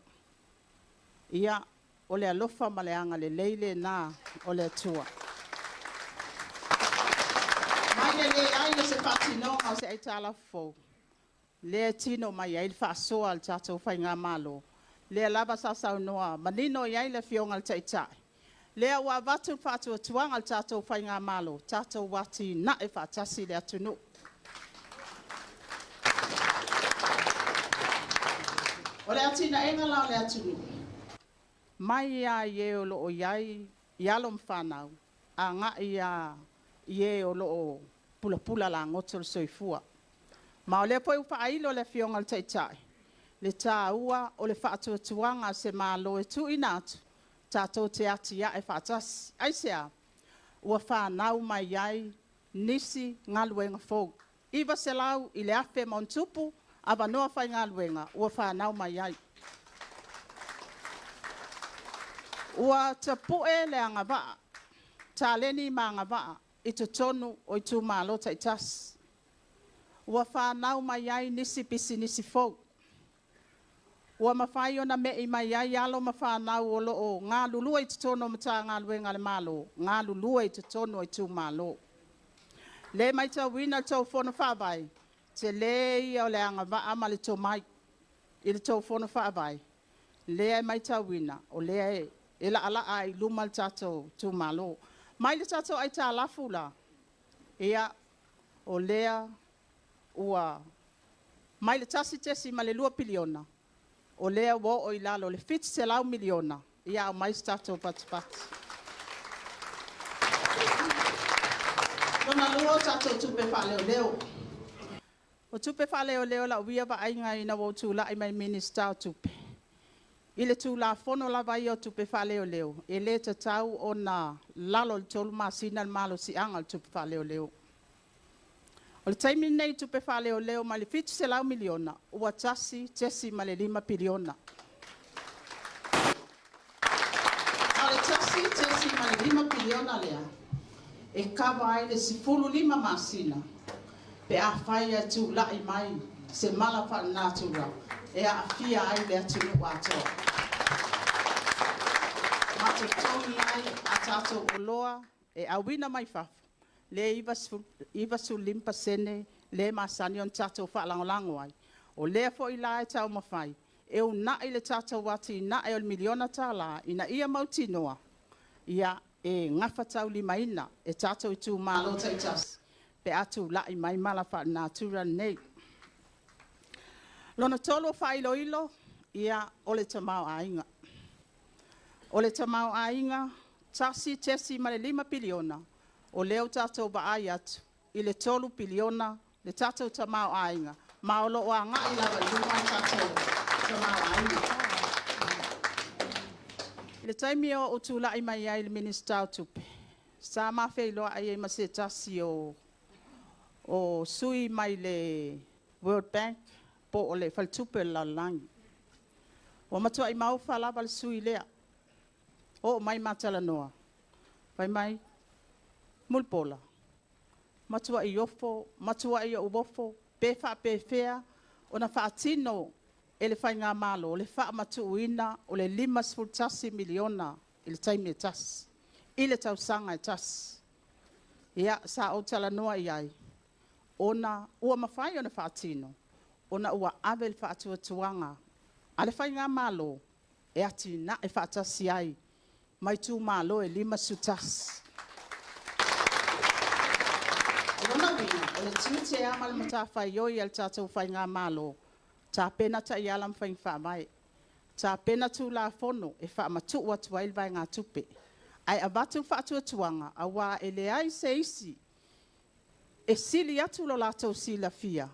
Ia o le alofa ma le anga le leile nā o le atua. Mai le ai le se patinonga o se ai tāla fōu. Le tino mai ai le whaasoa al tātou whai ngā malo. Lea lava sasau noa, manino iai le fionga al taitai. Lea ua watu whatua tuanga al tātou whai ngā malo, tātou wati na e whatasi le atunu. O le atina engala o le atunu. Mai ia ie o loo iai, ialo mwhanau, a ngā ia ie o loo pula la ngotol soifua. Ma o le poi upa ailo le fionga al taitai. Le tāua o le whaatuatuanga se mālo e tu inatu, tātou te ati ia e whaatasi. Aisea, ua whanau mai iai nisi ngaluenga fōu. Iwa se lau i le afe montupu, ava noa whai ngaluenga, ua whanau mai iai. Ua tapue le anga waa, tā leni ma anga waa, i te tonu o i Itumalo taitasi. Ua whanau mai iai nisi pisi nisi fōu. Ua mawhai o na mei mai ai alo mawhanau o loo ngā lulua i te tono mata ngā luenga le malo. Ngā lulua i te tono i Itumalo. Le mai tau wina tau whono whawai. Te le ia o le anga waa ma le tau mai. I le tau whono whawai. Le ai mai tau wina. O le ai e la ala ai luma le tātou Itumalo. Mai le tātou ai tā lafula. Ia o lea ua. Mai le tasi tesi ma le 2 piliona. O lea wo o ilalo le fit se lau miliona. Ia o mai stato pati. Lona lua tato tupe whaleo leo. O tupe whaleo leo la uia wa ainga ina wo tu la i mai minister o tupe. Ile tu la fono la vai o tupe whaleo leo. E le te tau o na lalo le tolu masina le malo si anga le tupe whaleo leo. O le taimi nei tupe whaleo leo ma le fitu se lau miliona, ua tasi ma le 5 piliona. O le tasi ma le 5 piliona lea, e kawa ai le 15 masina, pe a whai atu lai mai se mala wha natura, e a fia ai le atu nu watoa. Ma te tongi ai a tātou oloa, e a wina mai whafu. Le iwa su limpa sene, le masani on tātou whaalangolango ai. O lea fo i la e tau mawhai. E o na i le tātou wati na e o miliona tā la, ina ia mauti noa. Ia e ngafa tau lima ina, e tātou i Itumalo taitas. Pe atu la i mai mala wha natura nei. Lona tolo whailo ilo, ia o le tamau ainga. O le tamau ainga, tesi ma le 5 piliona. O leo tātou ba ai atu, i le 3 piliona, le tātou tamau ainga. Ma o lo o anga i lawa i luma tātou tamau ainga. I le taimi o tūla i mai ai le minister o tupe. Sa mawhei loa ai e mase tasi o sui mai le World Bank, po o le faltupe la langi. O matua i mau whalawa le sui lea. O mai matala noa. Pai mai. Mulpola. Matua i ofo, matua i uofo, pefa pefea, o na whaatino e le whai ngā malo, o le wha matu uina, o le 5 miliona, i le taimi e tas. I le tausanga e tas. Ia sa o tala noa i ai. Ona ua mawhai ona whaatino. Ona ua awe le whaatuatuanga. Ale whai ngā malo e ati na e whaatasi ai. Mai tū malo e 5 sutas. Ona wina, o le tūte ama le matawhai oi al tātou whai ngā malo. Tā pena ta i alam whai whaamai. Tā pena tū la fono e whaamatu atu ai vai ngā tupe. Ai avatu whaatuatuanga a wā e le ai se isi. E sili atu lo lātou sila fia.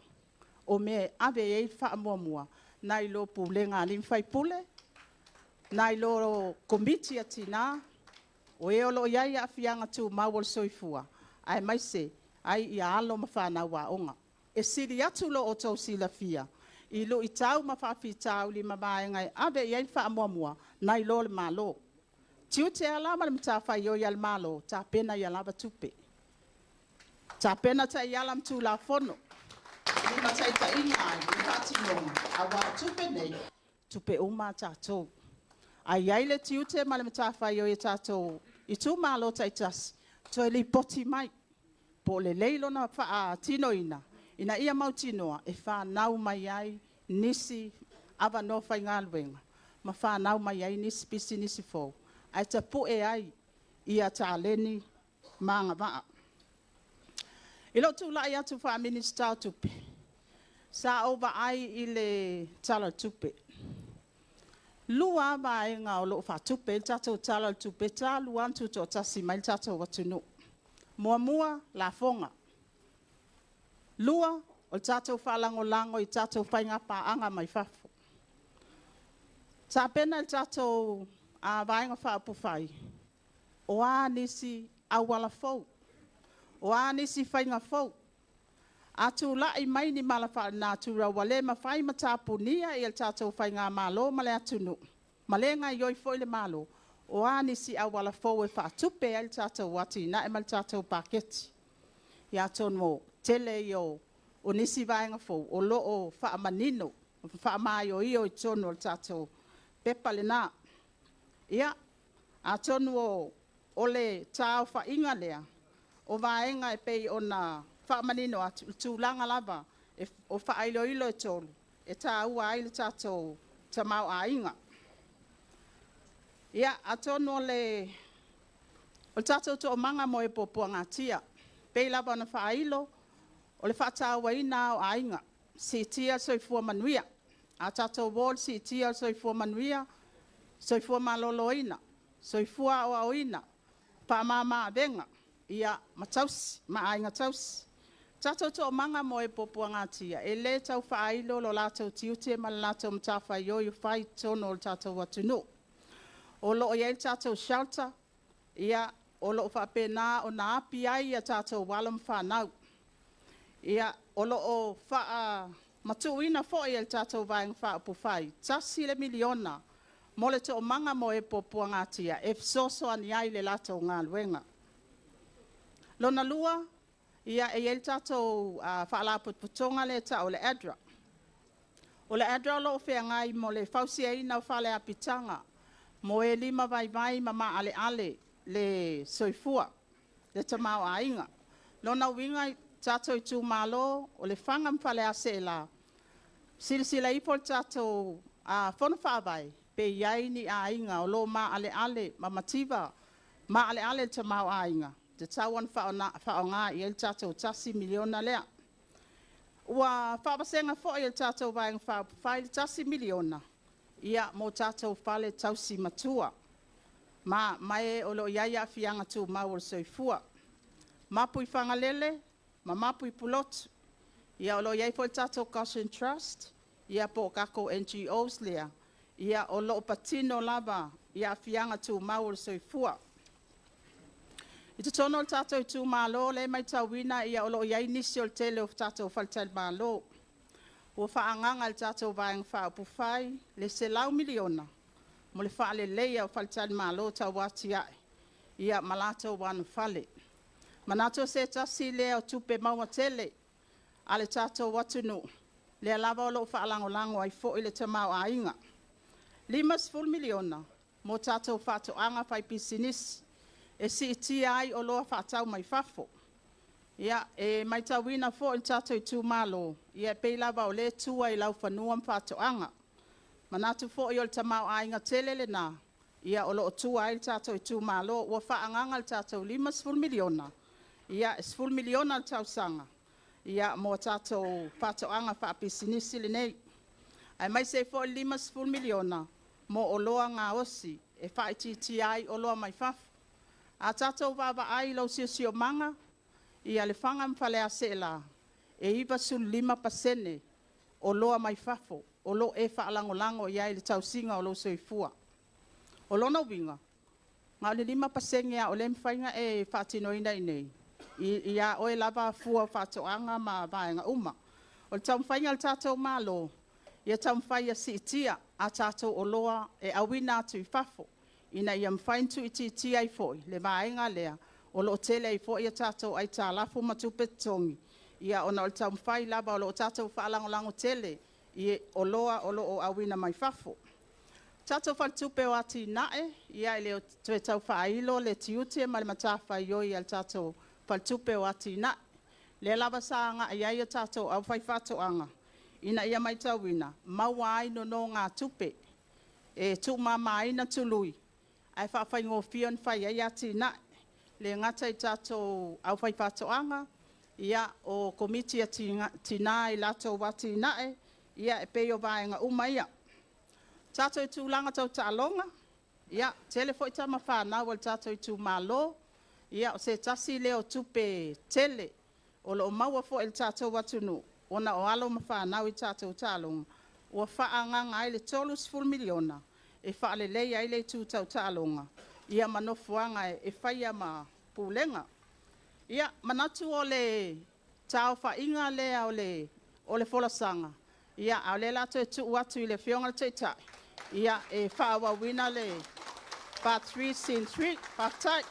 O me ave e whaamuamua. Nai lo pule ngā lim whai pule. Nai lo komiti ati nā. O e olo iai a fianga tū mawal soifua. Ai mai se, ai ia alo ma whanau wa onga. E sili atu lo o tau sila fia. I lo i tau ma whawhi tau li ma mai ngai. Ave iai whaamuamua. Nai lo le malo. Tiu te alama le matawhai o ial malo. Tā pena i alaba tupe. Tā pena ta i alam tū la fono. Ni matai ta inga ai. Ni tāti nonga. A wā tupe nei. Tupe uma tātou. Ai ai le tiu te ma le matawhai o i tātou. I tū malo ta i tas. Toi li poti mai. Po le leilo na wha tino ina. Ina ia mau tinoa. E wha nau mai ai. Nisi. Awa no whai ngā luenga. Ma wha nau mai ai. Nisi pisi nisi fōu. Ai ta pu e ai. Ia tā leni. Maanga waa. Ilo tu lai atu wha minister tupe. Sa ova ai i le tala tupe. Lua ba e ngā o lo wha tupe. Tatou tala tupe. Ta luantu to tasi mai tatou watunu. Mua mua la fonga. Lua o tatou whalango lango i tatou whainga paanga mai whafo. Ta pena i tatou a vainga whaapufai. O a nisi awala fau. O a nisi whainga fau. A tu la i mai ni malafa na tu rawale ma whai matapu nia i el tatou whainga malo male atunu. Malenga i oi foi le malo. O a nisi awala fau e whaatupe el tatou wati na e mal tatou paketi. Ia tono tele i o nisi vainga fau. O lo o whaamanino. Whaamai o i tono el tatou. Pepa le na. Ia, a tonu o le tāo whainga lea, o vaenga e pei o na whaamanino a tūlanga lava, o whaailo ilo e tolu, e tā ua aile tātou ta mau a inga. Ia, a tonu o tātou to o manga mo e popua ngā tia, pei lava na whaailo, o le whaataua ina o a inga, si tia soifua manuia, a tātou wall si tia soifua manuia, soifua maloloina, soifua o aoina, pa mama venga, ia matausi, maainga tausi. Tatou to manga mo e popua ngā tia, e le tau whaailo lo lātou tiute ma lātou mtawhai o yu whai tono o tātou watunu. O lo o iei tātou shelter, ia o lo o whapena o na api ai a tātou walam whanau. Ia o lo o wha matuina fo i el tātou vaeng wha upufai, tasi le miliona, mo le to manga mo e popua ngā tia, e soso ani ai le lato ngā luenga. Lona lua, ia e el tātou whaala putonga le ta o le adra. O le adra lo whea ngai mo le whausia ina o whale apitanga, mo e 5 vai mama ale ale le soifua, le tamau a inga. Lona winga tātou i Itumalo, o le whangam whale Faleseela, sila ipo tātou whono whaavai, pe iai ni a inga o lo ma ale ale ma mativa ma ale ale te mau a inga te tawan whaonga i el tātou tasi miliona lea ua whaabasenga fo i el tātou vaeng whaile tasi miliona ia mo tātou whale tausi matua ma mai o lo iai a fianga tu mawal soifua mapui whangalele ma mapui pulotu ia o lo iai fo il tātou caution trust ia po kako NGOs lea ia o lo patino lava ia fianga tu maul soifua. I te tono o tātou i Itumalo le mai tauina ia o lo iai nisi o tele o tātou whaltel malo. Ua whaanganga le tātou vaeng whaupufai le se lau miliona. Mo le whaale leia o whaltel malo tau wati ai. Ia malato wanu whale. Manato se tasi lea o tupe maua tele. A le tātou watunu. Le lava o lo whaalango lango ai fo i le tamau a inga. 5 miliona mo tātou whātoanga whai pisinis e si itia ai o loa whaatau mai whafo. Ia, e mai tawina fo il tato Itumalo. Ia, pei lava o le tua i lau whanua mwhatoanga. Manatu fo i o le tamau ainga telele na. Ia, o lo o tua i il tato Itumalo. Ua whaanganga il tato 5 miliona. Ia, 10 miliona il tau sanga. Ia, mo tato whatoanga whaapisinisi le nei. Ai mai se fo 5 miliona. Mo o loa ngā osi. E whaititi ai o loa mai whafu. A tato vava ai lau sio manga. Ia Lefaga ma Faleseela e iwa sul 5% o loa mai fafo o lo e whaalangolango ia i le tausinga o lo soifua. O lona winga, ngā le 5% ia o le mwhainga e whaatinoina i nei. Ia o e lava fua whaatoanga ma vaenga uma. O le taumwhainga le tātou malo, ia taumwhaia si itia a tātou o loa e awina atu i fafo. Ina ia mwhaintu iti itia i foi, le vaenga lea. O lo tele i fo ia tātou ai tā lafo matupe tongi. Ia ona o le taumwhai lava o lo tātou whaalangolango tele i o loa o lo o awina mai fafo. Tātou whaltupe o ati nae, ia i leo tue tau whailo le tiutia ma le matawha i oi al tātou whaltupe o ati nae. Le lava sāanga ia i o tātou au whai whatoanga. Ina ia mai tauina, maua ai no ngā tupe. E tu mamaina tului. Ai whawhai ngō whion whai ai ati nae. Le ngata i tātou au whai whatoanga, ia o komiti a tina i lato wati nae, ia e peo vaenga uma ia. Tātou i tūlanga tau tālonga, ia telefo i tama whanau al tātou i Itumalo, ia o se tasi leo tupe tele, o lo maua fo il tātou watunu, ona o alo ma whanau i tātou tālonga, o whaanganga ai le 12 miliona, e whaale lei ai le tūtau tālonga. Ia manofuanga e whaia ma pulenga. Ia manatu o le tau whainga lea o le folasanga. Ia au le lato e tu watu i le whionga le teitai. Ia e whaawa wina le part 3, scene 3, part-tai.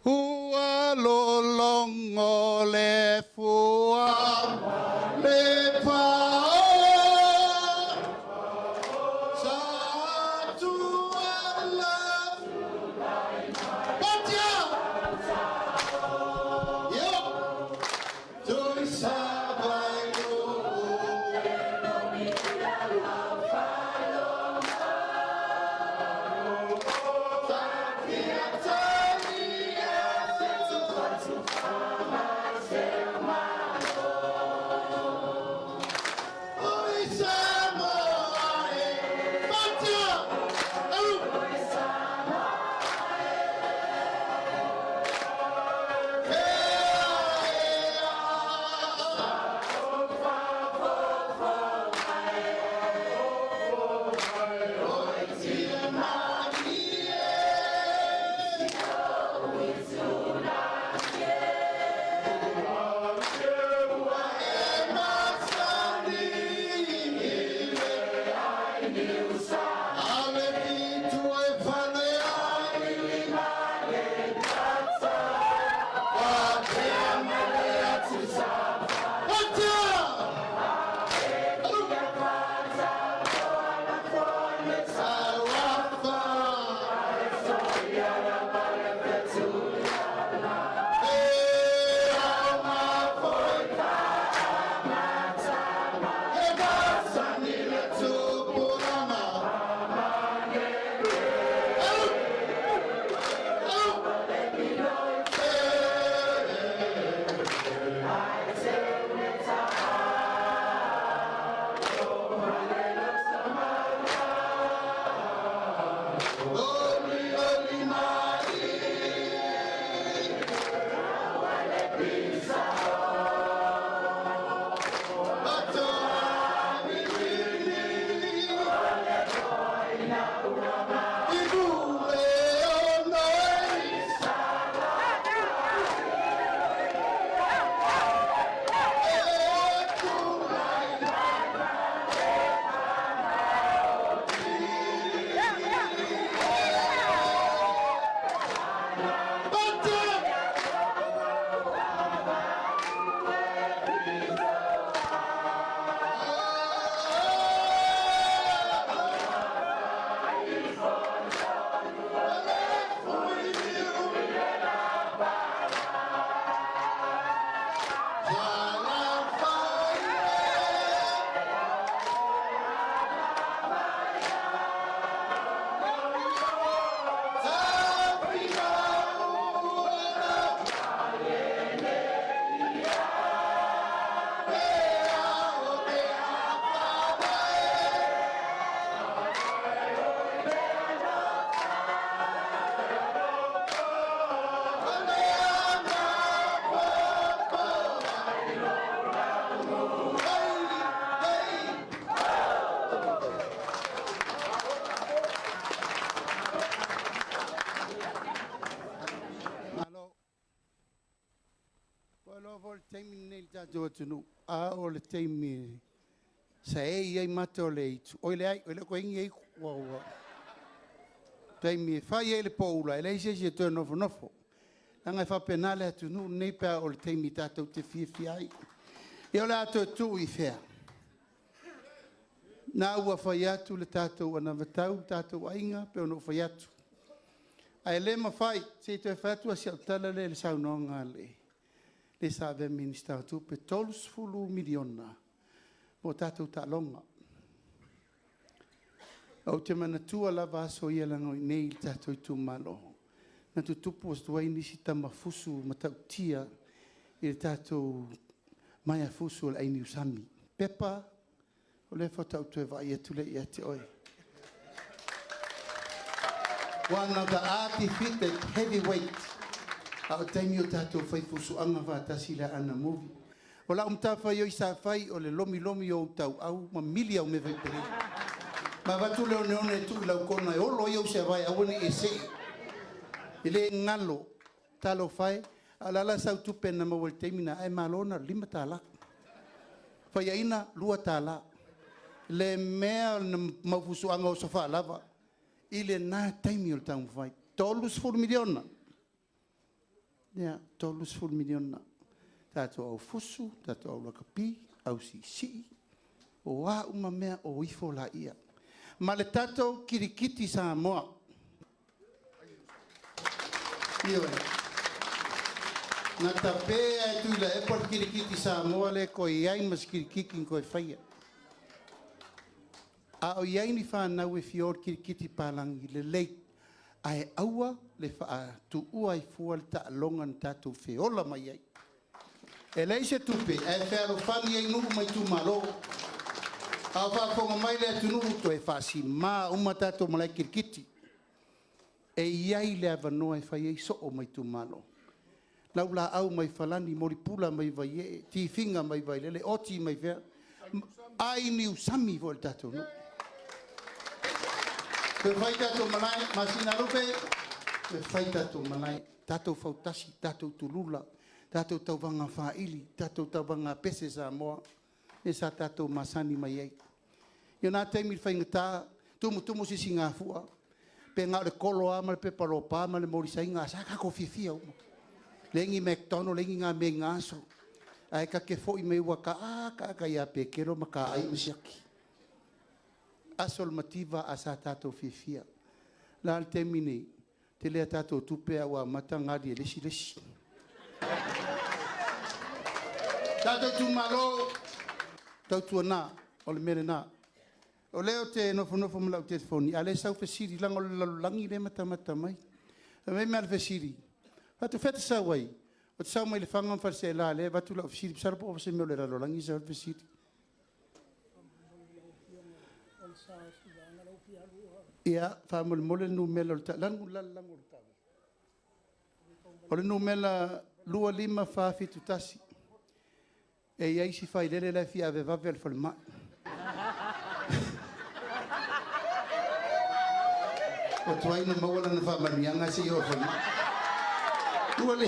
Hua lolongo le fua le pao sa tuala Patia yo Tui saba tātou atunu, a o le teimi, sa iai mata o le itu. O le koe ingi eiku, wau. Teimi, whai e le poula, e leise se tō nofo. Nanga e whapenale atunu, nei pēr o le teimi tātou te fia ai. E o le ato tu i whea. Nā ua whai atu le tātou ana vatau, tātou ainga, pe ono whai atu. Ai le mawhai, se te whatu a siau tala le saunonga le. Le save minister tu pe 12 miliona mo tātou ta longa. Au te mana tua lava aso ia lango i nei tātou Itumalo. Na tu tupu as tuai nisi tama fusu matau tia i tātou mai fusu al aini usami. Pepa, o le whatau tue vai e tule i ate oi. One of the undefeated heavyweight. Au taimi o tātou whai fusu anga whātasi la ana movie. O la umtawhai o isa whai o le lomi o tau au ma milia o me whai pere. Ma watu leo neone tu lau kona e olo iau se vai awane e se. Ile ngalo talo whai. Alala sau tupe na mawal teimina ai malona 5 tala. Whai aina 2 tala. Le mea na mawfusu anga o sofa lava. Ile na taimi o tau whai. 12 miliona. Ya, 12 miliona. Tātou au fusu, tātou au lakapi, au si. O wā uma mea o ifo la ia. Ma le tātou kirikiti sa moa. Ioi. Nā ta pēa e tuila e por kirikiti sa moa le ko iai mas kirikikin ko e whaia. A o iai ni whanau e fior kirikiti pālangi le leit. Ai aua le wha tu ua i fua le ta longan tātou whiola mai ai. E leise tupe, e whero whani ei nuku mai Itumalo. A whaponga mai le atu nuku to e whasi mā uma tātou malai kirikiti. E iai le avanoa e whai ei so o mai Itumalo. Lau la au mai whalani, moripula mai vai e, tifinga mai vai lele, oti mai whea. Ai ni usami vo le tātou nuku. Te whai tātou malai, masina rupe, te whai tātou malai, tātou whautasi, tātou tulula, tātou tauwanga whaili, tātou tauwanga pese sa moa, e sa tātou masani mai ei. Io nā teimi whaingatā, tumu si singa fua, pe ngā le kolo ama, pe palopa ama, le morisa inga, sa kako fia uma. Lengi McDonald, lengi ngā me ngaso, ai ka ke fo i mei waka, ka ia pe kero ma ka ai masiaki. Asol mativa a sa tātou fia. La al temini, te lea tātou tupe awa mata ngādi e lesi. Tātou Itumalo, tau tuana, o le mere nā. O leo te nofo mlau telefoni, a le sau whesiri, lango le langi le mata mai. A mei mea le whesiri. Watu whete sau ai, o te sau mai le whangam Faleseela le, watu lau whesiri, pisarapo o se meo le ralo langi sau whesiri. Ia, whamole mole nu mela o ta, langu o ta. O le nu mela 2 5 tasi. E iai si whai lele lai fia ave vave al whalema. O tuai na mawala na whamarianga se i o whalema. 2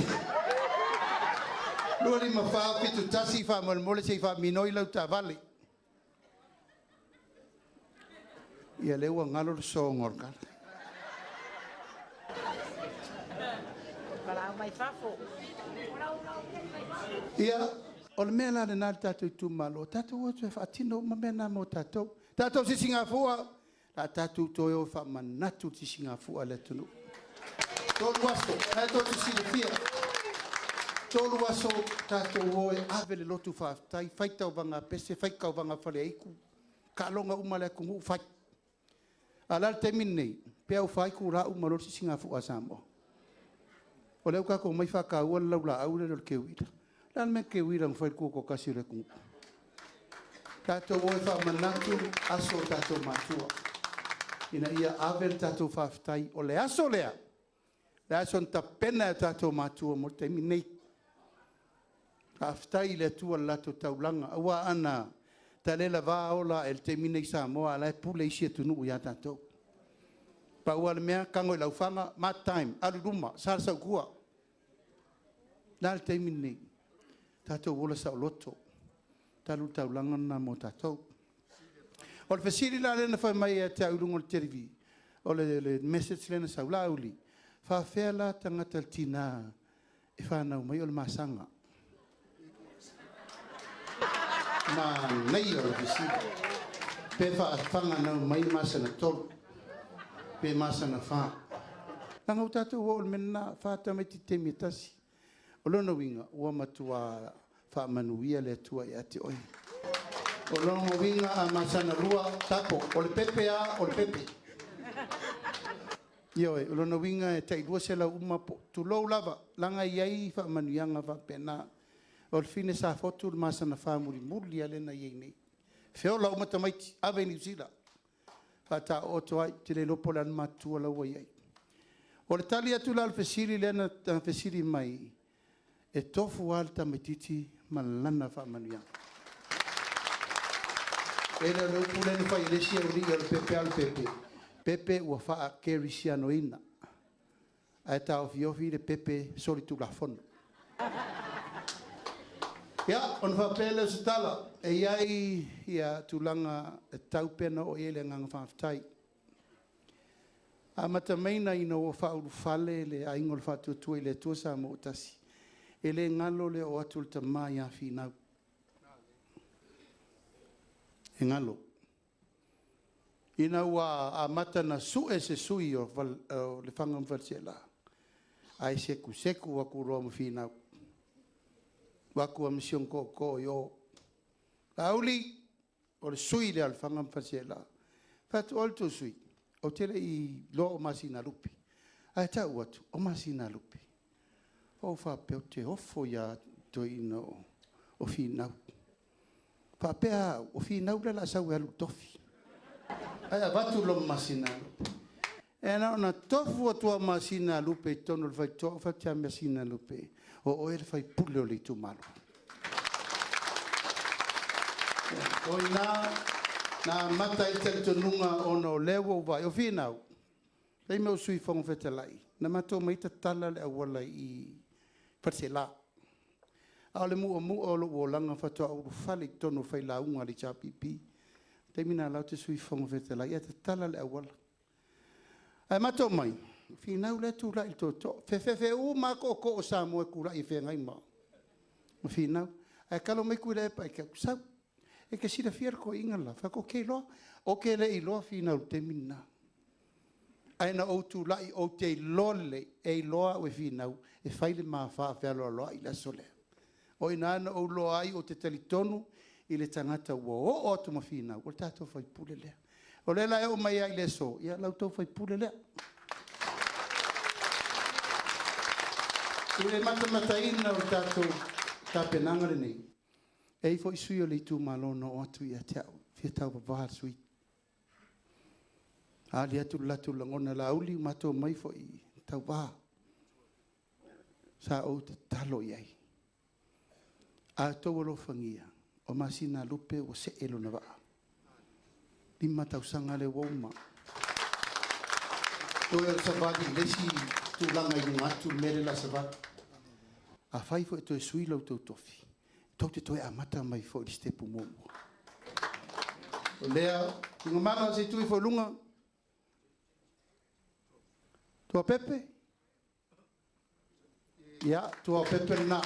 5 tasi whamole mole se i whaminoi lau ta vale. Ia leua ngalo le so ngorkar. Parau mai whafo. Ia, o le mea lana nā tātou Itumalo, tātou o tue whaatino ma mea nā mo tātou. Tātou si Singapua, la tātou toi o whamanatu si Singapua le tunu. Tolu aso, tātou si Singapia. Tolu aso, tātou o e avele lotu whaatai, whaitau wanga pese, whaikau wanga whare eiku. Ka longa umale kungu whai. Alal te minei, pea u whaiku ra umalo si Singapua samo. O leu kako mai whakaua lau la aure lo kewira. Lan me kewira ngwhai kuko kasi re kungu. Tātou oe whamanatu aso tātou matua. Ina ia avel tātou whaftai o le aso lea. Le aso nta pena tātou matua mo te minei. Whaftai le tua lato taulanga. Awa ana talela vā ola el te minei sa moa ala e pule isi e tunu ia tātou. Pa ua le mea kango i laufanga, mat time, aruruma, sarsau kua. Nā te minei. Tātou wola sa o loto. Talu taulanga na mo tātou. O le fesiri la lena whai mai e te aurunga o le televi. O le message lena sa ula uli. Whawhea la tangata tina e whanau mai o le masanga. Ma nei o le fesiri. Pe whaafanga nau mai masana tolu. Pe masana wha. Langa o tātou o le mena whāta mai ti te mitasi. O lona winga ua matua whaamanuia le atua i ate oi. O lona winga a masana lua tapo. O le pepe a o le pepe. Ioe, o lona winga e tei lua se la umapo. Tu lou lava, langa iai whaamanuianga whapena. O le fine sa fotu le masana whaamuri muli alena iei nei. Feo lau matamaiti, ave ni usila. Whata oto ai, te le lopo lan matua lau iai. O le tali atu la le fesiri lena fesiri mai. E tofu alta metiti malana whaamanuianga. E le lopu lena whai lesi au ri al pepe al pepe. Pepe ua wha keri siano ina. Ai tau fiofi le pepe soli tu la fono. Ia, on whapele se tala. E iai ia tulanga e taupena o ele nganga whaftai. A mata meina ina o whauru fale le aingo le whatutua i le tuasa mo utasi. E le ngalo le o atu le tamai a whinau. E ngalo. Ina ua a mata na su e se sui o le whangam Faleseela. Ai seku seku waku roa mo whinau. Waku a mission ko yo. Lauli o le sui le al whangam Faleseela. Fatu alto sui. O tele i lo o masina lupi. Ai tau atu o masina lupi. O whapeo te ofo ia toina o whinau. Whapea o whinau le la sau e alu tofi. Ai a watu lo masina lupi. E na tofu o tua masina lupi tono le whai toa whatia masina lupi. O e le whai pule o le Itumalo. O na mata i te tonunga o no lewo vai o whinau. Rei meu sui whongo whetalai. Na mato maita tala le awala i Faleseela. A le mua o lo o langa whatoa uru whale tono whai launga li chapipi. Te mina lau te sui whongo whetalai. Ia te tala le awala. Ai mato mai. Whinau le tu lai toto. Fe u mako ko o Samoa kura i whengai ma. Whinau. Ai kalo mai kura e pa i kau sau. E ke sira fiar ko ingala. Whako ke loa. O ke le i loa whinau te mina. Aina o tu lai o te lole e loa o whinau. E whaile maa wha whialoa loa i la sole. O ina ana o loa ai o te talitonu i le tangata ua o atu ma whinau. O le tātou whai pule lea. O le la e o mai ai le so. Ia lau tau whai pule lea. I le mata ina o tātou tāpenanga le nei. E i fo i sui o le Itumalo no o atu i a te au. Fia tau wawahar sui. A li atu latu langona la uli mato mai fo i tau waha. Sa o te talo iai. A tau alo whangia. O masina lupe o se elo na waa. Lima tau sanga le wauma. Toi al savati lesi tu langa i ngatu mere la savati. A fai fo e toi sui lau tau tofi. Tau te toi amata mai fo i stepu momo. O lea, tunga manga se tui fo lunga. Tua pepe? Ia, tua pepe na.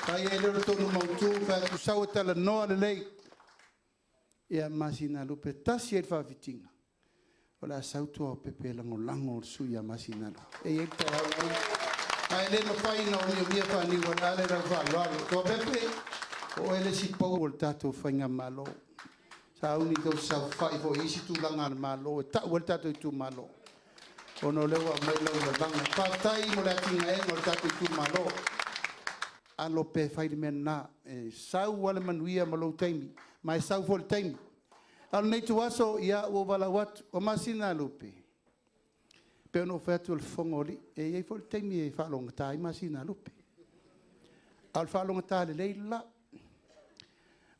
Kai e lero tonu mautu, kai tu sau e tala noa le lei. Ia masina lupe tasi e whawhitinga. O la sau tua pepe lango lango sui a masina lupe. E e te au. Ai le no whai na o mia whani wa nale ra whaloalo. Tua pepe, o ele si pau o le tatou whainga malo. Sa uni tau sau whai fo isi tu langa malo. E tau o le tatou Itumalo. Ono lewa mai lau na langa. Patai mo le atinga e mo le tatou Itumalo. Alo pe whai mena. Sau wale manuia malo taimi. Mai sau fo le taimi. Alo nei tu aso ia o wala watu. O masina lupe. Pe ono whatu al whongoli. E iei fo le taimi e whalonga tai masina lupe. Al whalonga tai le leila.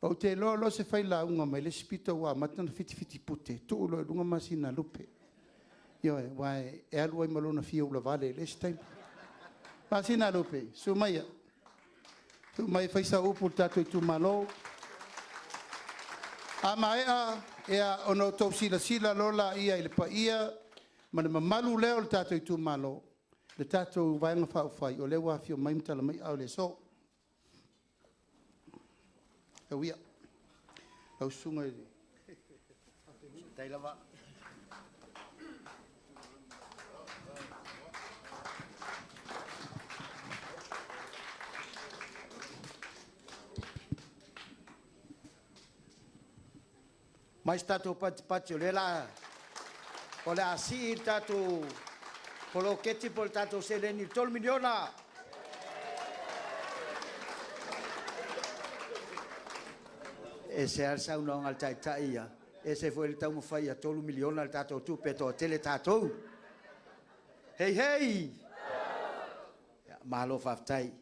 O te loa lo se whai la unga mai le spita wa matana fiti pute. Tu ulo lunga masina lupe. Ioe, wai e alu ai malona fia ula vale le stai. Masina lupe, sumaya. Mai faisa upu tato Itumalo. A maea ea ono tau sila lola ia i le pa ia. Ma le mamalu leo le tato Itumalo. Le tato vaenga whaufai o le wafio maimtala mai au le so. E wia. Au sunga i. Tailava. Mais tato pati o le la. O le asi tato polo keti polo tato seleni 3 miliona. E se alsa una al tai ia. E se foi il tau fai a 3 miliona al tato tu peto tele tato. Hey hey. Malo faftai.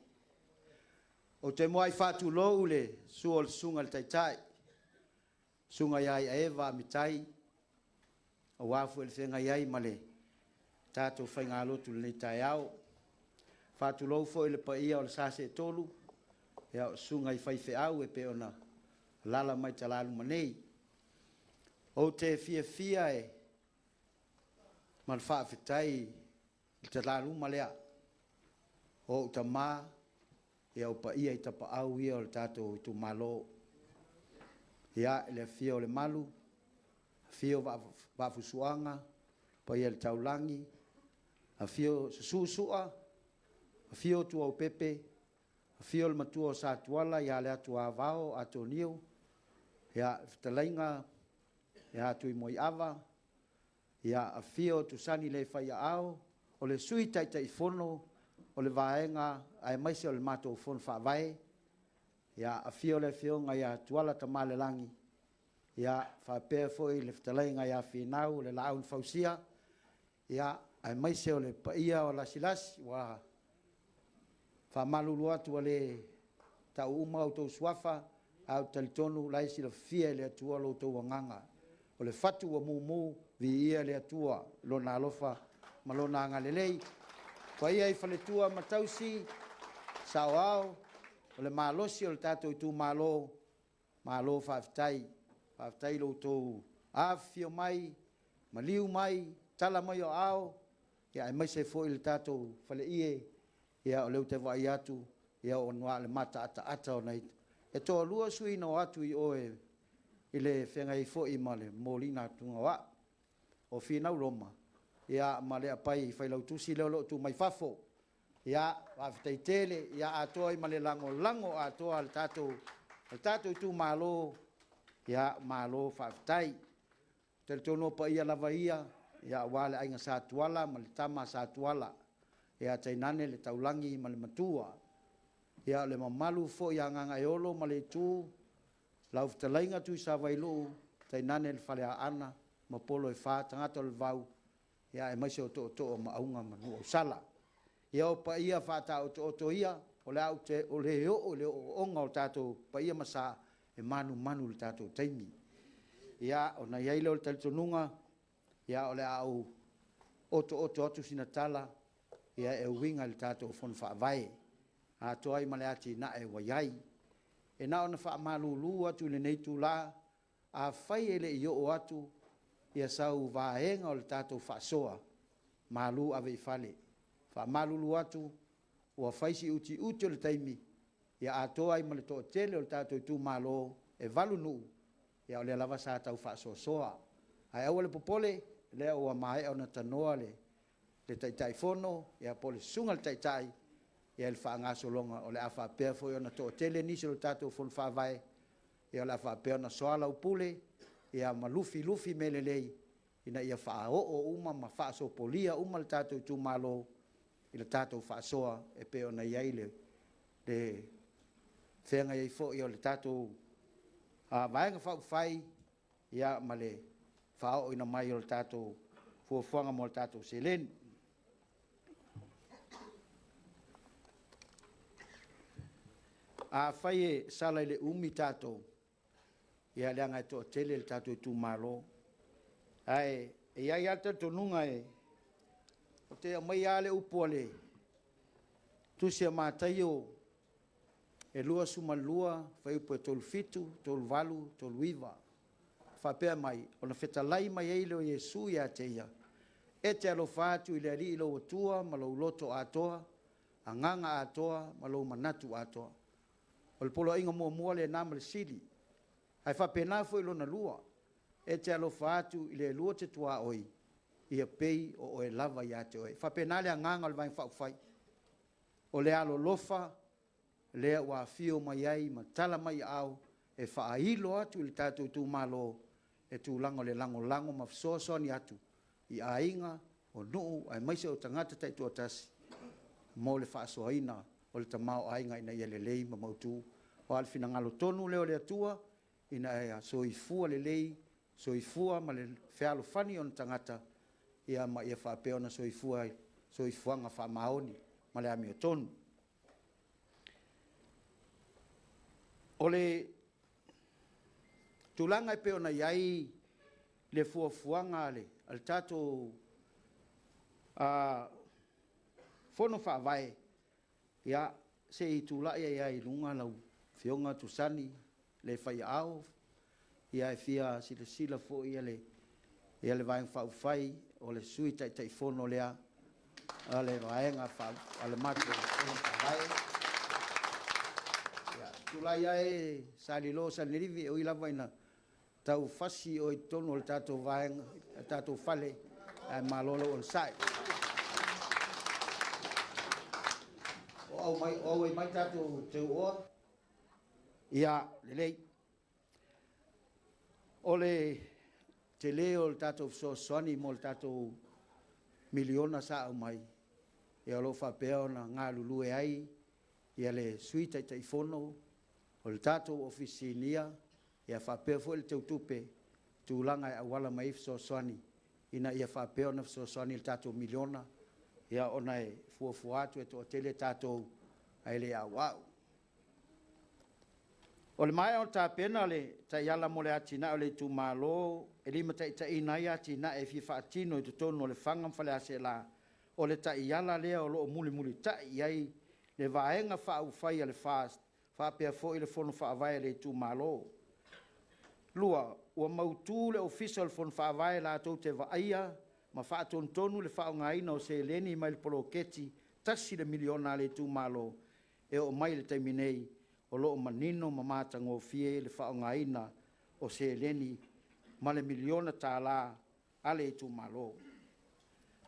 O te moai fatu lo le suol sunga al tai. Sunga iai eva mitai. O wafu el fenga iai male. Tato fai ngalo tu le tai au. Fatu lo fo le paia o le sase tolu. Ya sunga i fai fe au e pe ona. Lala mai talalu manei. O te fia e. Man fa fitai talalu malea. O ta ma e o paia i tapa au ia o le tato Itumalo. Ya le fia o le malu. Fio va fusuanga. Paia le taulangi. A fio susua. A fio tu au pepe. A fio le matua o satuala ya le atu avao atonio. Ya talainga ya tu moi ava ya a fio tu sani le fai ao o le sui tai tai fono o le vaenga ai mai se o le mato fon fa vai ya a fio le fio nga ya tuala tamale langi ya fa pe foi le talainga ya finau le laun fausia ya ai mai se o le paia o la silas wa fa malulu atu le ta uma auto swafa au talitonu lai sila fia le atua lo tau nganga. O le fatu wa mumu vi ia le atua lo na alofa ma lo na ngalelei. Kwa ia i faletua matausi sawao o le malosi o le tato Itumalo malo faftai lo tau afio mai maliu mai tala mai o ao ia ai mai se foi le tato fale ie ia o leu te vai atu ia o noa le mata ata o nei. E toa lua sui no atu i oe i le whenga i fo i male molina tunga wa o whinau Roma. Ia male a pai i whailau tusi leo lo tu mai fafo. Ia whaftai tele, ia atoa i male lango atoa al tato Itumalo, ia malo whaftai. Tel tono pa ia lava ia wale ainga satuala, male tama satuala. Ia tainane le taulangi male matua. Ia le mamalu fo ia nganga eolo ma le tu lau ftalainga tu sa vailu tainane le fale ana ma polo e fa tangata le vau ia e mai se o ma aunga ma nu sala ia o pa ia fa ta o ia o le au te o le onga o tato pa ia masa e manu le tato taimi ia o na ia le taltonunga ia o le au oto atu sinatala ia e winga le tato fon fa vai a toai male ati na e waiai e na ona fa malulu atu le nei tu la a fai ele i o atu ia sau vaenga o le tato fa soa malu ave fale fa malulu atu o fai si uti o le taimi ia a toai male to tele o le tato Itumalo e valunu ia o le lava sa tau fa soa ai au le popole le o mai ona tanoa le tai fono ia pole sunga le tai ia le whaanga solonga o le awha pēr fo i ona tō tele nisi o tātou fon whawai ia le awha pēr na soala upule ia ma lufi mele lei ina ia wha o uma ma wha so polia uma le tātou Itumalo i le tātou wha soa e pe ona iai le whenga iai fo i o le tātou vaenga wha whai ia ma le wha o ina mai o le tātou fuafuanga mo le tātou selen. A fai e sala le umi tato ia le anga to tele le tato Itumalo ai e ai alta tonunga e o te mai ale upole tu se matai o e lua sumalua, whai upo e tolu fitu, tolu walu, tolu iwa. Whapea mai, o na whetalai mai eile o Yesu ia te ia. E te alo whātu i le ali ilo atua, ma lo loto atoa, a nganga atoa, ma lo manatu atoa. O le polo inga mua le nama le sili. Hai whapena fo ilo na lua. E te alo whātu i le lua te tua oi. Ia pei o e lava ia te oi. Whapena le a nganga le vain whauwhai. O le alo lofa, lea ua fio mai ai, ma tala mai au, e whaahilo atu i le tātou Itumalo, e tūlango le lango ma fsosoni atu, i ainga, o nuu, ai maise o tangata tai tuatasi, mo le whaasoaina, o le tamao ainga ina ia le lei ma mautu, o alfina ngalo tonu leo le atua, ina ea soifua le lei, soifua ma le whialo fani o na tangata, ia ma ia whaapeo na soifuanga whaamaoni, ma le ami o tonu. O le tūlanga e peo na iai le fuafuanga ale, al tātou fono whaavae, ia se i tūla ia iai lunga lau whionga tusani le whai au, ia e fia sila fo ia le vaeng whauwhai o le sui tai fono lea, a le vaenga ale matu fono whaavae. Tulai ai salilo sanirivi o ilava ina tau fasi o tonu o tatou vaenga, tatou fale ai malolo on sai. O mai tatou te o ia lelei. O le te leo le tatou soani mo le tatou miliona sa mai. E alo whapea na ngā lulue ai ia le suita i fono. O le tātou ofisinia, ia whapea fo le teutupe, tūlanga e awala mai fsosoani, ina ia whapea na fsosoani le tātou miliona, ia ona e fuafuatu e to tele tātou ai le awau. O le mai o tāpena le taiala mo le atina o le Itumalo, e lima taina ia atina e fi whaatino i tutonu o le whangam Faleseela, o le taiala lea o loo muli tai iai, le vaenga whaufai a le fast, whapea fo i le fono whaavae le Itumalo. Lua, ua mautu le official fono whaavae la tau te waaia, ma whaatontonu le whaongaina o se leni mai le poloketi, tasi le miliona le Itumalo, e o mai le taiminei, o loo manino ma mātango fie le whaongaina o se leni, ma le miliona tāla a le Itumalo.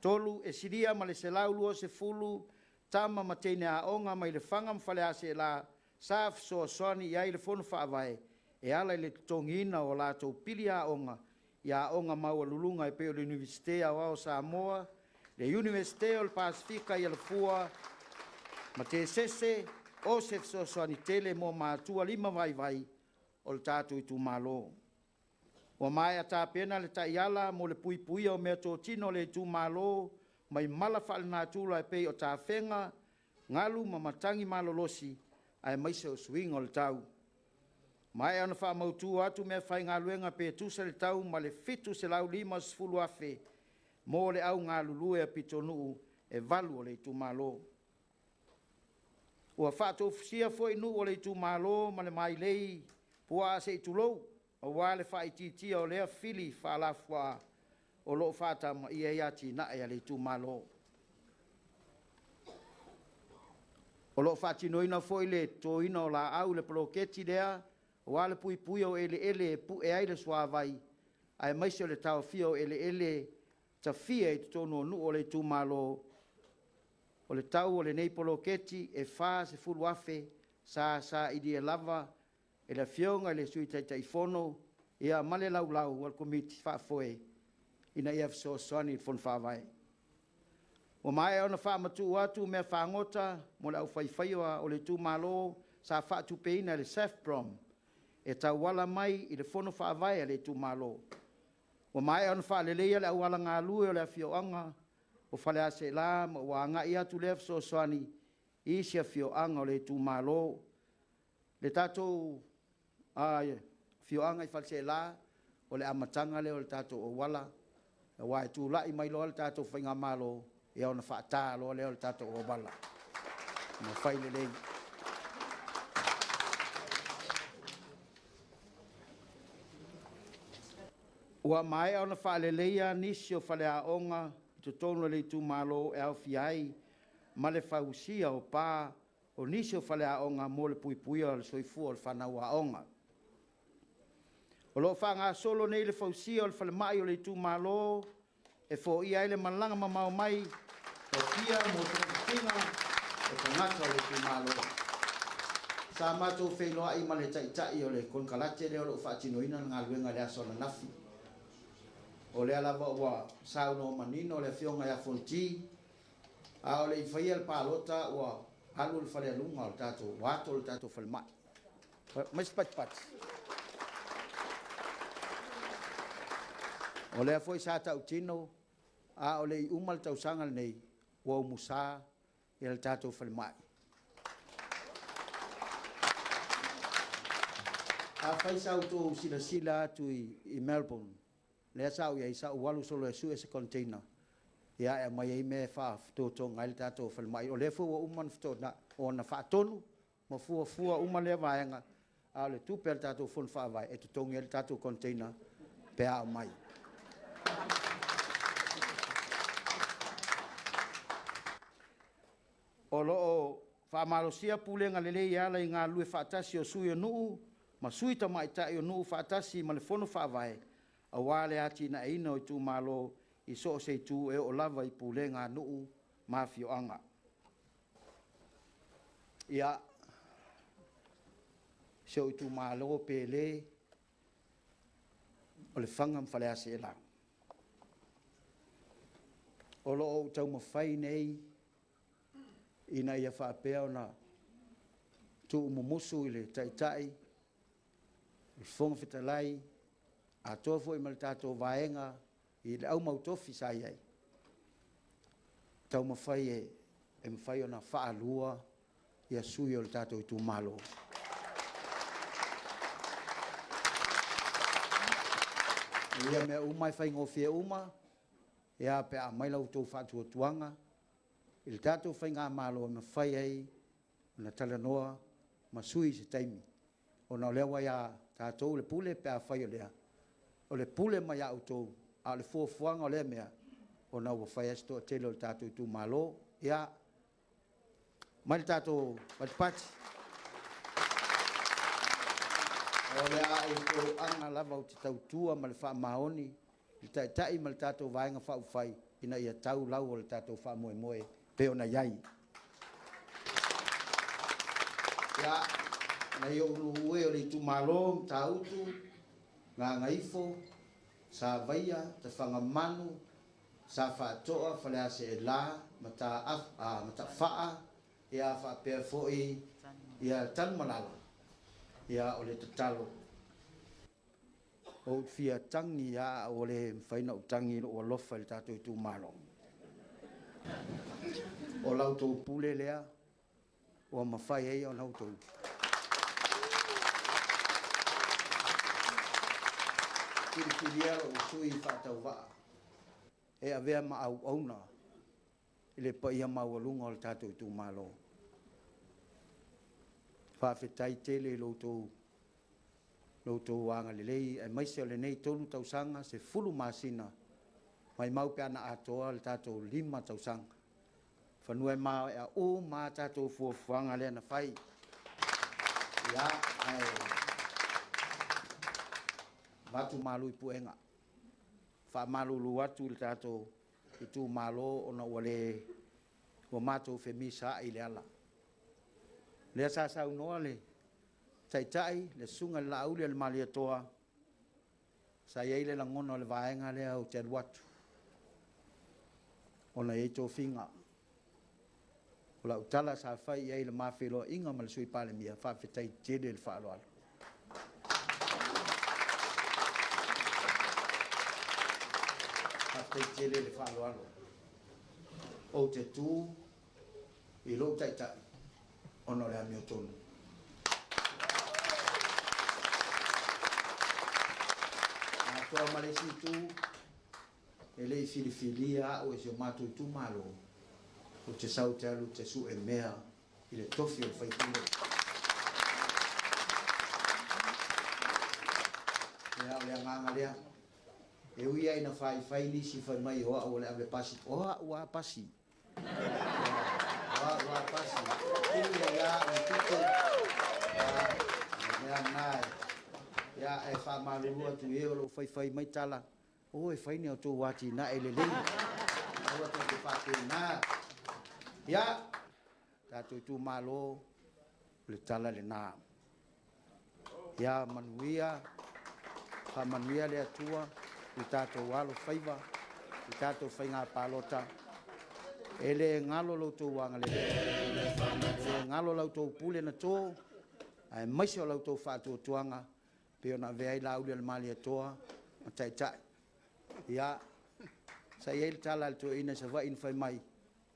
Tolu, e siria ma le selau lua se fulu, tama ma teine aonga mai le whangam Faleseela, sa soani ia i le fono whaavae, e ala i le tongina o lātou pili a onga, i a onga maua lulunga e peo le Universitea o Samoa, le Universitea o le Pasifika i le fua, ma te sese o se soani tele mo mātua 5 vai o le tātou Itumalo. O mai a tāpena le taiala mo le pui o mea tō tino le Itumalo, mai mala whaale nātula e peo o tāwhenga, ngalu ma matangi malolosi, ai maise o swing o le tau. Mai ana wha mautu atu mea whai ngā luenga pe tusa le tau ma le fitu se lau 5 afe mo le au ngā lulue a pitonu e valu o le Itumalo. Ua whātou fisia fo inu o le Itumalo ma le mai lei pua se itulou o wale whaititia o lea fili whalafua o loo whāta ma ia iati na e le Itumalo. O loo whaatinoina fo le toina o la au le poloketi lea, o wale pui o ele pu e aile suavai, ai maise o le tau fia o ele ta fia i tono nu o le Itumalo, o le tau o le nei poloketi e wha se fulu afe, sa i di e lava, e le fionga le sui tai fono, ia male lau al komiti whaafoe, ina ia fsoani i fon whaavai. O mai ona whaamatu atu mea whaangota, mo le au whaiwhaiwa o le Itumalo, sa whaatu peina le SAFPROM, e tau wala mai i le fono whaavai le Itumalo. O mai ona whaalelea le au wala ngā lue o le awhioanga, o Faleseela ma wanga i atu le fsoani, i sia whioanga o le Itumalo. Le tātou whioanga i Faleseela, o le amatanga le o le tātou o wala, e wai tūlai mai loa le tātou whainga malo, e ona whaata loa leo le tātou o wala. Ma whaile lei. Ua mai ona whaaleleia nisi o whale aonga to tono le Itumalo e au fiai ma le whausia o pā o nisi o whale aonga mo le pui o le soifua o le whanau aonga. O lo whanga solo nei le whausia o le whale mai o le Itumalo e fo ia ele malanga mamau mai o kia mo te tinga e tangata o le Itumalo. Sa matou whailoa i ma le taitai o le konkalate le o lo whaatinoina ngā luenga le aso na nafi. O le alava ua sauno manino le fionga ya fonti a o le ifaia le palota ua alu le fale alunga o le tato wato le tato fale mai mas pat o le foi sa tau tino a o le umal tau sanga nei ua musa i le tato fale mai a fai sa auto sila tu i Melbourne le sa ia isa walu solo su ese container ia e mai me fa to ngai tato fal mai o le fu man fto na ona fa tonu mo fu uma le vaenga a le tu per tato fun fa vai e to ngel tato container pe a mai o lo fa malosia pulenga le ia la nga lu fa tasi o su yo nu ma sui ta mai ta yo nu fa tasi ma le fono fa vai a wale ati na ino i Itumalo i so se tu e o lava i pulenga nuu mafio anga. Ia se o Itumalo pele o le fangam Faleseela. O lo o tau mawhai nei ina ia whaapea na tu umumusu i le taitai i fonga fitalai a tofo i maltato vaenga i le au mautofi sa iai. Tau mawhai e mawhai o na whaalua i a sui o le tato Itumalo. Ia mea umai whai ngofia uma, ia pe a mailau tau whaatua tuanga, i le tato whai ngā malo e mawhai ei na talanoa ma sui se taimi. O na lewa ia tato le pule pe a whai o lea. O le pule mai au tō, a le fuafuanga o le mea, o na ua whai esto a tele o le tato Itumalo, ia, mai le tato patipati. O le a e tō anga lava o te tautua ma le wha maoni, i tai ma le tato vaenga wha uwhai, ina ia tau lau o le tato wha moe moe, pe o na iai. Ia, na i o ue o le Itumalo, ta utu, ngā ngaifo, sa vaia, te whangamanu, sa whaatoa, Faleseela, mata whaa, ia whaapea foi, ia tanmalala, ia o le tatalo. O fia tangi ia o le mwhaina o tangi o alofa le tato Itumalo. O lautou pule lea, o mawhai ei o lautou. Kirikiria o sui whātau waa. E a vea ma au auna. I le paia maualunga o le tātou Itumalo. Whawhetai tele loutou wanga lelei. E maise o le nei tolu tausanga se fulu masina. Mai mau pe ana atoa le tātou 5 tausanga. Whanua e mau e a o mā tātou fuafuanga le ana whai. Ia, Matu malu i puenga. Wha malulu atu le tato Itumalo ona wale o mato femisa i le ala. Le sa unoa le taitai le sunga le lauli le mali atoa. Sa iei le langono le vaenga le au te watu. Ona i to finga. O la utala sa fai iei le mawhelo inga ma le sui pale mia. Wha fitai tele le whaalo alo. Te tele le whaalo alo. O te tū, i lo taitai, ono le amio tonu. A toa malesi tū, e lei filifilia o e se mātou Itumalo, o te sau te alu te su e mea, i le tofi o whaipule. E au lea nganga lea, E uia ina fai nisi fai mai oa o le ave pasi. Oa ua pasi. Oa pasi. Ia ia o tuto. Ia nai. Ia e wha marurua tu e o lo fai mai tala. O e fai ni o tō wati na e le lei. Oa tō te whake na. Ia. Tātou Itumalo le tala le nā. Ia manuia. Ha manuia le atua. I tātou walo whaiva, i tātou whainga pālota. E le ngalo lau tō wanga le. E ngalo lau tō pule na tō, ai maisi o lau tō whātua tuanga, pe ona veai la uli al mali atoa, o tai tai. Ia, sa i ele tala le tō ina sa wa in whai mai,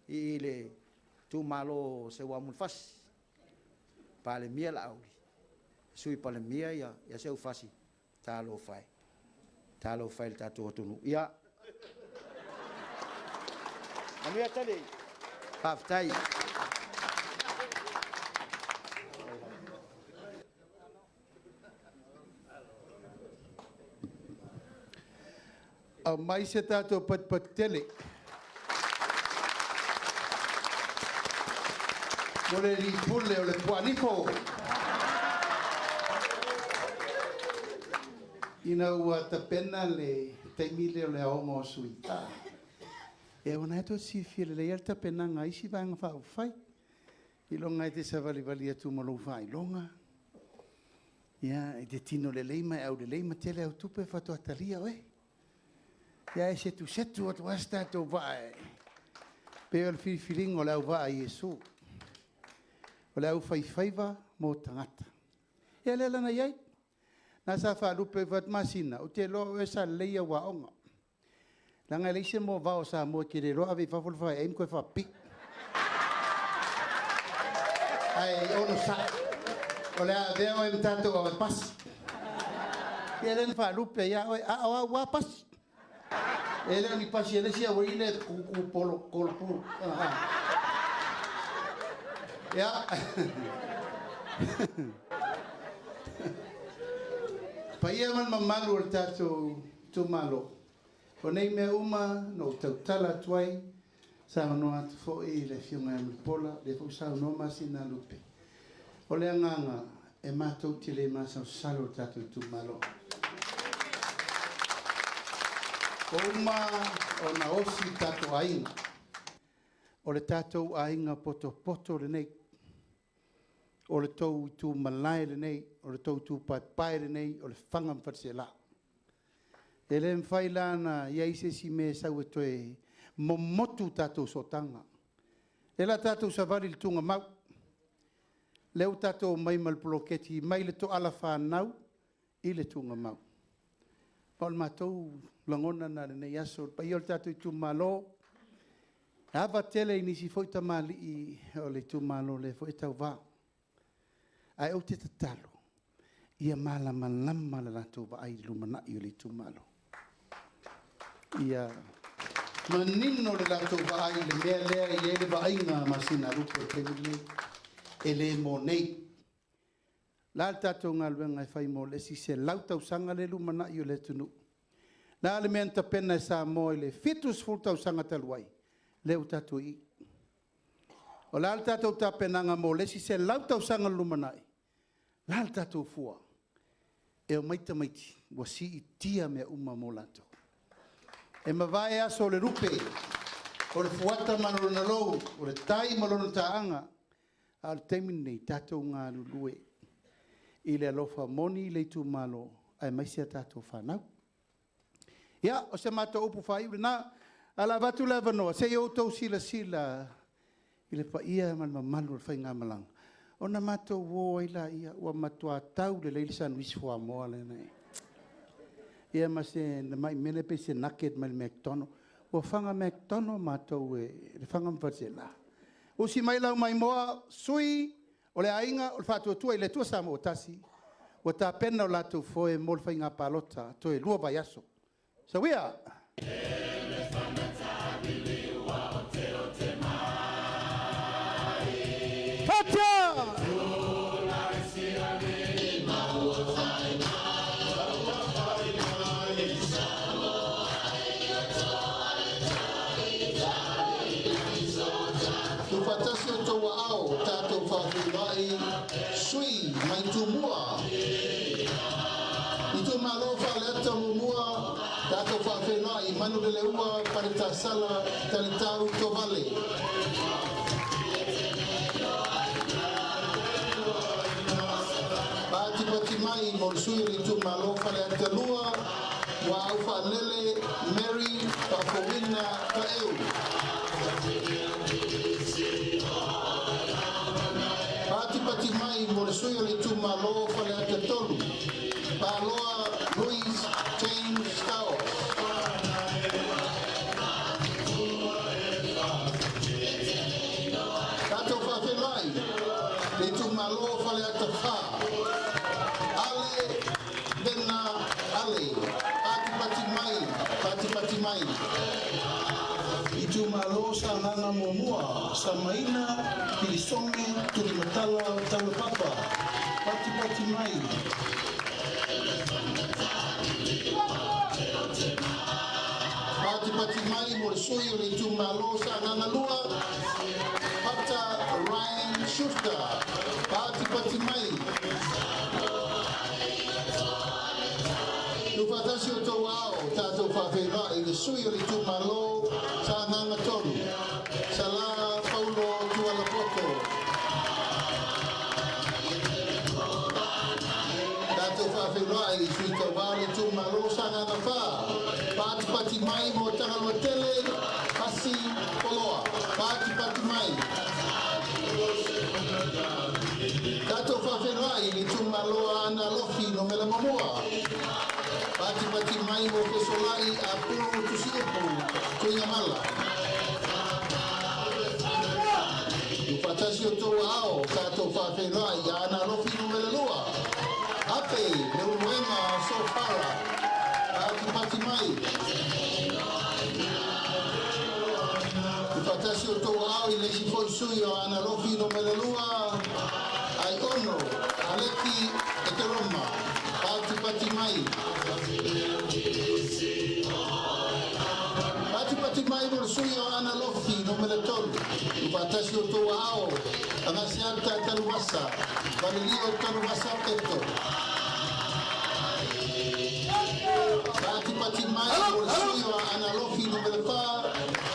i le Itumalo se wa mulfasi. Pale mia la auli. Sui pale mia ia se ufasi, tālo whai. Talo fail tatu tunu. Ia. Anu tadi. Paftai. Mai se tatu pat tele. Mole li pulle o le puanipo. Ina ua ta pena le taimile o le aongo sui. E ona eto si file le alta pena nga isi vanga whao whai. I longa e te savali atu malo whai longa. Ia, e te tino le leima au le leima tele au tupe whato atalia oe. Ia e setu atu asta atu vai. Peo le whiwhiringo le au vai Yesu. O le au whaiwhaiva mo tangata. Ia le lana iai. Na sa fa lupe vat masina o te lo e sa leia wa onga la nga leise mo va o sa mo ki le lo ave fa fol fa em ko fa pi ai ono sa o le ave o em tanto o pas e le fa lupe ya o wa pas e le ni pas ele sia o ile ku polo kolpu ya Paia man mamalu o tātou Itumalo. O nei mea uma no tautala tuai sa anoa atu fo i le whiunga e mlipola le fo sa anoa masina lupe. O le anganga e mātou ti le masa o salo tātou Itumalo. O uma o na osi tātou ainga. O le tātou ainga poto le nei. O le tau tu malai le nei, o le tau tu pai le nei, o le whangam Faleseela. E le mwhai lana iai se si me sau e toe momotu tātou sotanga. E la tātou savari le tunga mau. Leu tātou mai malpoloketi, mai le to ala whanau, i le tunga mau. Pa o le mātou langona na le nei aso, pa i o le tātou Itumalo. Hava tele i nisi foita mali i o le Itumalo le foita wā. Ai o te tatalo, ia malama le latou vaai lumana i o le Itumalo. Ia manino le latou vaai le mea lea i ele vaaiga masina lupe teule e lē mo nei. La le tatou galuega e fai mo le esi se lau tausaga le lumanaʻi o le atunuu. La le mea tapena e sa mo i le 7 tausaga talu ai, le o tatou ii. O la le tatou tapenaga mo le esi se lau tausaga lumanaʻi. La le tatou fua. E o maita maiti, wa si i tia mea uma mo latou. E mawai aso le rupe, o le fuata malona lou, o le tai malona taanga, a le teimi nei tatou ngā lulue. I le alofa moni le Itumalo, ai maisia tatou whanau. Ia, o se mātou upu whai, na, ala watu la vanoa, se i outou sila, i le paia man mamalu le whai ngā malanga. O na mātou woa ila ia, ua matua tau le leili san wisi fua moa le nei. Ia ma se, na mai mele pe se naket mai le mektono, ua whanga mektono mātou le whanga Faleseela. O si mai lau mai moa, sui, o le ainga, o le whātua tua i le tua sama o tasi, ua tā pena o lātou foe mo le whai ngā pālota, to e lua vai aso. So ia, Tato whawhenua I manu le ua parita sala talitau to vale. Pati mai morsui li tu malo fale atalua wa au whanele Mary Pafowina Paeu. Pati mai morsui li tu malo fale atatolu. Paloa Louis James Stowers. Tato whawhenai li tu malo fale atawha. Ale Bena Ale Pati mai Itumalo sa nana momua sa maina pilisonge tulimatala tawe papa Pati mai Pati mai morsoyo Itumalo sa nana lua Pata Ryan Shufta Pati mai Lupatasio to wow, Tato Favela, in the Suyo to Malo, Sananga Tolu, Sala Paulo to Alapoto. Tato Favela, in Suito Valley to Malo, Sananga Pati Mai, Motana Tele, Pasi, Poloa, Pati Mai. Tato Favela, in Tumalo, Ana Lofi, no Melamoa. Pati mai mo pesolai a pulu tu siapu tu yamala. Tu patasio to ao tato whawhenai a ana rofi no melalua. Ape, me unuema so para. Pati mai. Tu patasio to ao I lesi foi suyo a ana rofi no melalua. Ai ono, aleki e te roma. Pati mai. Pati mai morsuyo ana lofi no melatol. Patasio to ao. Angasianta talumasa. Valilio talumasa peto. Pati mai morsuyo ana lofi no melata.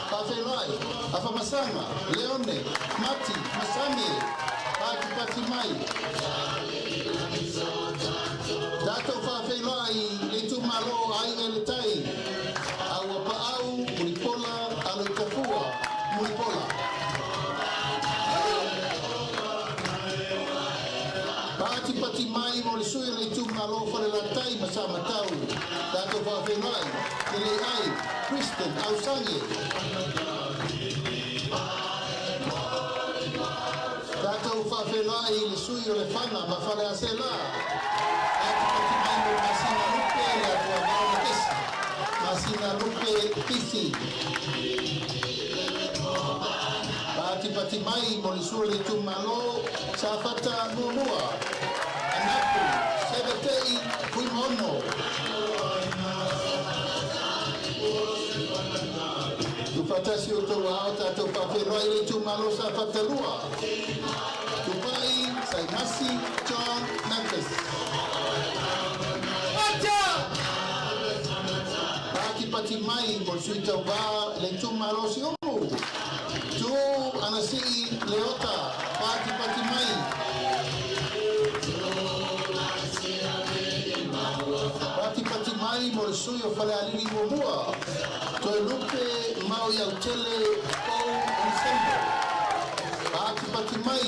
Pafelai. Afamasanga. Leone. Mati. Masame. Pati mai. Tato whawhenai le tumalo ai ele tai. Aua paau, muripola, alo kapua, muripola. Pati mai mo le sui le tumalo whare la tai masama tau. Tato whawhenai, te le ai, Kristen, Ausange. Tato whawhenai le sui o le whana, ma Faleseela. Masina lupe pisi. Pati mai molisua le tumalo safata mua. Anapu sebetei kuimono. Tupatasi uto wao tato paferoi le tumalo safata lua. Tupai Saimasi John Memphis. Pati mai morsuita wa le tumalo si omu. Tu anasi leota pati mai. Pati mai morsuyo fale alini momua. To lupe mau ya utele au ensemble. Pati mai.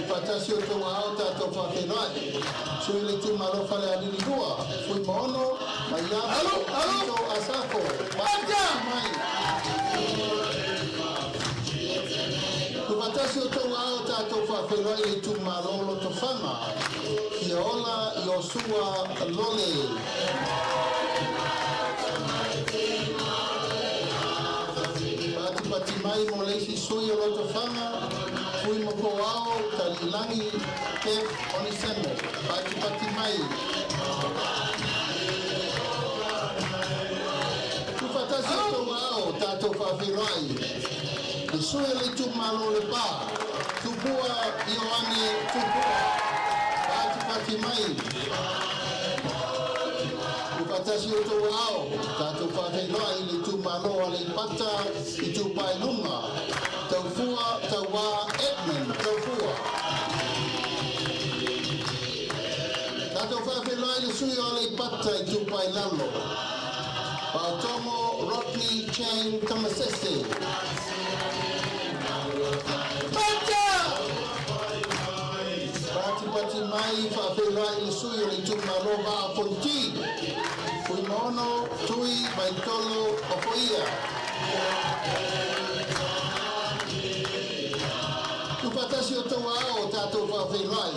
Patasio to auta to whawhenai. Sui le tumalo fale alini lua. Fui mono, maiapo, ito asafo. Pati mai. Patasio to auta to whawhenai le tumalo lo to whanga. Kia ola Yosua Lole. Pati mai mo leisi sui o lo to whanga. Fui mo ko ao talilangi ke onisemo. Pati mai. Tupatasi to ao tato whawhenai. Le sui le tumalo le pa. Tupua Ioane tupua. Pati mai. kasi o tau ao, tātou whawhenua i le tūmalo a le pata i tū pai lunga. Tau fua, tau wā, Edmund, tau fua. Tātou whawhenua i le sui a le pata i tū pai lalo. Pātongo, Rodney, Chang, Tamasese. Pata! Pati mai whawhenua i le sui a le tūmalo a Ponti. Kui mono, tui, mai tolo, o poia. Tu patasi o tau ao tātou whawhenai,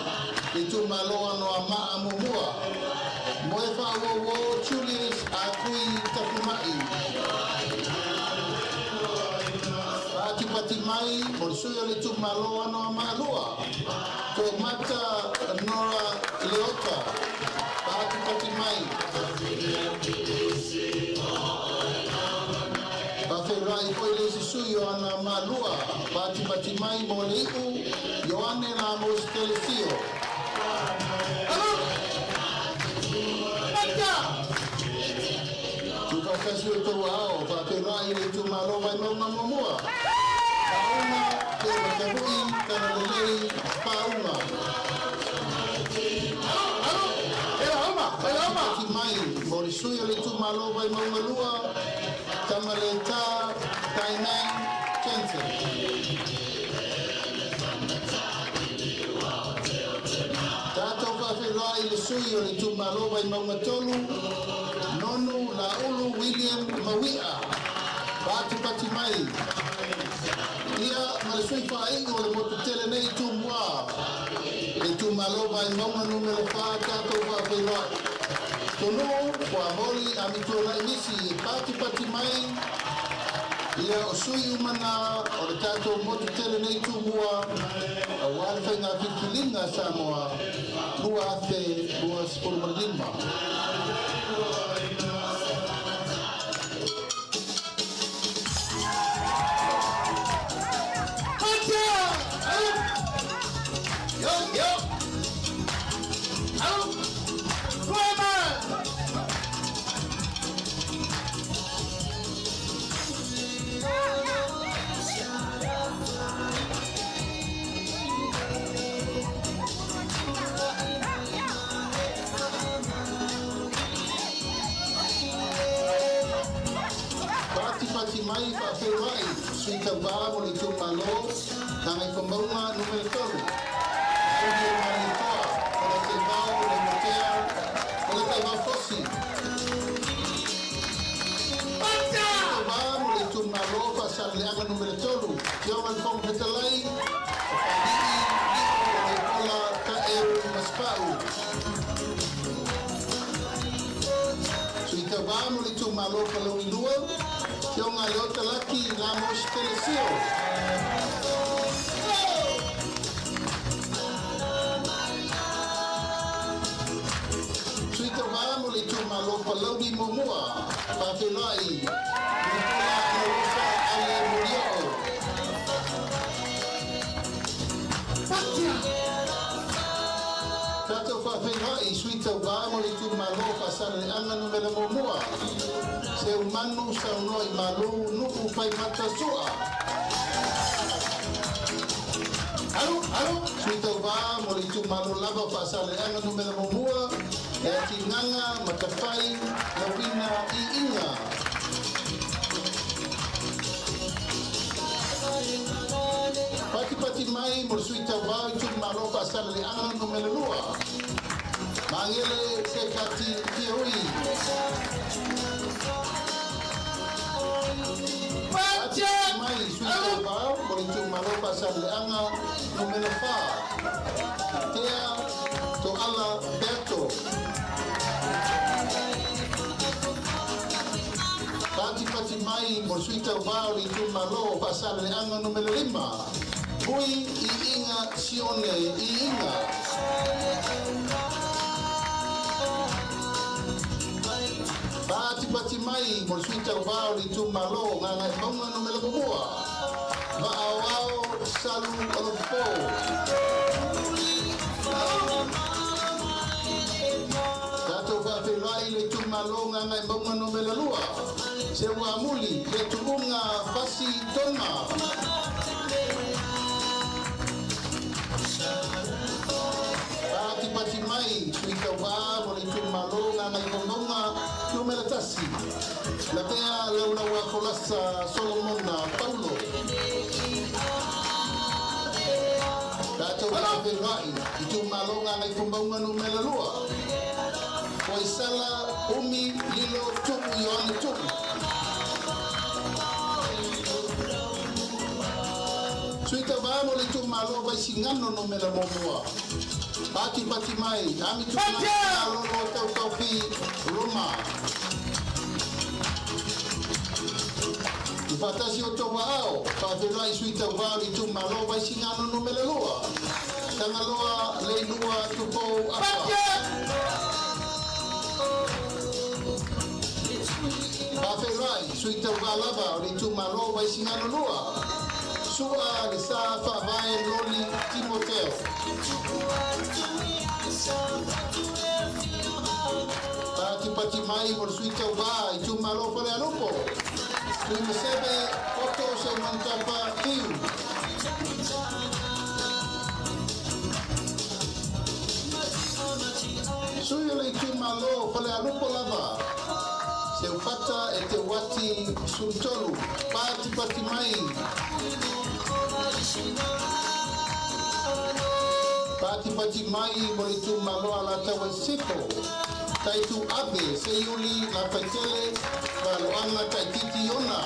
i tu maloa no a maa mumua. Moe whawo Julius a kui tapumai. Pati mai, mo sui o le tu maloa no a maa lua. Ko mata Nora Leota. Pati mai. Pawhirai koe le sisui o ana malua. Pati mai mo le iku, Ioane na mo Faleseela. Alo! Pata! Tu kakasi o tau ao, pawhirai le tu malo vai mauna mamua. Pauna, te matahui, kana lelei, pauna. Pati mai, mo le sui o le tu malo vai mauna lua. Tamaleta, Tainan, Jensen. Tātou whawhenua i le sui o le tūmalo vai maunga tolu, Nonu, Laulu, William, Mawia. Pati mai. Ia, ma le sui whaingo o le motu tele nei tūmua. Le tūmalo vai maunga numero wha tātou whawhenua. Tono, kua moli a mitona inisi, pati mai, ia o sui umana o le tātou motu tele nei tūmua, a wale whainga whikilinga Samoa, lua ate, lua spurmalima. Pati mai whawhenai, sui tau wā mo le tūmalo, tangai whamaunga numero tolu. Sui o mani toa, o le te wau, le motea, o le tai wau fosi. Pata! Tau wā mo le tūmalo, whasale leanga numero tolu. Te o mai whong petalai, o whaniki, o le kola ka eru maspau. Sui tau wā mo le tūmalo, kaloni lua, Te o ngā leota laki ngā mosi Faleseela. Sui te wā mo le tūmalo palauri momua, pāwhenai, Nicola Narufa Ale Muriao. Patia! Tātou whawhenai, sui te wā mo le tūmalo whasare anga numera momua. Se umanu sa unoi malu nuku fai mata sua. Alo, sui tau wā mo le tūmalo lava whasale anga numera momua, e ati nganga, matawhai, na wina I inga. Pati mai mo le sui tau wā I tūmalo whasale anga numera lua. Mangele se kati kioi. Mai sui tau wā mo le tūmalo whasale anga numera wha. Tea to ala Berto. Pati mai mo sui tau wā le tūmalo whasale anga numera 5. Pui I inga sione I inga. Pati mai mo sui tau wā le tūmalo ngā ngai maunga numera bubua. Wao salu alopo. Tātou whawhenai le tūmalo ngā nganga e maunga no mela lua. Se ua muli, le tuunga pasi tona. Pati mai, sui tauwa, mo le Itumalo, nganga i maunga no mela tasi. La pea leuna ua kolasa Solomona Paulo. Tātou kāwe rai, Itumalo nganga i maunga no mela lua. Faleseela umi lilo tuku Ioane tuku. Suita vamo le Itumalo vai singano no mela momoa. Pati mai, ami Itumalo no tau pi Roma. Fatasi o toa ao, whawherai suita wāri Itumalo vai singano no mela lua. Tangaloa le lua tupo apa. Whawherai suita wālava o le Itumalo vai singano lua. Sua le sa whawhae loli Timoteo. Pati mai mo suita wā Itumalo whale alupo. Tui masebe oto se mantapa tiu. Sui o le Itumalo whale alupo lava. Se upata e te wati suntolu. Pati mai. Pati mai mo le Itumalo ala tawa siko. Taitu abe se yuli la petele Valoanga taititi ona.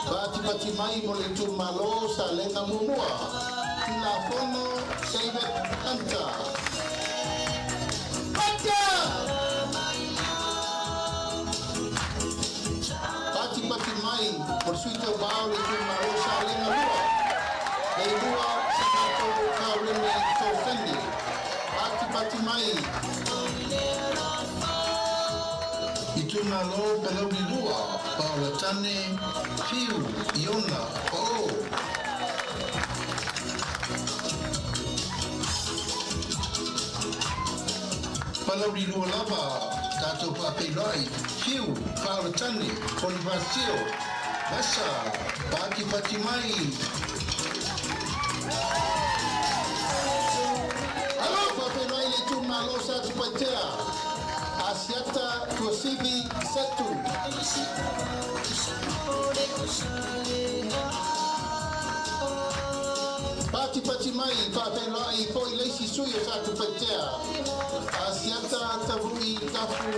Pati mai mo le Itumalo sa lenga mumua. Tila fono civic anta. Pati mai por suita wao le Itumalo sa lenga lua. Le lua sa mato kaureme tofendi. Pati mai. Itumalo pelau di lua, paula tane, fiu, iona, o. Palau di lua lava, tato papelai, fiu, paula tane, konvasio, basa, pati mai. Alo, papelai le Itumalo sa tupatea. Asiata Kosivi Setu. Pati mai, whawhenai, poi leisi sui o sa tupatea. Asiata Tavui Tafu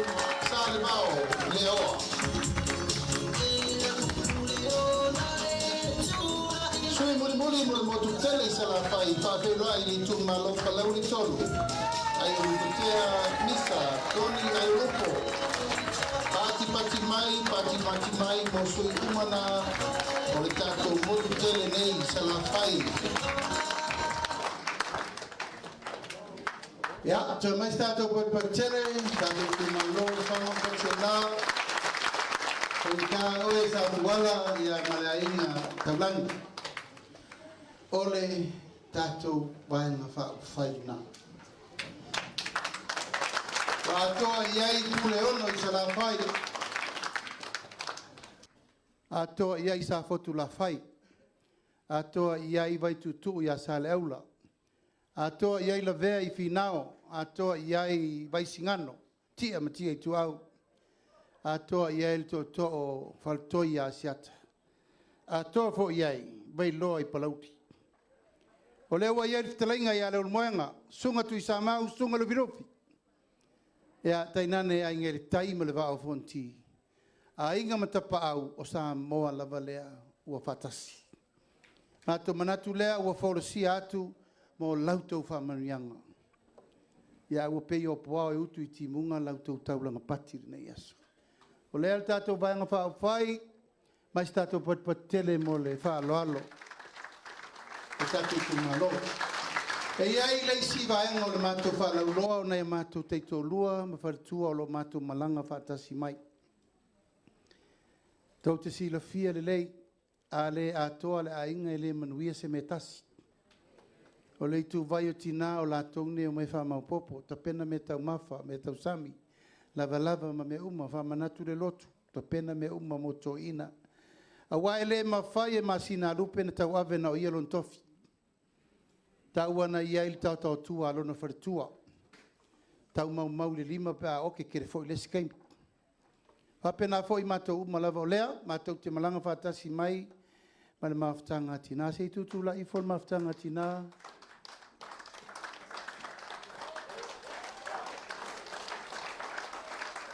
Salevao Leoa. Sui muri motu tele sa la whai, whawhenai ni Itumalo Palauri Tolu. Ai urutea misa, toni ai urupo. Pati mai, mo sui umana, o le tātou motu tele nei sa la whai. Ia, tō mai tātou pati tele, tātou Itumalo, whango pachona. Koi tā oe sa muwala, ia maleaina taulangi. Ole tātou waenga whaina. Atoa iai tule ono i sa la whai. Atoa iai sa fotu la whai. Atoa iai vai tutu i a sa le eula. Atoa iai la vea i finao. Atoa iai vai singano. Tia matia i tuau. Atoa iai le to o faltoi i a siata. Atoa fo iai vai loa i palauti. O lewa iai le talainga i a leo moenga. Sunga tu i sa mau, sunga lo viropi. Ea tainane ai ngere taima le vao fonti. A inga matapa au o sa moa lava lea ua fatasi. Mato manatu lea ua Faleseela atu mo lautou whamanianga. Ia ua pei o poao e utu i timunga lautou taulanga pati nei aso. O lea tātou vaenga whao whai, mais tātou patele mo le whaaloalo. E tātou Itumalo. E iai leisi vaenga o le mātou whalauloa o nei mātou teito lua, ma wharatua o lo mātou malanga whatasi mai. Tau te sila fia le lei, a le atoa le ainga e le manuia se me tasi. O le tu vai o tina o la tongne o mai wha maupopo. Ta pena me tau mafa, me tau sami. Lava lava ma me uma, wha manatu le lotu. Ta pena me uma mo to ina. A waele ma whai e ma sina lupe na tau ave na o ia lon tofi. Tau ana ia ili tau tau tua alona wharitua. Tau mau mau le lima pe a oke kere fo i lesi kaimi. Whapena fo i matou uma lava o lea, matou te malanga whatasi mai, ma le mawhatanga tina. Se i tutu la i fol mawhatanga tina.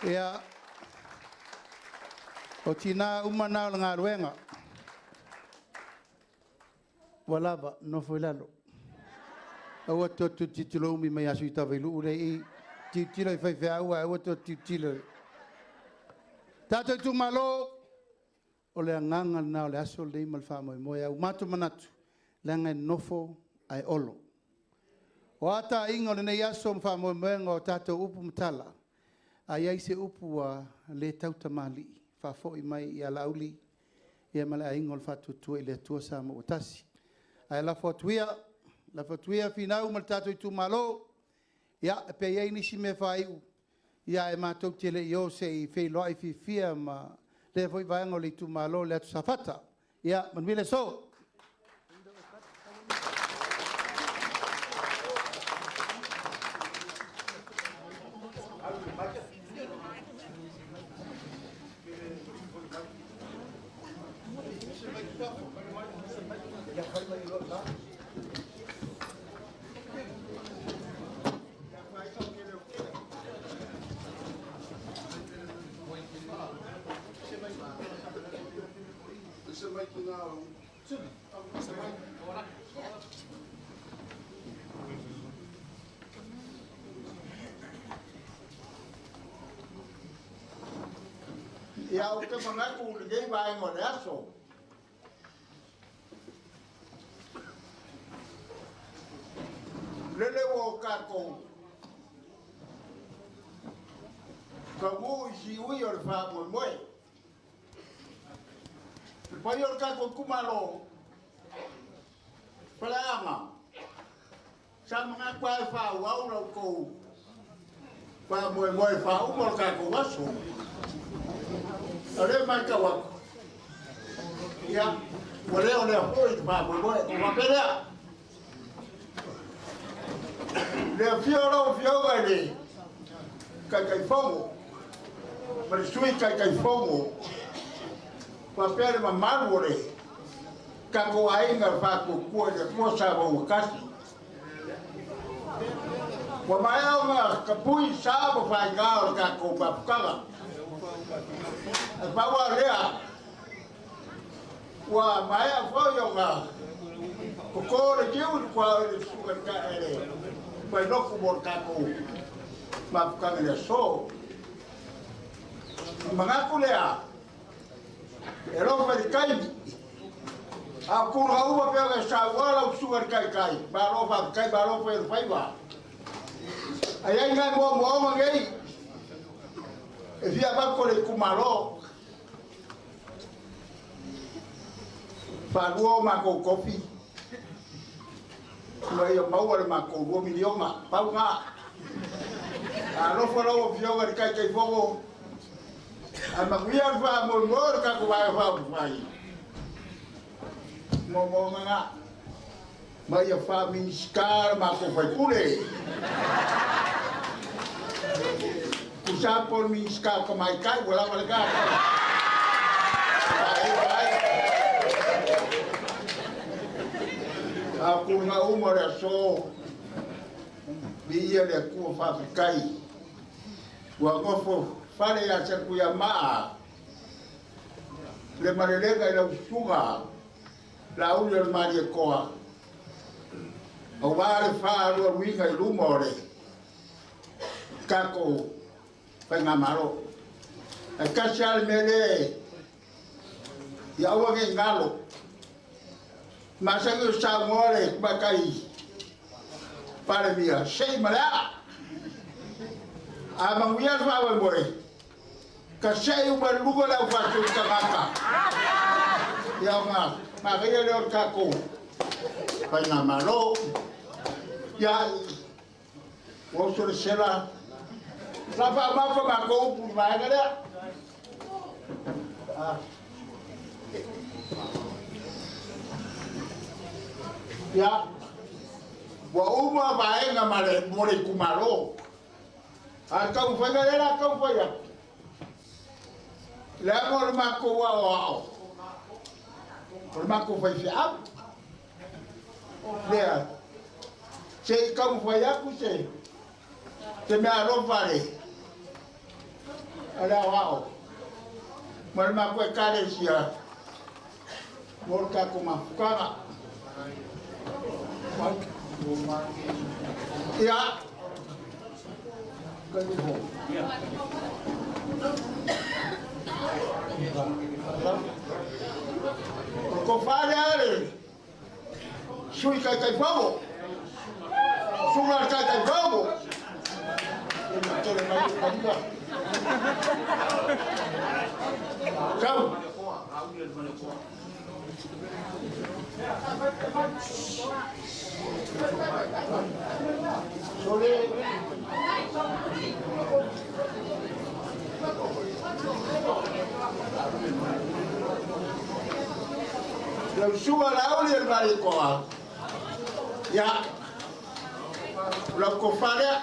Ea, o tina umana o ngā ruenga. Walava, no foi lalo. Aua totu titilo umi mai asu i tawailu ure i titilo i whai whea ua, aua totu titilo. Tātou Itumalo, o le anganga na o le aso le ima le whamoe moe au matu manatu, le ngai nofo ai olo. O ata ingo le nei aso mwhamoe moe ngā o tātou upu mtala, a iai se upu a le tauta mali, whafo i mai i ala uli, i a male a ingo le whatutua i le atua sa mo otasi. A la fatuia finau ma le tātou Itumalo, ia pe iai nisi me whaiu, ia e mātou tele i o se i whailoa i whiwhia ma le foi vaengo le Itumalo le atu safata. Ia, manuile so. Ia o te mangaku le gei vai mo le aso. Lele o kako. Ka mu si ui o le fa mo moe. Pai o kako kumalo. Palama. Sa mga kwa fa wa ura ko. Pa mo moe fa o mo kako waso. Ale mai ka wako. Ia, wale o le hoi te pāpoi moe, o waperea. Le fiora o fioga le kai fongo. Ma le sui kai fongo. Wapere ma manu le. Kako ainga whako kua le kuasa wa wakasi. Wa mai au ngā kapui sāba whai ngāo kako papukanga. Bawa lea wa maya foyo nga kokore kiu kwa sugar ka ele pai no ko morkako mapkanga le so manga kulea ero va kai a ku raua pe sa wala sugar kai balo va kai balo pe faiva ai nga mo ngai e via ba ko le kumalo Paluo mako kopi. Mai o mau ale mako 2 miliona. Pau nga. Alo folo fioga kai fogo. Ama kuia fa mo ka ko vai fa vai. Mo nga. Mai o fa minskar mako fai kule. Kusa por minskar ko mai kai wala wala ka. Aku nga umore so biya le ku fa kai wa ngofo fale ya se ku ya ma le marelega la usuga la ulo mari ko o vale fa lo winga i lumore kako fa nga malo a kashal mele ya wa ngalo Masa que sa more bakai para mia sei mala ama wiar fa boy ka sei u balugo la fa tu kamaka ya ma ga le kako pa na malo Ya. Wong Faleseela. Lava ma ma ko pu ma ga da. Ya. Wa uma bae nga male more kumalo. Kau fai ga era kau fai ya. La mo ma ko wa wa. Por ma ko fai fiam. Lea. Se kau fai ya ku se. Te me aro vale. Ala wa. Mar ma ko kare sia. Morka ko ma fuka. Ya. Kau faham ada? Sui kai famo. Sungai kai famo. Kau. Sorry. Lau sua lau ni balik koa. Ya. Lau ko fare.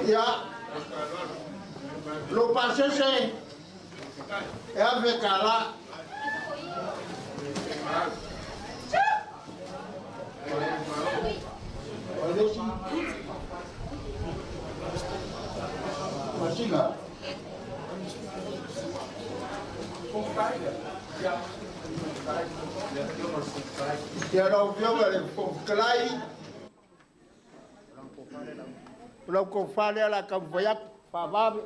Ya. Lo pasé se. Ya ve cala. Masih nggak? Ya lo vio que kelai. Lo que fale a la campoya para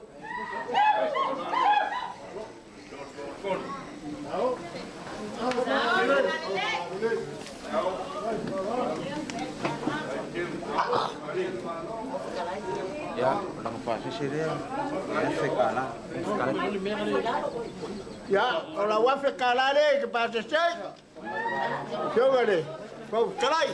Ya, lang pa si Siri. Lefaga. Ya, kalau wafe kalale ke pasal saya. Coba deh. Kau kelai.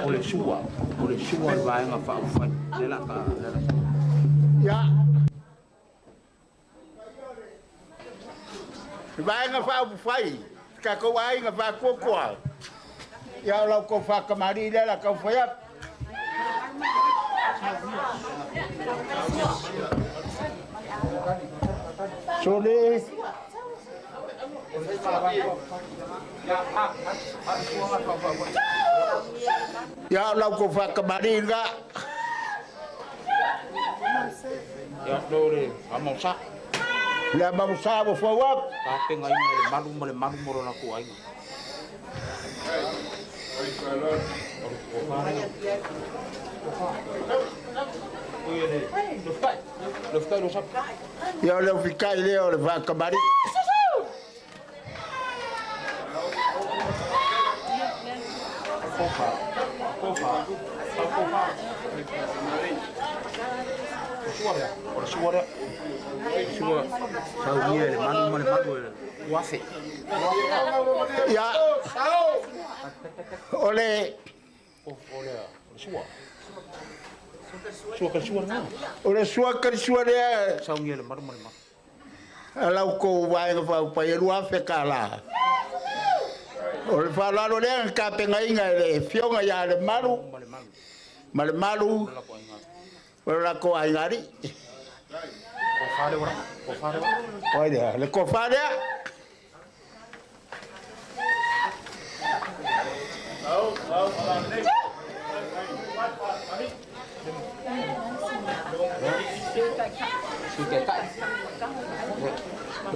Oleh suwa vai ngapa ufai lela ka. Ya. Vai ngapa ufai. Kau ai ngapa kuat. Ya Allah kau fak kemari dia lah kau fayat. Sorry. Ya Allah kau fak kemari enggak? Ya dore, among sa. Lah mau sa bo fawak. Tapi ngai malu moro na ko ai. Ya le fikai le va kembali. Suara. Saunya malu wafe. Ya. Oleh Oleh suara dia. Saunya malu. Alau ko vai pa irua fekala. Oleh falalo dia kapengai ngai fionga ya le malu. Malu. Ora ko ai ngari. Kofare. Oi dia, le kofare.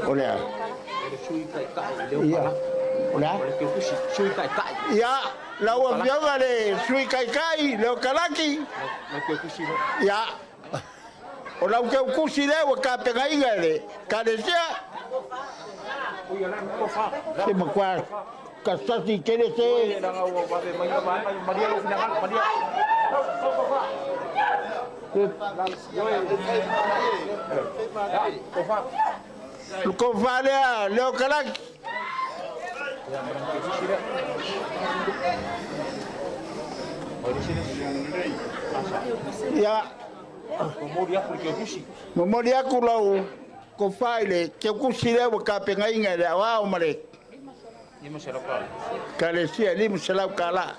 Olha. Iya. Olha. Ya, lau avião ale sui kai, leo kalaki. Ya. Ora o que o kusi le o ka pega ingale. Ka desia. Se makwa kasasi kene se. Ko fale leo kalak. Ya. Memori aku lau ko faile ke kusile wa ka penga inga da wa o mare. Kale sia ni musala kala.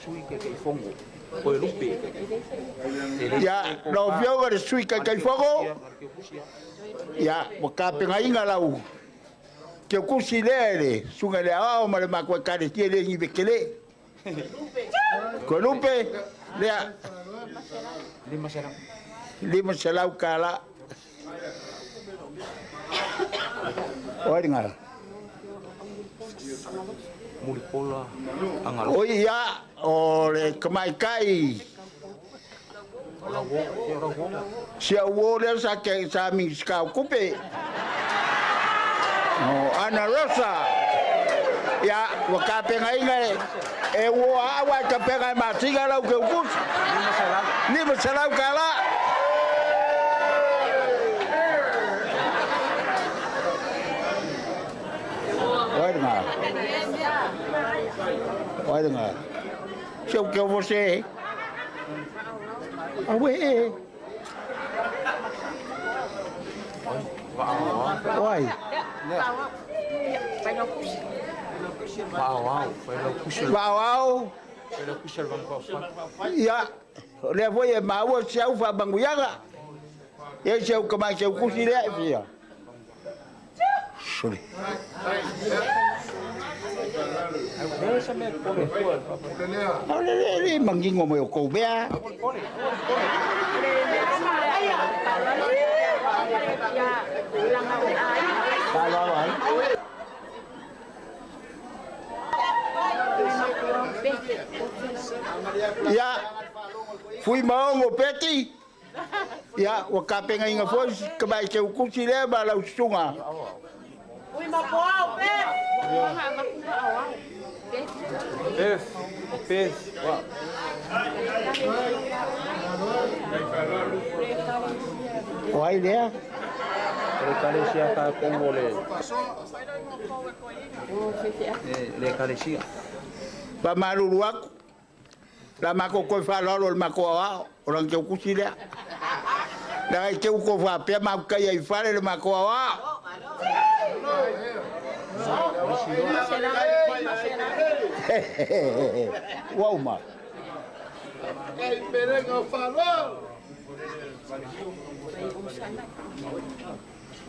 Sui ke fongo. Ko lupe. Ya, no vio ga sui ka fongo. Ya, wa ka penga inga lau. Ke kusile sunga le wa o mare ma ko kale sia le ni bekele. Ko lupe Lea. Lima selau kala. Oi ngala. Mulipola angalo. Oh iya, oleh kemaikai. Sia wole sa ke sa mi ska kupe. Oh, Ana Rosa. Ya, wakape ngai e wo awa ka pega matinga lau ke kus. Ni masalau kala. Oi dengar. Siapa que você? Awe. Oi. Wow. Ya, levou e mau seu fa banguyaga. E seu como seu kusire via. Sorry. Olha, mangingo meu coubea. Ya, fui mau peti. Ya, wakape ngai foi que vai ser o kusire bala usunga. Ui, ma boa, Pes. Oi, dia. Kalesia ka kongole. Le kalesia. Ba maruru aku. La mako ko fa lolo mako wa orang ke kusile. Da ke ko fa pe ma ka ye fa le mako wa. Wow ma. Kai perenga falo.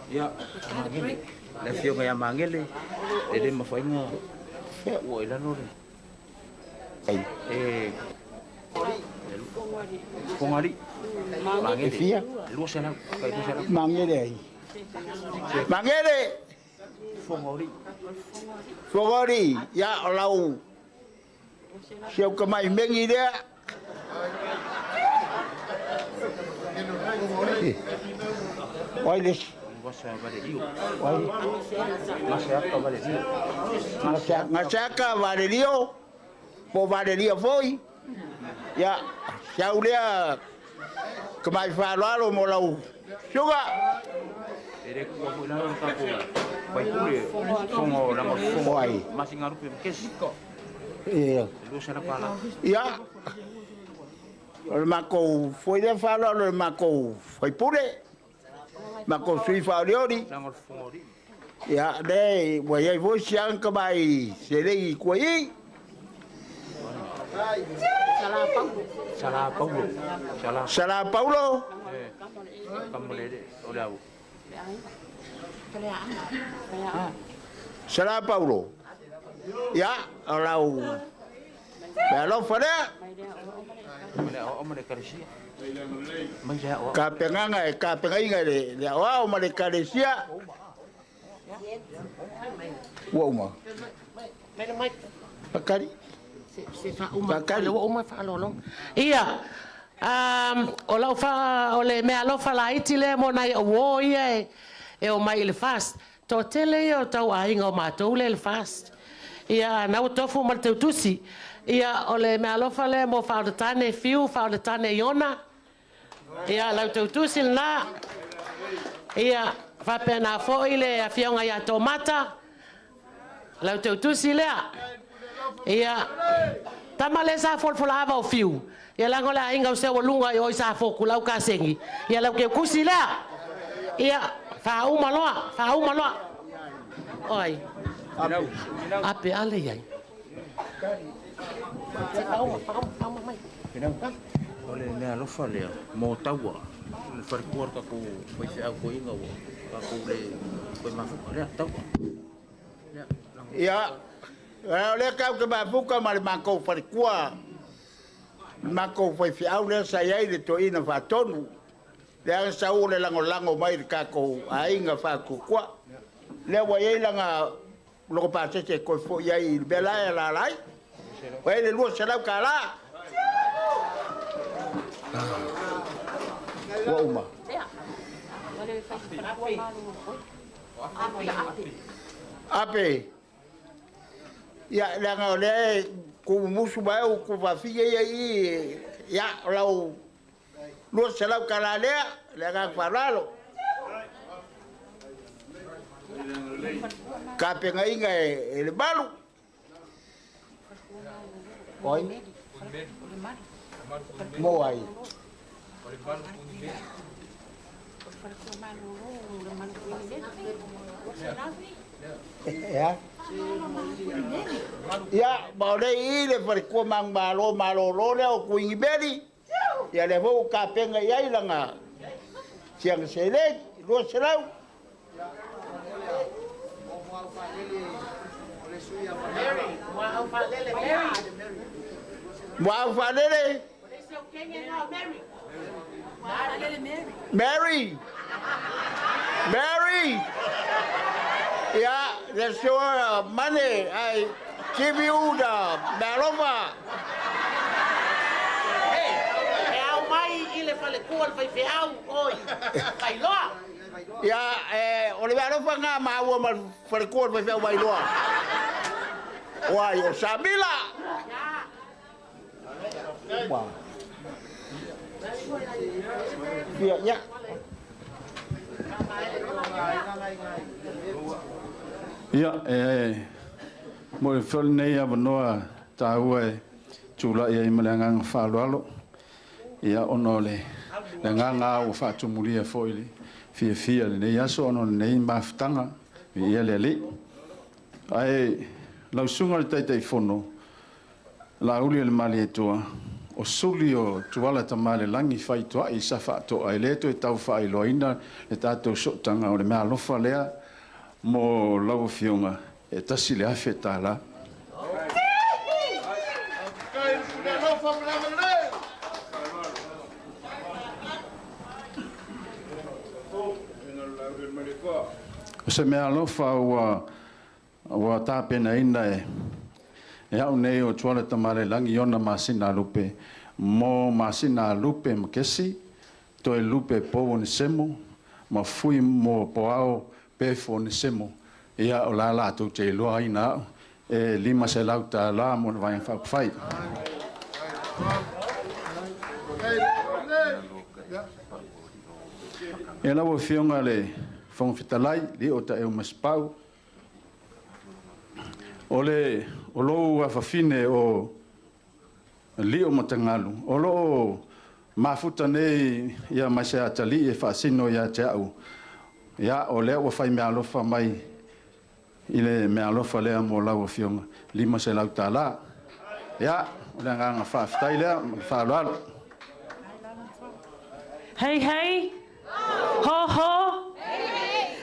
Ya, mangele. Le fio ga mangele. Ele mafainga. Wo ila no. Fongari. Mangele fia. Lu sana, kai lu sana. Mangele ai. Mangele. Fogori, ya lau. Siau ke mai mengi dia. Oi des. Ngasaka Valerio. Po Valerio foi. Ya, siau dia ke mai falalo mo lau. Suga. Ele ko ko na ron ka ko. Pai pure. Fongo na mo fongo. Masing ngarup kes. Iya. Lu sana pala. Ya. O mako foi de falo o mako foi pure. Mako sui fauriori. Ya de voy a vos siang ka bai serei koi. Sala Paulo. Sala Paulo. Ya, olau. Belo fare. Kapenganga le wa o male karesia. Wa uma. Pakari. Bakali o ma fa lo. Ia. O lau fa o le me alo fa la itile mo nai o ia e o mai le fast. to tele o tau ainga o mātou le fast. Ia nau tofu mal tau tusi. Ia ole me alofa le mo whaudatane fiu, whaudatane iona. Ia lau tau tusi na. Ia whapena fōi le a fionga ia tomata. Lau tau tusi lea. Ia tamale sa folfolava o fiu. Ia lango la inga o sewa lunga i oi sa foku lau ka sengi. Ia lau ke kusi lea. Ia whauma loa. Oi. Ape ale iai. Whauma mai. Ole nea lofa lea, mō taua. Le wharikuar ka ko waife au ko inga o. Ka ko le koe mafuka lea taua. Ia, le kau ke mafuka ma le mākou wharikua. Mākou waife au lea sa iai le to ina whatonu. Le anga sa ule lango mai le kako a inga whakukua. Le wa iei langa loko pātete koe fo iai belai la lai. Wai le lua sarau ka la. Wa uma. Ape. Ya langa le ku musu mai ku va fie iai ya lau lua sarau ka la lea le nga wharalo. Ka penga inga e le balu. Oi. Mo ai. Ya. Ya, mau dei le farikua mang malo le o kuingi beri. Ya le vo ka penga iai langa. Siang selek, lo serau. Wow, Falele. Mary. Yeah, that's your money. I give you the Malova. Yeah, Olivero nga maawa mal farikor pa siya way loa. Why, o Sabila. Wow. Yeah. Ia, mo fol nei a noa tau e tula ia imalangang whalualo. Ia onole. Le nganga o whaatumulia foili. Fia le nei aso ono nei maftanga. Ia le li. Ai, lau sunga le taitai fono. La uli le mali e tua. O suli o tuala tamale langi whai toa i sa whaato ai leto e tau whai loina le tātou sotanga o le mea lofa lea mo lau fionga e tasi le awhi tā la. O se mea lofa ua tāpena ina e au nei o tuala tamale langi ona masina lupe mo masina lupe makesi to e lupe po ni semo ma fui mo poao pe fo ni semo ia o la tu te loa ina e lima se lauta la mo vai fa fai e la wo fionga le fong fitalai li o ta e maspau ole o lo a fafine o li o matangalu o lo mafuta nei ia mase atali e fasino ia tau ia o le o fai me alofa mai ile me alofa le mo la o fionga lima se la tala ia o le nga fa ftaile fa lo hey ho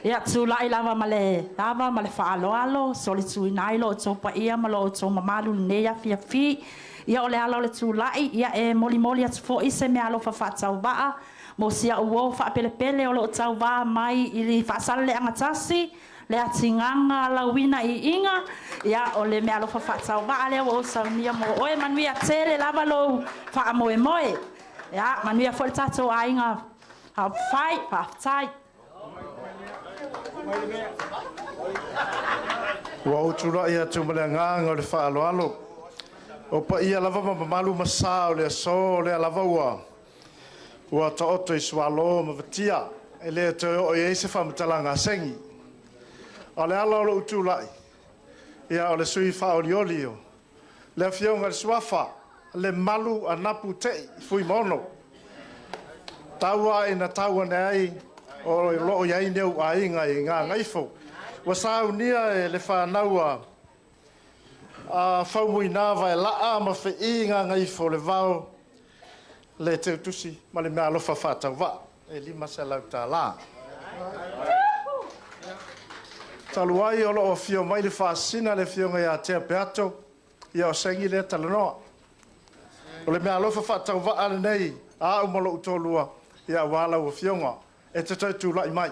ia tula lava male fa alo soli tui nai lo topa ia malo to mamalu ne ya fi ia ole alo le tula ia e moli atu fo ise me alo fa tau ba mo sia uo fa pele o lo tau ba mai ili fa sale le angatasi le atinganga la wina I inga ia ole me alo fa tau ba le o sa mia mo oe manuia tele lava lo fa moe ia manuia fo tato ainga ha fai pa tai Ua utula ia tumalanga o le whaaloalo. O pa ia lava mamalu masa o le aso le lava ua ta oto i swalo mavatia. E le te o i eise whamatalanga sengi. O le ala o le utulai. Ia o le sui whaolioli o. Le awhionga le suafa. Le malu a napu tei fui mono. Taua e na taua nei o loo iai neu a inga i ngā ngaifo. Wa sau nia e le whanaua a whaumui nāwa e laa ma whi i ngā ngaifo le vau le te utusi ma le mea alofa whātau wa. E lima se lau tā la. Talu ai o loo fio mai le whaasina le fio ngai a tea peato ia o sengi le talanoa. O le mea alofa whātau wa ale nei a umalo utolua ia wala o fionga e te tautu lai mai.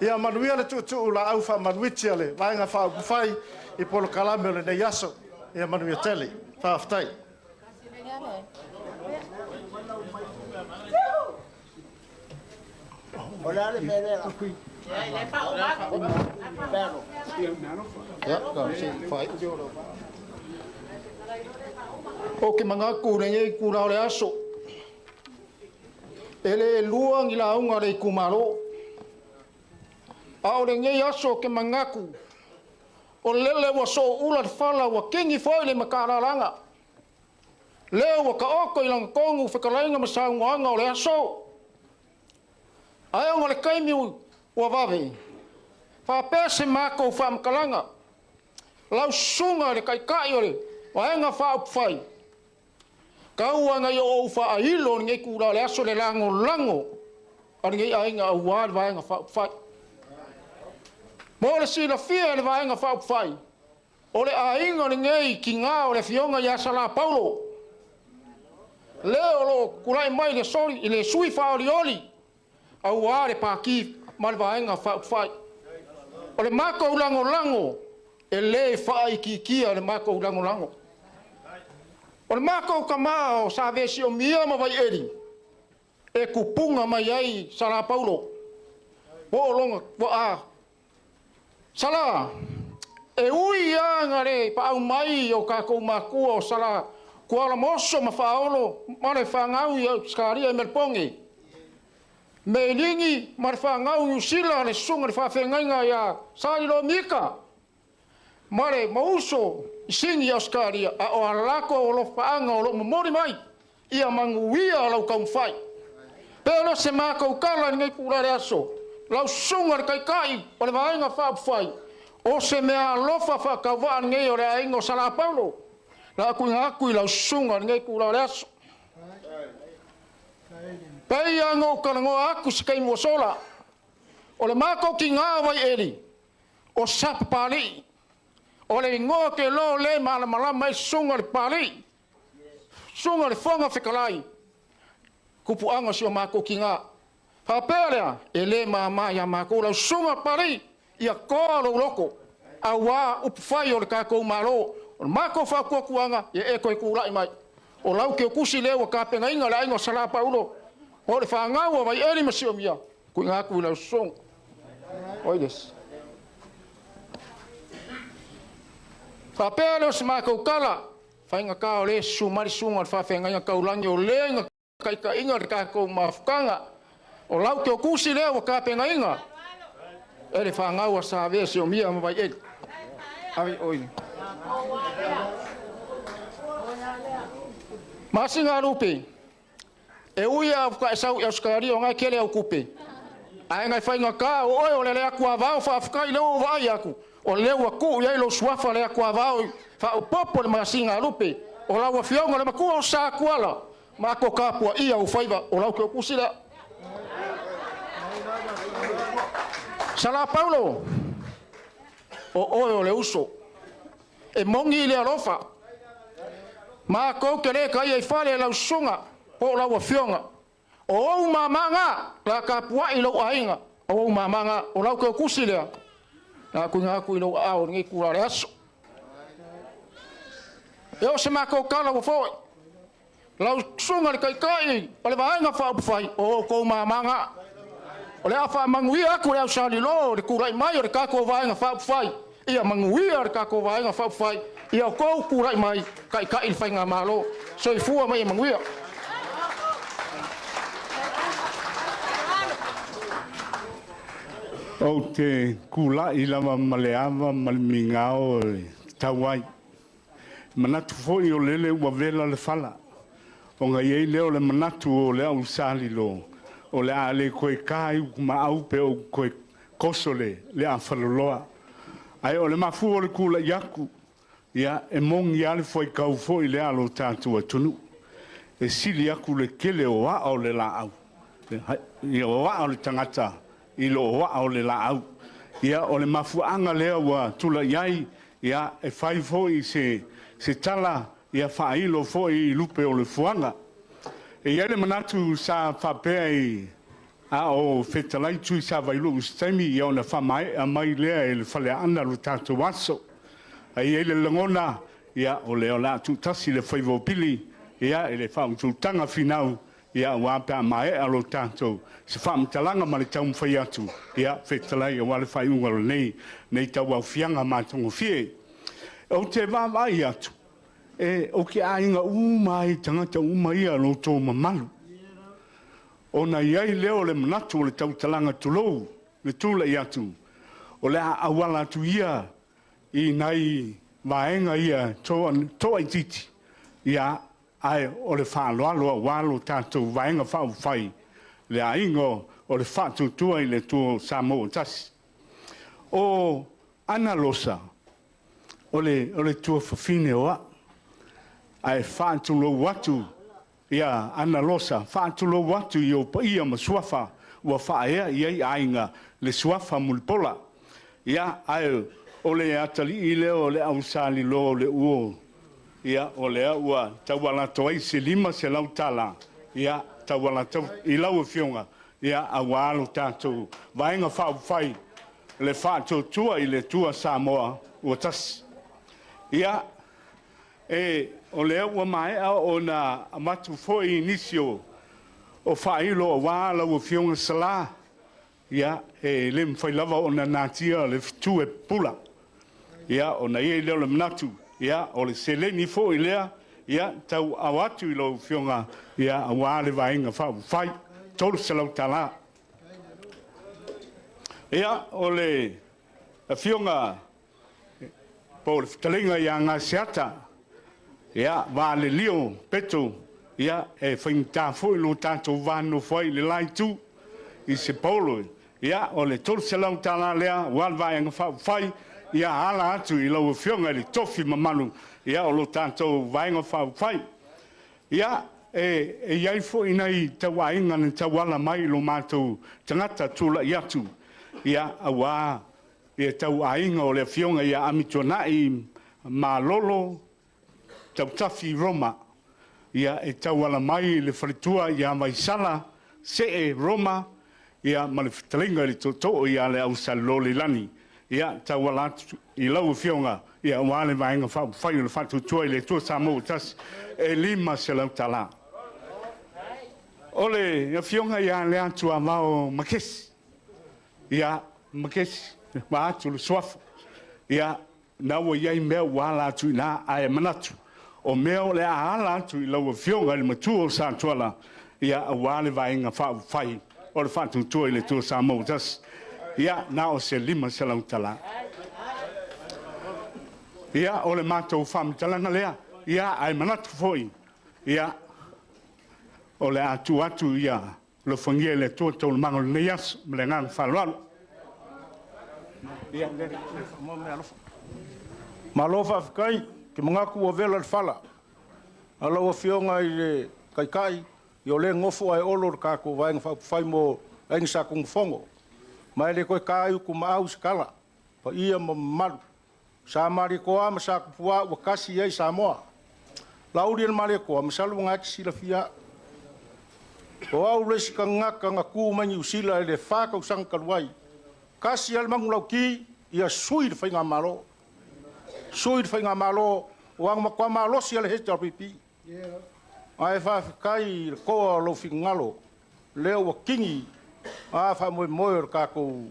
Ia manuia le tuutuu la au wha manuitia le vaenga wha upufai i polo kalame o le nei aso. Ia manuia tele, wha aftai. Olha merela. O ke mangaku nei kura o le aso. Ele luang ila aunga le kumaro. A o le ngei aso ke mangaku. O lele wa so ula te whala wa kingi foi le makararanga. Leo wa ka oko ilang kongu whakalainga masaunga o le aso. Ai o le kaimi wa vave. Whapese mako whamkalanga. Lau sunga le kai o le. Waenga whaupwhai. Kauanga i o uwha a hilo ngei kura le aso le lango. Ari ngei ainga a uwad waenga whaupwhai. Mo le sila fia le waenga whaupwhai. O le ainga ni ngei ki ngā o le fionga i asala Paulo. Leo lo kurai mai le sori i le sui whaorioli. A uwad le pāki ma le waenga whaupwhai. O le mako lango. E le whai ki kia le mako lango. O le mako kama o sa vesi o mia ma vai eri. E kupunga mai ai Sala Paulo. O longa o a. Sala. E ui anga re pa au mai o ka kou makua o Sala. Kua la moso ma whaolo. Ma le whangau i au skaria i Melpongi. Me lingi ma le whangau i usila le sunga le whawhengainga i a Salilo Mika. Mare mauso singi auskaria a o alako o lo faanga o lo momori mai ia manguia lau kaumfai. Pero se mako kala ngai kura le aso. Lau sunga kai o le vaenga whaupwhai. O se mea lofa whakawaa ngai o le aingo Sala Paulo. La kui lau sunga ngai kura le aso. Pei ango karango aku se kai mosola. O le mako ki ngā vai eri. O sapapali. O le ingoa ke lo le malama mai sunga le pari. Sunga le fonga whikalai. Kupu anga si o mako ki ngā. Hapelea e le mama ia mako lau sunga pari. Ia koa lo loko. A wā upwhai o le kākou malo. O le mako whakua kuanga e koe kurai mai. O lau ke o kusi lewa ka penga inga le aingo Sala Paulo. O le whangaua vai eri masi o mia. Kui ngā kui lau sunga. Oides. Whapea leo se mākou kala. Whainga kā o le sumari sunga le whawhenga inga kaulangi o le inga kaika inga le kākou mawhukanga. O lau ke o kusi leo wa kāpenga inga. E le whangaua sa vese o mia mawai eri. Awi oini. Masinga rupe. E uia ka esau e auskari o ngai kele au kupe. Ai ngai whainga kā o oi o le lea kua vau whawhukai leo vai aku. O leo aku ia ilo suafa le aku avao fa o popo le masinga rupe o lawa fionga le makua o sa kuala ma ko kapua ia o faiva o lau ke o kusila Sala Paulo o le uso e mongi le alofa ma ko ke le kai e fale lau sunga o lawa fionga o mamanga la kapua ilo ainga o mamanga o lau ke o kusila na ku nga ku ilo au ngi kura le aso. E o se mako kala wo foi. Lau sunga le kai o le vaenga whaupwhai o kou mamanga. O le afa manguia aku le ausali lo le kurai mai o le kako vaenga whapwhai. Ia manguia o le kako vaenga whapwhai. Ia o kou kurai mai kai il whainga malo. So i fua mai manguia. O te kula i lama maleava malmingao tawai. Manatu foi o lele ua vela le fala. O nga iei leo le manatu o le au sali lo. O le a le koe kai ma au pe o koe kosole le a faloloa. Ai o le mafu o le kula iaku. Ia e mongi ale foi kau foi le alo tātua tunu. E sili aku le kele o wa o le la au. Ia o wa o le tangata. I lo wa o le la au. Ia o le mafuanga lea wa tula iai. Ia e fai foi se tala. Ia whailo foi lupe o le fuanga. E ia le manatu sa whapea i a o whetalai tui sa vailu ustaimi ia o na whamai a mai lea e le whale ana lo tātou aso. A ia le langona ia o le o la tūtasi le whaivo pili ia e le whaututanga whinau ia wapea mai a lo tātou. Se whamtalanga ma le tau mwhai atu ia whetalai a wale whai ungaro nei tau au whianga mātongo fie. O te wawai atu. E o ke ainga mai tangata mai a lo tō mamalu. O na iai leo le manatu o le tautalanga tulou, le tūla i atu. O le awala atu ia i nai vaenga ia toa i titi. Ia ai o le whaaloaloa walo tātou vaenga whau whai. Le aingo o le whātutua i le tū Samoa tasi. O ana losa, o le tua whawhine oa. Ai whātulo watu, ia ana losa, whātulo watu i o paia ma suafa, ua whaea iai ainga le suafa mulipola. Ia ai o le atali i leo le au sali lo le uo. Ia o lea ua tauala toai se lima se lau tala. Ia tauala tau i lau e fionga. Ia awa alo tātou. Vaenga whau whai le whātou tua i le tua Samoa ua tasi. Ia o lea ua mai o na amatu foi inisio o whailo o wāla ua fionga sala. Ia le mwhai lava o na nātia le fitu e pula. Ia o na ie leo le manatu. Ia o le seleni foi lea. Ia tau awatu i lo fionga. Ia a wāle vaenga whau whai. Tolu salau tala. Ia o le fionga po le fitalinga i a ngā seata. Ia wāle lio peto. Ia e whaingta foi lo tātou wāno whai le lai tu. I se polo. Ia o le tolu salau tala lea. Wāle vaenga whau whai. Ia ala atu i lau fionga li tofi mamalu. Ia o lo tātou vaenga whau whai. Ia e iai fo ina i tawa inga na tawala mai lo mātou tangata tula i atu. Ia awa ia tau ainga o le fionga ia amitona i malolo tau tafi Roma. Ia e tawala mai le wharitua ia mai sala se e Roma. Ia ma le whitalinga li toto ia le au salole lani. Ia tawala i lau fionga. Ia wale vaenga whai le whatu tua i le tua Samoa tas e lima se lau tala. Ole, ia fionga ia le atu a mao makesi. Ia makesi, ma atu le swafa. Ia naua iai mea wala atu i nā ae manatu. O mea o le a ala atu i lau fionga i le matua o sa tuala. Ia a wale vaenga whai o le whatu tua i le tua Samoa tas. Ia na o se lima se lau tala. Ia o le mātou whamitalanga lea. Ia ai manatu foi. Ia o le atu ia lo whangia le tua tau le mango le neias me le ngang whaloalo. Ia malofa afikai ke mangaku o vela le whala. Alau a fionga i le kaikai i o le ngofo ai olo le kako vaenga whai mo aingi sa kong whongo. Mai le koe kāiu ku maau skala. Pa ia ma malu. Sa mari koa ma sa kupua ua kasi iai Samoa. Lauri an mari koa ma salu ngati sila fia. O au lesi ka ngaka ngaku mangi usila le whaka usang kaluai. Kasi al mangu lau ki ia sui le whainga malo. Sui le whainga malo. Wang makua malo si ale heta pipi. Ai whawhikai le koa lo whingalo. Leo wa kingi Fa mo ka ko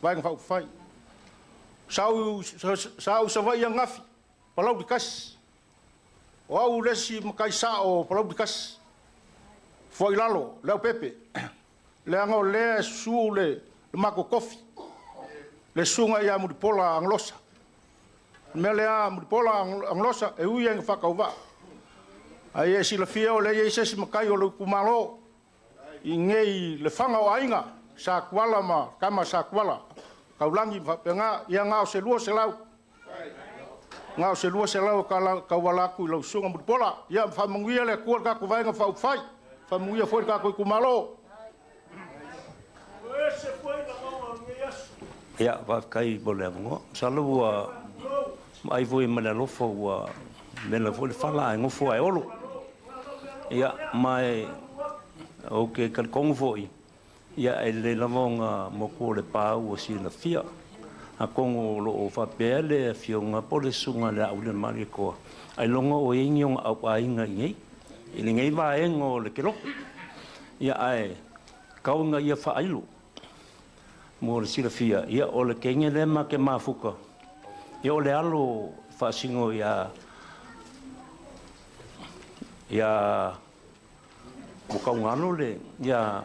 vai fa fai. Sau sa vai ngafi. Palau dikas. O au resi makai sa o palau dikas. Foi lalo, leo pepe. Le ango le su le mako kofi. Le sunga ia mudipola anglosa. Me le a mudipola anglosa e ui ang whakauwa. Ai e sila fia o le e sesi makai o le kumalo. I ngei le whanga o ainga. Sa kuala ma, kama sa kuala. Kaulangi whapenga, ia ngao se lua se lau. Ngao se lua se lau kauwalaku i lau sunga mudipola. Ia whamanguia le kual kako vainga whaupwhai. Whamanguia fwoi kako i kumalo. Ia, whaakai bole avungo. Salu ai voi mana lofo ua mena foi fala ai ngofo ai olo. Ia, mai o ke kalkongo foi. Ia, e le lamonga moko le pau o si na fia. A kongo lo o whapele fionga pole sunga le au le mari koa. Ai longa o ingi o au ainga ingei. I le ngei wa engo le kero. Ia, ai kaunga ia whaailu. Mo le sila fia. Ia o le kenge le ma ke mafuka. Ia o le alo whaasingo ia o kaungano le ia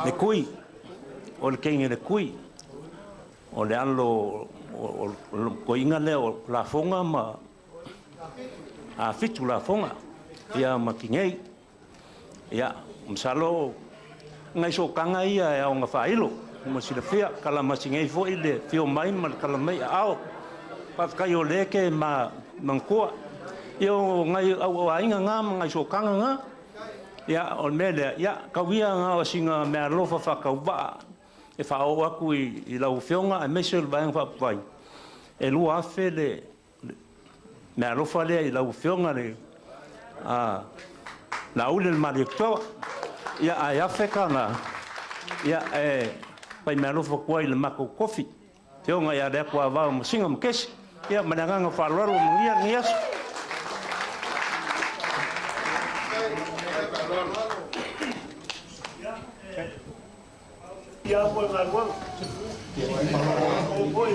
le kui. O le kenge le kui. O le alo ko inga le o la fonga ma a fitu la fonga. Ia makingei. Ia msalo ngai so kanga ia e nga failo mo sila fia kala masingei fo ile fio mai mal kala mai ao pa kai o leke ma mangko io ngai au ainga nga ngai so kanga nga ia on mele ia kawia nga o singa me alofa fa ka wa e fa o aku i lau fionga e mesel bang fa pai e lu afe le me alofa le i lau fionga le la ule mari to ia ai afekana ia pai melo fo kwai le mako kofi fionga ia de kwa va mo singa mkesi ia mananga fa loro mungia nias ia po ngalwa o boy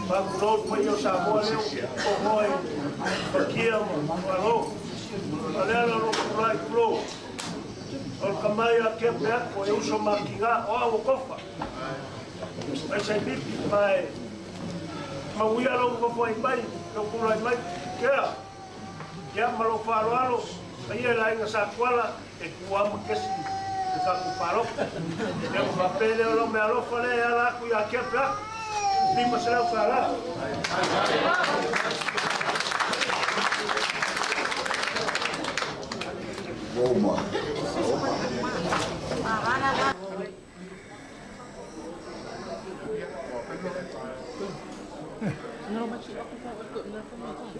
ba road po yo sa mo o boy kia mo alo alera lo kurai klo o kamaya kepe ko eu so makinga o avo kofa ai sai bip mai ma uia lo ko foi mai lo kurai mai kea ya malo falo ai era inga sa kwala e kuam kesi e ka ku falo e ko papele lo me alo fale ala ku ya kepe ni masela fala Oma.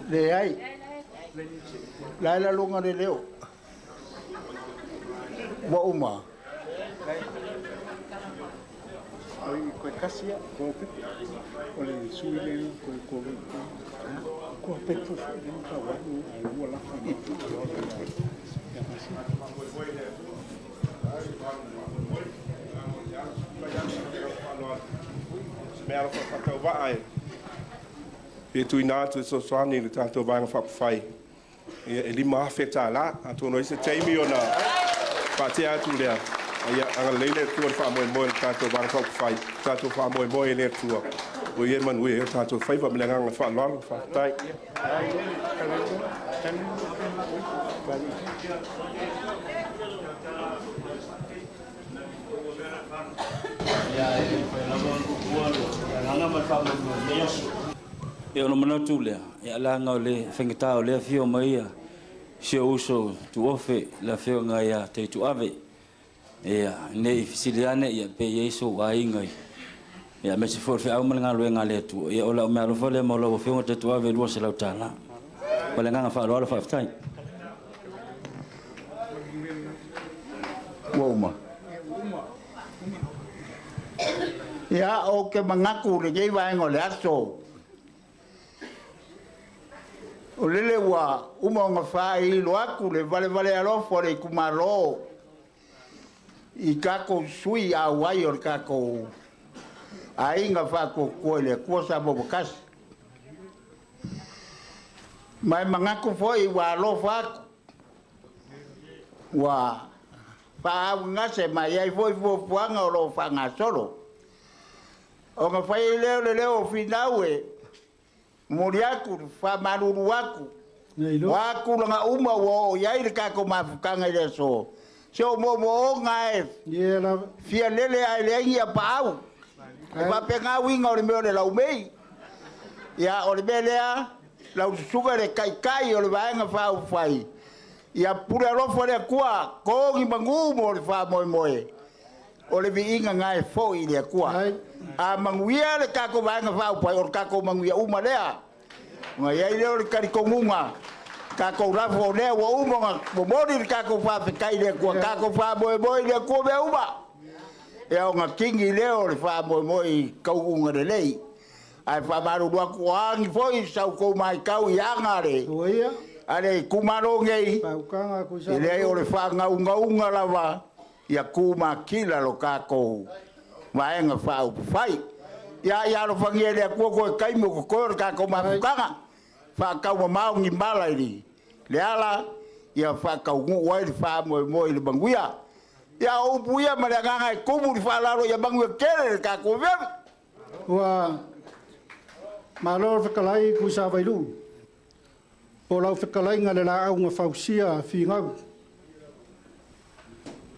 Le ai. La longa de leo. Wa uma. Oi, ko kasia, ko pepe. Ole suile ko pepe ni ka wa ni wala fa ni. Mea rofa whakau waai. Pia tui nā tu so soani le tātou vānga whakawhai. E lima awhetā la, a tōno isa teimi o nā whātea atu lea. Ia anga leile tua wha moe moe le tātou vānga whakawhai. Tātou wha moe moe le tua. O ie manui e tātou whaiva mele nganga whaalalo whaatai. E ono manatu lea, e alanga o le whengata o lea fio maia, sio uso tu ofe la fio ngai a te tu ave. E nei fisiliane ia pe yeso ai ngai. E me se for fe au malanga lo nga le tu. E ola me alo fole mo lo fio te tu ave lo se la tala. Pale nga fa lo fa ftai. Oma. Ya o ke mangaku le gei vai ngole aso. O lele wa umonga whai lo aku le vale alofo le kumaro. I kako sui a wai o kako a inga whako koe le kua sa bobokasi. Mai mangaku foi wa alofo aku. Wa whaau ngase mai ai foi fuanga o lo whanga solo. O nga whai leo finau e muriaku whamaruru aku. Waku langa uma wo iai le kako mafukanga i leso. Se o mo o ngae. Fia lele ai le ia pau. E pa penga winga o le meo le lau mei. Ia o le melea lau suga le kai o le vaenga whau whai. Ia pura rofo le kua kongi mangumo o le wha moe. O le vi inga ngae fo i le kua. A manguia le kako vaenga whau whai o le kako manguia uma lea. Nga iai leo le karikongunga. Kako rafo lea wa umonga. Momori le kako whawhikai le kua. Kako wha moe le kua me uma. Ia o nga kingi leo le wha moe kauunga le lei. Ai wha maru lua kuangi foi sau kou mai kau i angare. Oia. Ale kumaro ngei. Paukanga kusa. Ile o le wha ngaunga lava. Ia kuma kila lo kako. Vaenga wha upu whai. Ia lo whangia lea kua koe kaimu ko koe kako mafukanga. Wha kau mamau ngi malairi. Le ala. Ia wha kau ngu wai le wha moe le banguia. Ia upu ia marianganga e kumu le wha laro ia banguia kere le kako vem. Ua. Malor whakalai kusa vailu. O lau whakalai ngale la au ngā whausia fi ngau.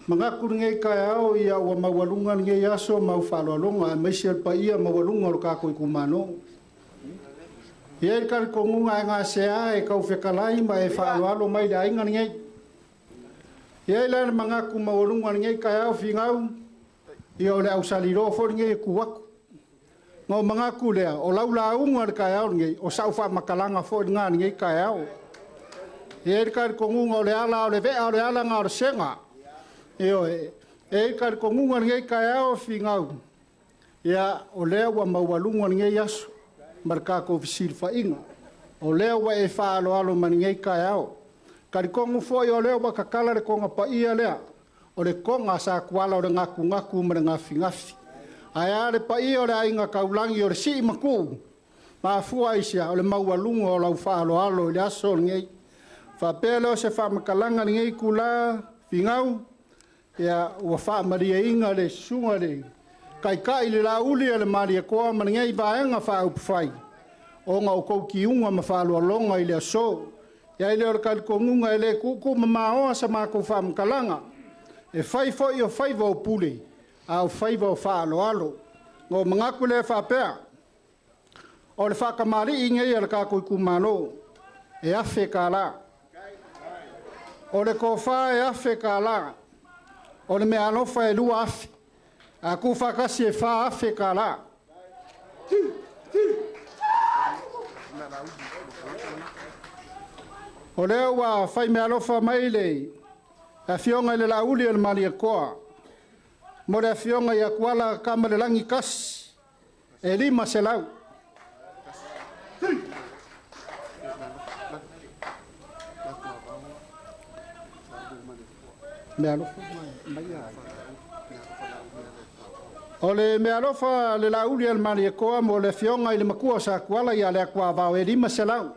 Mangakuru ngei kai au ia ua mawalunga ngei aso mau whaloalonga. Maisi alpa ia mawalunga o kako i kumano. Ia i kari kongunga e ngā sea e kau whakalai ma e whaloalo mai le ainga ngei. Ia i lana mangaku mawalunga ngei kai au fi ngau. Ia o le au saliro fo ngei kuwaku. Ngō mga kulea, o laula unga le kai au ngei, o sauwha makalanga fo ngā ngei kai au. E kari kongunga o le ala o le vea o le ala ngā o senga. E kari kongunga ngei kai au fi ngau. Ia o lea wa mawalunga ngei aso, markako visir whainga. O lea wa e whaalo alo mani ngei kai au. Kari kongu fo i o lea wa kakala le konga pa ia lea. O le konga sa kuala o le ngaku mara ngafi. Ai ale pa i o le ainga kaulangi o le si maku. Ma fua isia o le maualunga o lau whaalo alo i le aso ngei. Whapele o se whamakalanga ngei kula fingau. Ia ua whaamaria inga le sunga le. Kai le la uli le maria koa ma ngei vaenga whaupwhai. O ngā o kou ki unga ma whaalo alonga i le aso. Ia i le o kalikongunga i le kuku ma maoa sa mako whamakalanga. E whai fo i o whai vau pule. Au whaiva o whaaloalo. Ngō mangaku le whapea. O le whakamari i ngei ala kako i kumano. E awhi ka la. O le kōwha e awhi ka la. O le mea alofa e lua awhi. A ku whakasi e wha awhi ka la. O leo wa whai mea alofa mai le. A fionga le la uli al mali a koa. Mo le fionga ia kuala kamare langi kas. E lima se lau. O le mea lofa le lauli al mari e koa mo le fionga i le makua sa kuala ia le kua vau e lima se lau.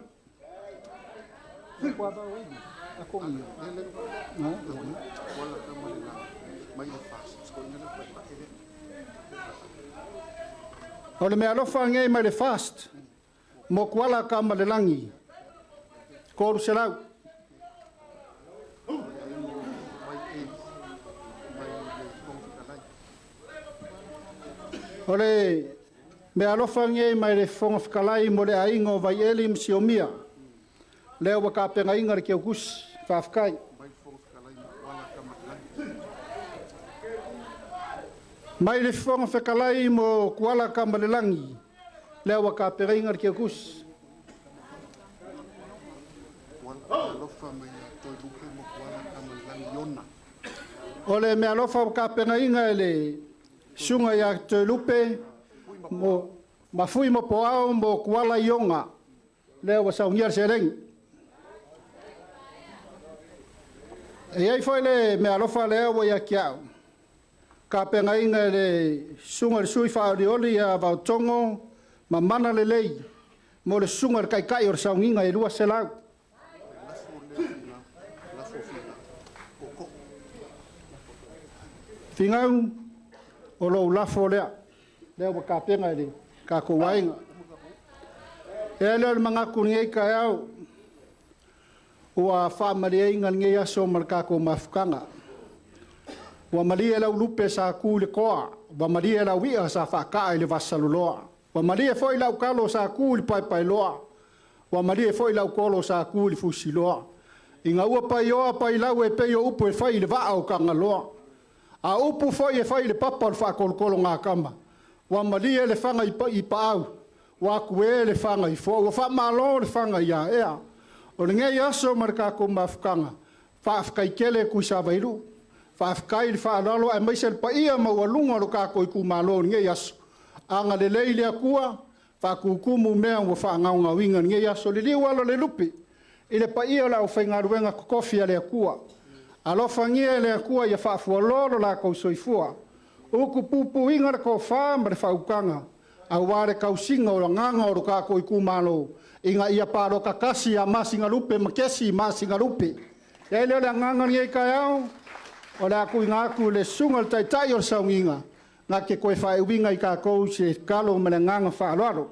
O le mea lofa ngei mai le fast, mo kuala kama le langi, koru se lau. O le mea lofa ngei mai le fonga whakalai mo le aingo vai elim si o mia, leo waka penga inga ki au kus, whafkai. Mai le fonga whakalai mo kuala kamalelangi, leo waka peringa ki kus. O le mea lofa waka pengainga le sunga ya te lupe, mo mafui mo poao mo kuala ionga, leo wa saungia se reng. E ai foi le me alofa le o ia kia. Ka penga inga le sunga le sui fa oli a va tongo ma mana le lei. Mo le sunga kai kai or saunga e lua se lau. Fingau o lo lafo lea. Lea wa ka penga le ka ko wainga. E le manga kuninga ka au. Ua whaamaria inga nge aso markako mafukanga. Ua maria lau lupe sa ku le koa. Ua maria lau wia sa whakaa le vasaluloa. Ua maria foi lau kalo sa ku le pai loa. Ua maria foi lau kolo sa ku le fusiloa. Inga ua pai oa pai lau e peio upu e fai le vaa o kanga loa. A upu foi e fai le papa le whakolokolo ngā kama. Ua maria le whanga i pa au. Ua kue le whanga i fo. Ua whamalo le whanga i a ea. O le ngai aso markako mafukanga. Whaafkai kele kui sa vairu. Whaafkai le whaalalo e maise le paia maualunga lo kako i kumalo le ngai aso. Anga le leile a kua. Whaakukumu mea ua whaangaunga winga le ngai aso. Le liu alo le lupi. I le paia la o whaingaruenga kokofia le a kua. Alofa ngia le a kua ia whaafualolo la kou soifua. Uku pupu inga le ko whaama le whaukanga. A ware kausinga o la nganga o lo kako i kumalo. Inga ia paro kakasi a masinga lupe makesi masinga lupe. Ia leo le nganga ngai kai au. O le aku inga aku le sunga le taitai o saunginga. Nga ke koe whae winga i kako se kalo me le nganga whaaloaro.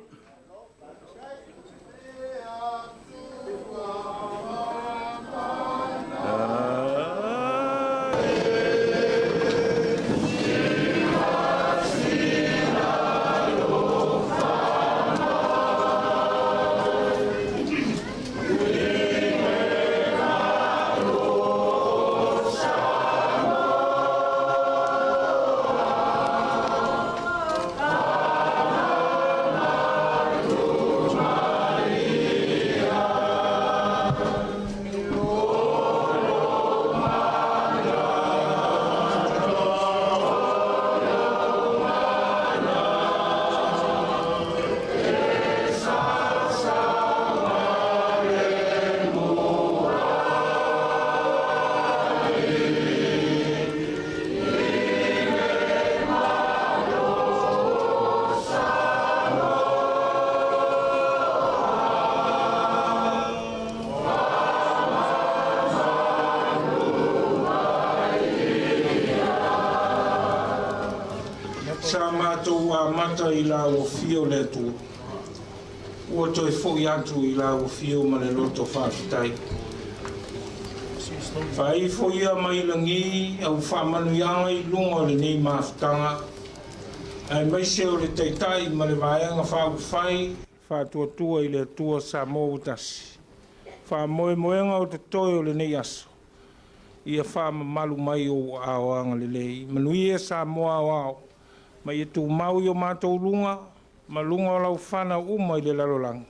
Sa mātou a mata i la o fio le tu. Ua toi fo i atu i la o fio ma le loto whaafitai. Whai fo ia mai langi au whaamanu ianga i lunga le nei maafutanga. Ai mai se o le teitai ma le vaenga whaakuwhai. Whaatua tua i le tua sa mō utasi. Whaamoe moenga o te toi o le nei aso. Ia whaama malu mai o aoanga le lei. Manuia sa moa o ao. Mai e tū mau i o mātou lunga, ma lunga o lau whana uma i le lalolangi.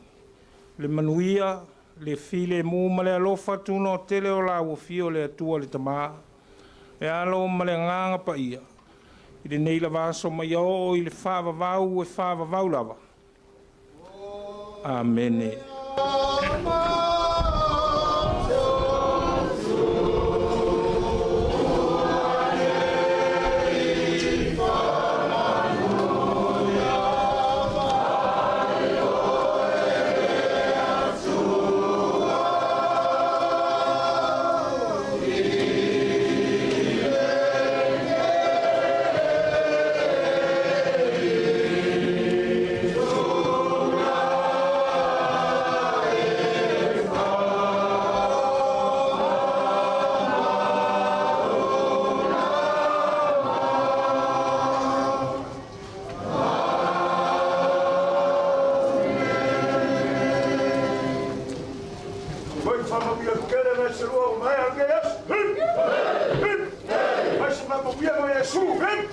Le manuia, le file mū ma le alofa tūno o tele o lau o fio le atua le tamaa. E alo ma le nganga pa ia. I le neila vaso mai o i le whaava vau e whaava vau lava. Amene. Hey!